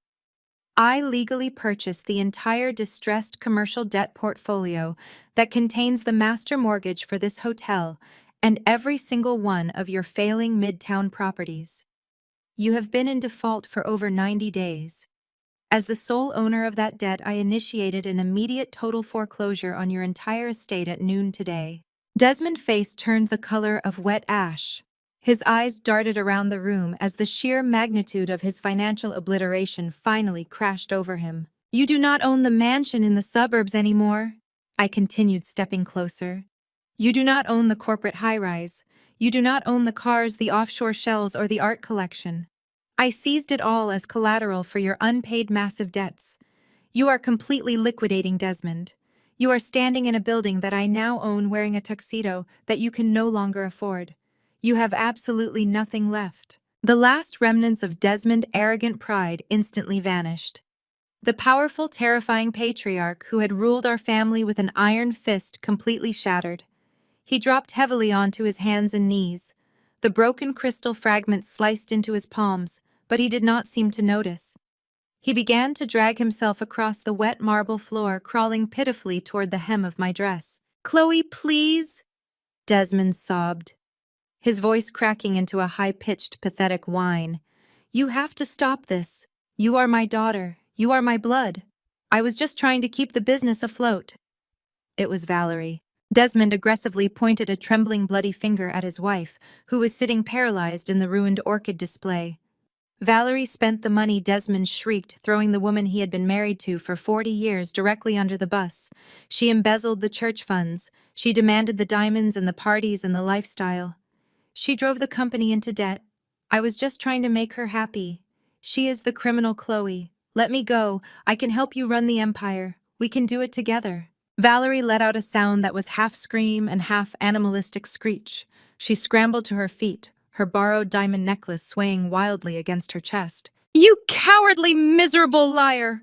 I legally purchased the entire distressed commercial debt portfolio that contains the master mortgage for this hotel and every single one of your failing Midtown properties. You have been in default for over 90 days. As the sole owner of that debt, I initiated an immediate total foreclosure on your entire estate at noon today." Desmond's face turned the color of wet ash. His eyes darted around the room as the sheer magnitude of his financial obliteration finally crashed over him. "You do not own the mansion in the suburbs anymore," I continued, stepping closer. "You do not own the corporate high-rise. You do not own the cars, the offshore shells, or the art collection. I seized it all as collateral for your unpaid massive debts. You are completely liquidating, Desmond. You are standing in a building that I now own wearing a tuxedo that you can no longer afford. You have absolutely nothing left." The last remnants of Desmond's arrogant pride instantly vanished. The powerful, terrifying patriarch who had ruled our family with an iron fist completely shattered. He dropped heavily onto his hands and knees. The broken crystal fragments sliced into his palms, but he did not seem to notice. He began to drag himself across the wet marble floor, crawling pitifully toward the hem of my dress. "Chloe, please!" Desmond sobbed, his voice cracking into a high-pitched, pathetic whine. "You have to stop this. You are my daughter. You are my blood. I was just trying to keep the business afloat." It was Valerie. Desmond aggressively pointed a trembling, bloody finger at his wife, who was sitting paralyzed in the ruined orchid display. "Valerie spent the money," Desmond shrieked, throwing the woman he had been married to for 40 years directly under the bus. "She embezzled the church funds. She demanded the diamonds and the parties and the lifestyle. She drove the company into debt. I was just trying to make her happy. She is the criminal, Chloe. Let me go. I can help you run the empire. We can do it together." Valerie let out a sound that was half scream and half animalistic screech. She scrambled to her feet, her borrowed diamond necklace swaying wildly against her chest. "You cowardly, miserable liar!"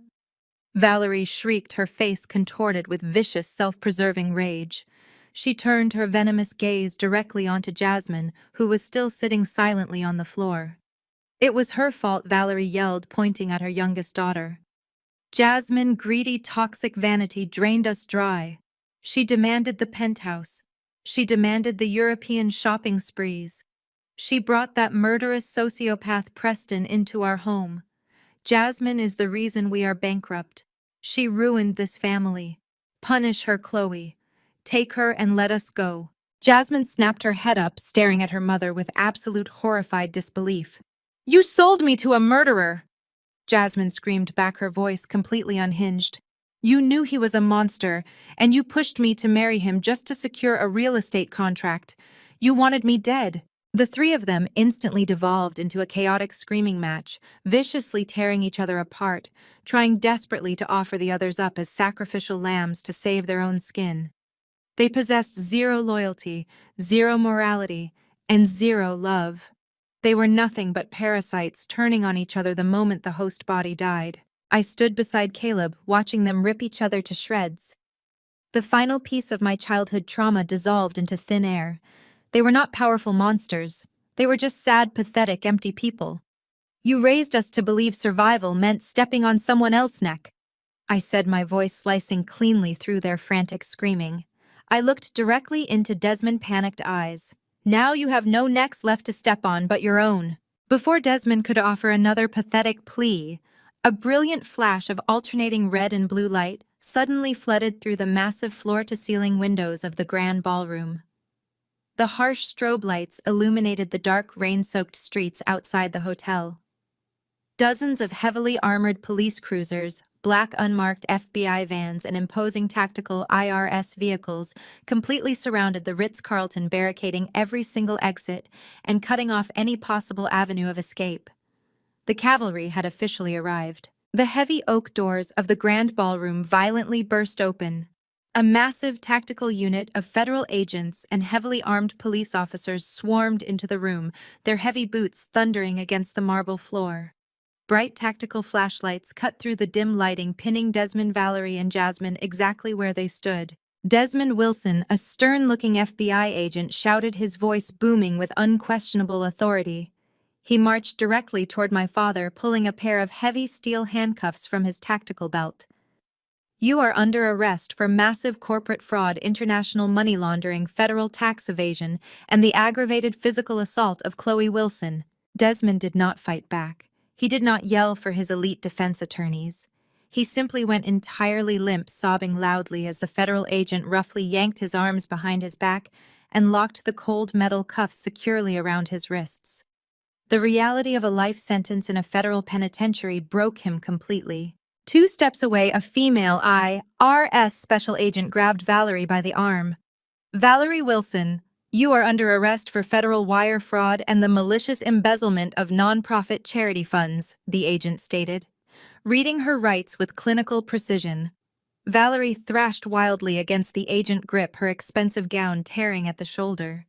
Valerie shrieked, her face contorted with vicious, self-preserving rage. She turned her venomous gaze directly onto Jasmine, who was still sitting silently on the floor. "It was her fault," Valerie yelled, pointing at her youngest daughter. "Jasmine, greedy, toxic vanity drained us dry. She demanded the penthouse. She demanded the European shopping sprees. She brought that murderous sociopath Preston into our home. Jasmine is the reason we are bankrupt. She ruined this family. Punish her, Chloe. Take her and let us go." Jasmine snapped her head up, staring at her mother with absolute horrified disbelief. "You sold me to a murderer!" Jasmine screamed back, her voice completely unhinged. "You knew he was a monster, and you pushed me to marry him just to secure a real estate contract. You wanted me dead." The three of them instantly devolved into a chaotic screaming match, viciously tearing each other apart, trying desperately to offer the others up as sacrificial lambs to save their own skin. They possessed zero loyalty, zero morality, and zero love. They were nothing but parasites turning on each other the moment the host body died. I stood beside Caleb, watching them rip each other to shreds. The final piece of my childhood trauma dissolved into thin air. They were not powerful monsters. They were just sad, pathetic, empty people. "You raised us to believe survival meant stepping on someone else's neck," I said, my voice slicing cleanly through their frantic screaming. I looked directly into Desmond's panicked eyes. Now you have no necks left to step on but your own. Before Desmond could offer another pathetic plea, a brilliant flash of alternating red and blue light suddenly flooded through the massive floor-to-ceiling windows of the grand ballroom. The harsh strobe lights illuminated the dark, rain-soaked streets outside the hotel. Dozens of heavily armored police cruisers, black unmarked FBI vans, and imposing tactical IRS vehicles completely surrounded the Ritz-Carlton, barricading every single exit and cutting off any possible avenue of escape. The cavalry had officially arrived. The heavy oak doors of the grand ballroom violently burst open. A massive tactical unit of federal agents and heavily armed police officers swarmed into the room, their heavy boots thundering against the marble floor. Bright tactical flashlights cut through the dim lighting, pinning Desmond, Valerie, and Jasmine exactly where they stood. Desmond Wilson, a stern-looking FBI agent, shouted, his voice booming with unquestionable authority. He marched directly toward my father, pulling a pair of heavy steel handcuffs from his tactical belt. You are under arrest for massive corporate fraud, international money laundering, federal tax evasion, and the aggravated physical assault of Chloe Wilson. Desmond did not fight back. He did not yell for his elite defense attorneys. He simply went entirely limp, sobbing loudly as the federal agent roughly yanked his arms behind his back and locked the cold metal cuffs securely around his wrists. The reality of a life sentence in a federal penitentiary broke him completely. 2 steps away, a female IRS special agent grabbed Valerie by the arm. Valerie Wilson, you are under arrest for federal wire fraud and the malicious embezzlement of nonprofit charity funds, the agent stated, reading her rights with clinical precision. Valerie thrashed wildly against the agent's grip, her expensive gown tearing at the shoulder.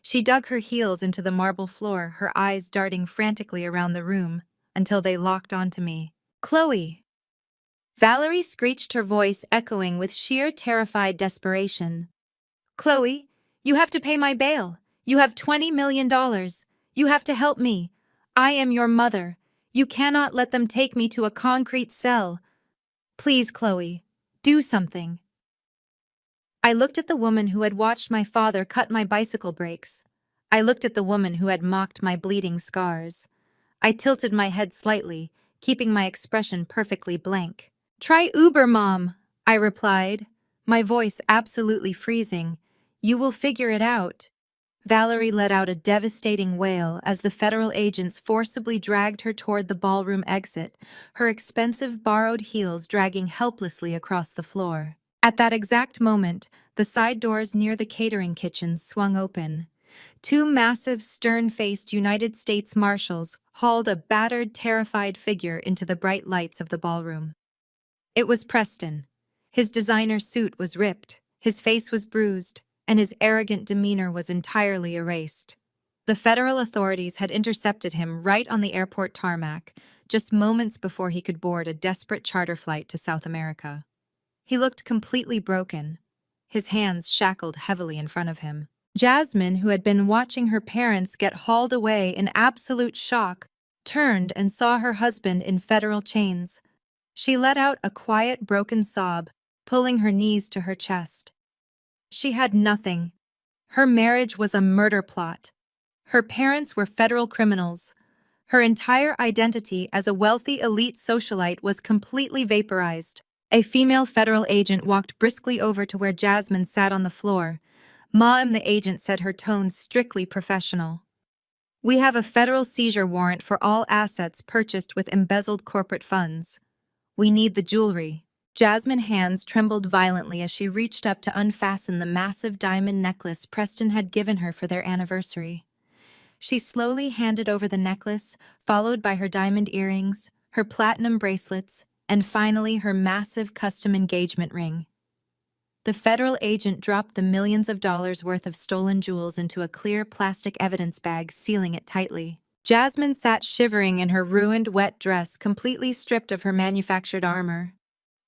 She dug her heels into the marble floor, her eyes darting frantically around the room, until they locked onto me. Chloe! Valerie screeched, her voice echoing with sheer terrified desperation. Chloe, you have to pay my bail. You have $20 million. You have to help me. I am your mother. You cannot let them take me to a concrete cell. Please, Chloe, do something. I looked at the woman who had watched my father cut my bicycle brakes. I looked at the woman who had mocked my bleeding scars. I tilted my head slightly, keeping my expression perfectly blank. Try Uber, Mom, I replied, my voice absolutely freezing. You will figure it out. Valerie let out a devastating wail as the federal agents forcibly dragged her toward the ballroom exit, her expensive borrowed heels dragging helplessly across the floor. At that exact moment, the side doors near the catering kitchen swung open. 2 massive, stern-faced United States Marshals hauled a battered, terrified figure into the bright lights of the ballroom. It was Preston. His designer suit was ripped, his face was bruised, and his arrogant demeanor was entirely erased. The federal authorities had intercepted him right on the airport tarmac, just moments before he could board a desperate charter flight to South America. He looked completely broken, his hands shackled heavily in front of him. Jasmine, who had been watching her parents get hauled away in absolute shock, turned and saw her husband in federal chains. She let out a quiet, broken sob, pulling her knees to her chest. She had nothing. Her marriage was a murder plot. Her parents were federal criminals. Her entire identity as a wealthy elite socialite was completely vaporized. A female federal agent walked briskly over to where Jasmine sat on the floor. Mom, the agent said, her tone strictly professional. We have a federal seizure warrant for all assets purchased with embezzled corporate funds. We need the jewelry. Jasmine's hands trembled violently as she reached up to unfasten the massive diamond necklace Preston had given her for their anniversary. She slowly handed over the necklace, followed by her diamond earrings, her platinum bracelets, and finally her massive custom engagement ring. The federal agent dropped the millions of dollars worth of stolen jewels into a clear plastic evidence bag, sealing it tightly. Jasmine sat shivering in her ruined, wet dress, completely stripped of her manufactured armor.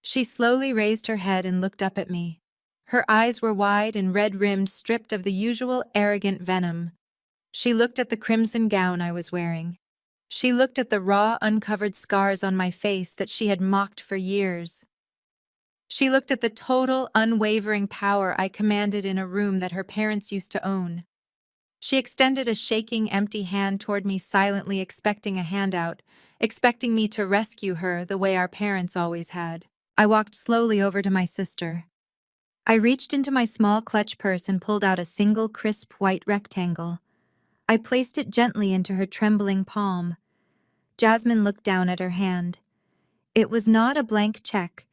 She slowly raised her head and looked up at me. Her eyes were wide and red-rimmed, stripped of the usual arrogant venom. She looked at the crimson gown I was wearing. She looked at the raw, uncovered scars on my face that she had mocked for years. She looked at the total, unwavering power I commanded in a room that her parents used to own. She extended a shaking, empty hand toward me, silently expecting a handout, expecting me to rescue her the way our parents always had. I walked slowly over to my sister. I reached into my small clutch purse and pulled out a single crisp white rectangle. I placed it gently into her trembling palm. Jasmine looked down at her hand. It was not a blank check.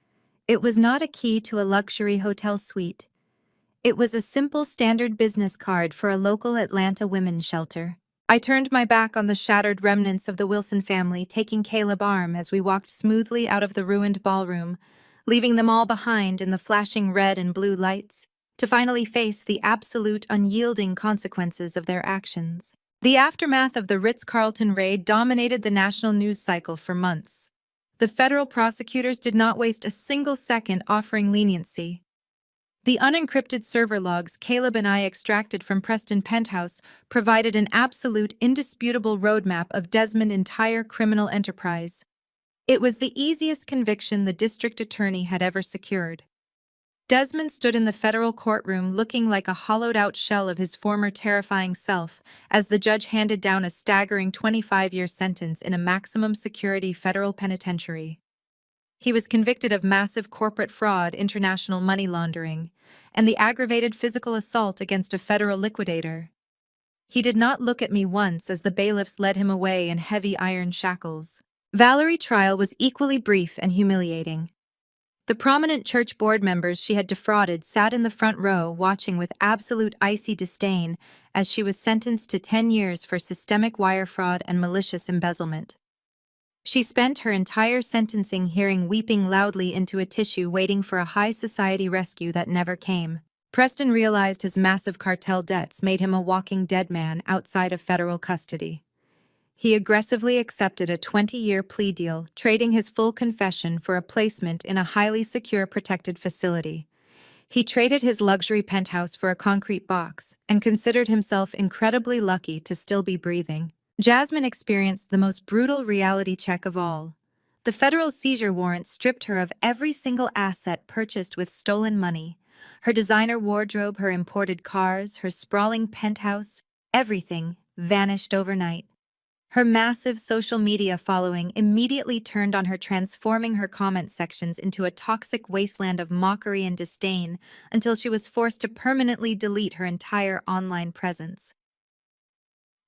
It was not a key to a luxury hotel suite. It was a simple standard business card for a local Atlanta women's shelter. I turned my back on the shattered remnants of the Wilson family, taking Caleb's arm as we walked smoothly out of the ruined ballroom, leaving them all behind in the flashing red and blue lights, to finally face the absolute, unyielding consequences of their actions. The aftermath of the Ritz-Carlton raid dominated the national news cycle for months. The federal prosecutors did not waste a single second offering leniency. The unencrypted server logs Caleb and I extracted from Preston Penthouse provided an absolute, indisputable roadmap of Desmond's entire criminal enterprise. It was the easiest conviction the district attorney had ever secured. Desmond stood in the federal courtroom looking like a hollowed-out shell of his former terrifying self as the judge handed down a staggering 25-year sentence in a maximum security federal penitentiary. He was convicted of massive corporate fraud, international money laundering, and the aggravated physical assault against a federal liquidator. He did not look at me once as the bailiffs led him away in heavy iron shackles. Valerie's trial was equally brief and humiliating. The prominent church board members she had defrauded sat in the front row watching with absolute icy disdain as she was sentenced to 10 years for systemic wire fraud and malicious embezzlement. She spent her entire sentencing hearing weeping loudly into a tissue waiting for a high society rescue that never came. Preston realized his massive cartel debts made him a walking dead man outside of federal custody. He aggressively accepted a 20-year plea deal, trading his full confession for a placement in a highly secure protected facility. He traded his luxury penthouse for a concrete box and considered himself incredibly lucky to still be breathing. Jasmine experienced the most brutal reality check of all. The federal seizure warrant stripped her of every single asset purchased with stolen money. Her designer wardrobe, her imported cars, her sprawling penthouse, everything vanished overnight. Her massive social media following immediately turned on her, transforming her comment sections into a toxic wasteland of mockery and disdain until she was forced to permanently delete her entire online presence.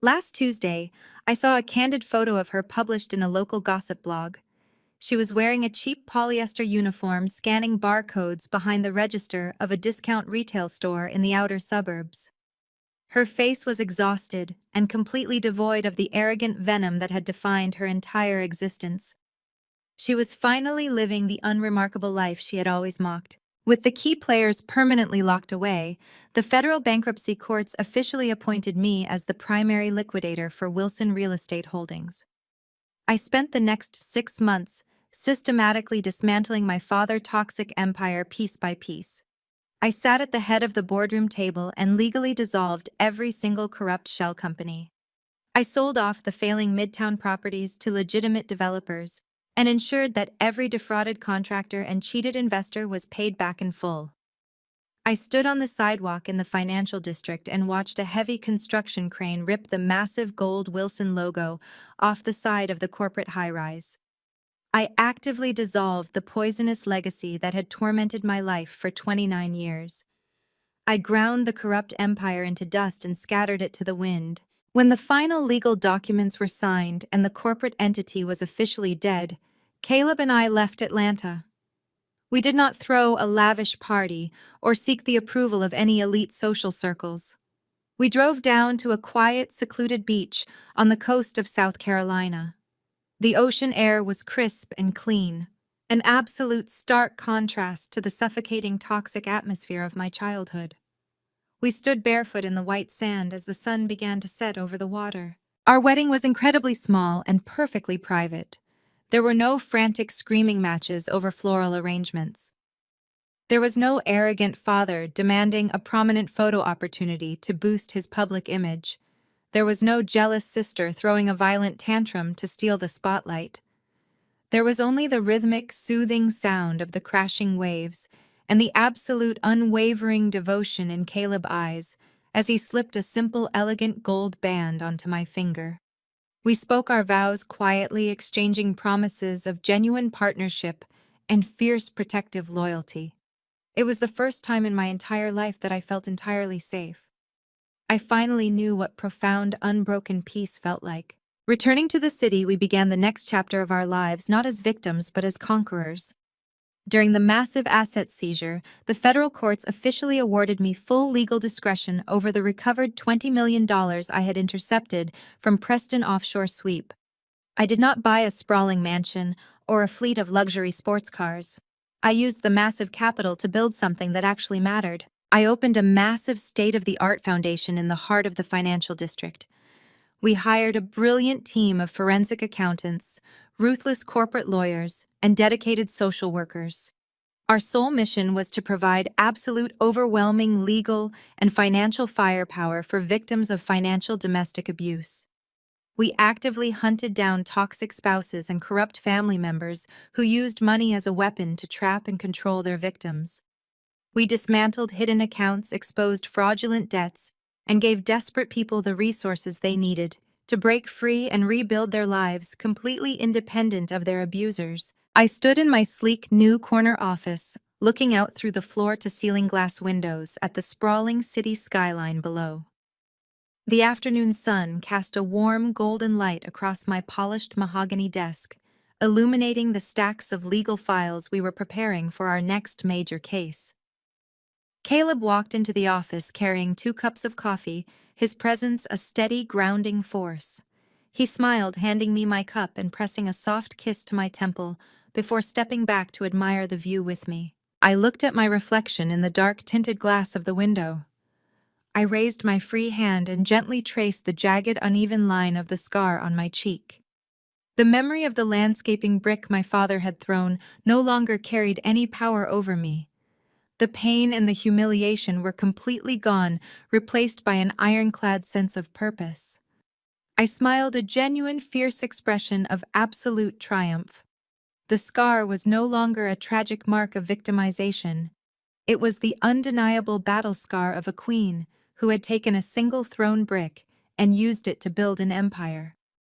Last Tuesday, I saw a candid photo of her published in a local gossip blog. She was wearing a cheap polyester uniform, scanning barcodes behind the register of a discount retail store in the outer suburbs. Her face was exhausted and completely devoid of the arrogant venom that had defined her entire existence. She was finally living the unremarkable life she had always mocked. With the key players permanently locked away, the federal bankruptcy courts officially appointed me as the primary liquidator for Wilson Real Estate Holdings. I spent the next 6 months systematically dismantling my father's toxic empire piece by piece. I sat at the head of the boardroom table and legally dissolved every single corrupt shell company. I sold off the failing Midtown properties to legitimate developers and ensured that every defrauded contractor and cheated investor was paid back in full. I stood on the sidewalk in the financial district and watched a heavy construction crane rip the massive gold Wilson logo off the side of the corporate high-rise. I actively dissolved the poisonous legacy that had tormented my life for 29 years. I ground the corrupt empire into dust and scattered it to the wind. When the final legal documents were signed and the corporate entity was officially dead, Caleb and I left Atlanta. We did not throw a lavish party or seek the approval of any elite social circles. We drove down to a quiet, secluded beach on the coast of South Carolina. The ocean air was crisp and clean, an absolute stark contrast to the suffocating toxic atmosphere of my childhood. We stood barefoot in the white sand as the sun began to set over the water. Our wedding was incredibly small and perfectly private. There were no frantic screaming matches over floral arrangements. There was no arrogant father demanding a prominent photo opportunity to boost his public image. There was no jealous sister throwing a violent tantrum to steal the spotlight. There was only the rhythmic, soothing sound of the crashing waves and the absolute unwavering devotion in Caleb's eyes as he slipped a simple, elegant gold band onto my finger. We spoke our vows quietly, exchanging promises of genuine partnership and fierce protective loyalty. It was the first time in my entire life that I felt entirely safe. I finally knew what profound, unbroken peace felt like. Returning to the city, we began the next chapter of our lives not as victims but as conquerors. During the massive asset seizure, the federal courts officially awarded me full legal discretion over the recovered $20 million I had intercepted from Preston Offshore Sweep. I did not buy a sprawling mansion or a fleet of luxury sports cars. I used the massive capital to build something that actually mattered. I opened a massive state-of-the-art foundation in the heart of the financial district. We hired a brilliant team of forensic accountants, ruthless corporate lawyers, and dedicated social workers. Our sole mission was to provide absolute, overwhelming legal and financial firepower for victims of financial domestic abuse. We actively hunted down toxic spouses and corrupt family members who used money as a weapon to trap and control their victims. We dismantled hidden accounts, exposed fraudulent debts, and gave desperate people the resources they needed to break free and rebuild their lives completely independent of their abusers. I stood in my sleek new corner office, looking out through the floor-to-ceiling glass windows at the sprawling city skyline below. The afternoon sun cast a warm golden light across my polished mahogany desk, illuminating the stacks of legal files we were preparing for our next major case. Caleb walked into the office carrying 2 cups of coffee, his presence a steady, grounding force. He smiled, handing me my cup and pressing a soft kiss to my temple before stepping back to admire the view with me. I looked at my reflection in the dark tinted glass of the window. I raised my free hand and gently traced the jagged, uneven line of the scar on my cheek. The memory of the landscaping brick my father had thrown no longer carried any power over me. The pain and the humiliation were completely gone, replaced by an ironclad sense of purpose. I smiled a genuine, fierce expression of absolute triumph. The scar was no longer a tragic mark of victimization. It was the undeniable battle scar of a queen who had taken a single thrown brick and used it to build an empire.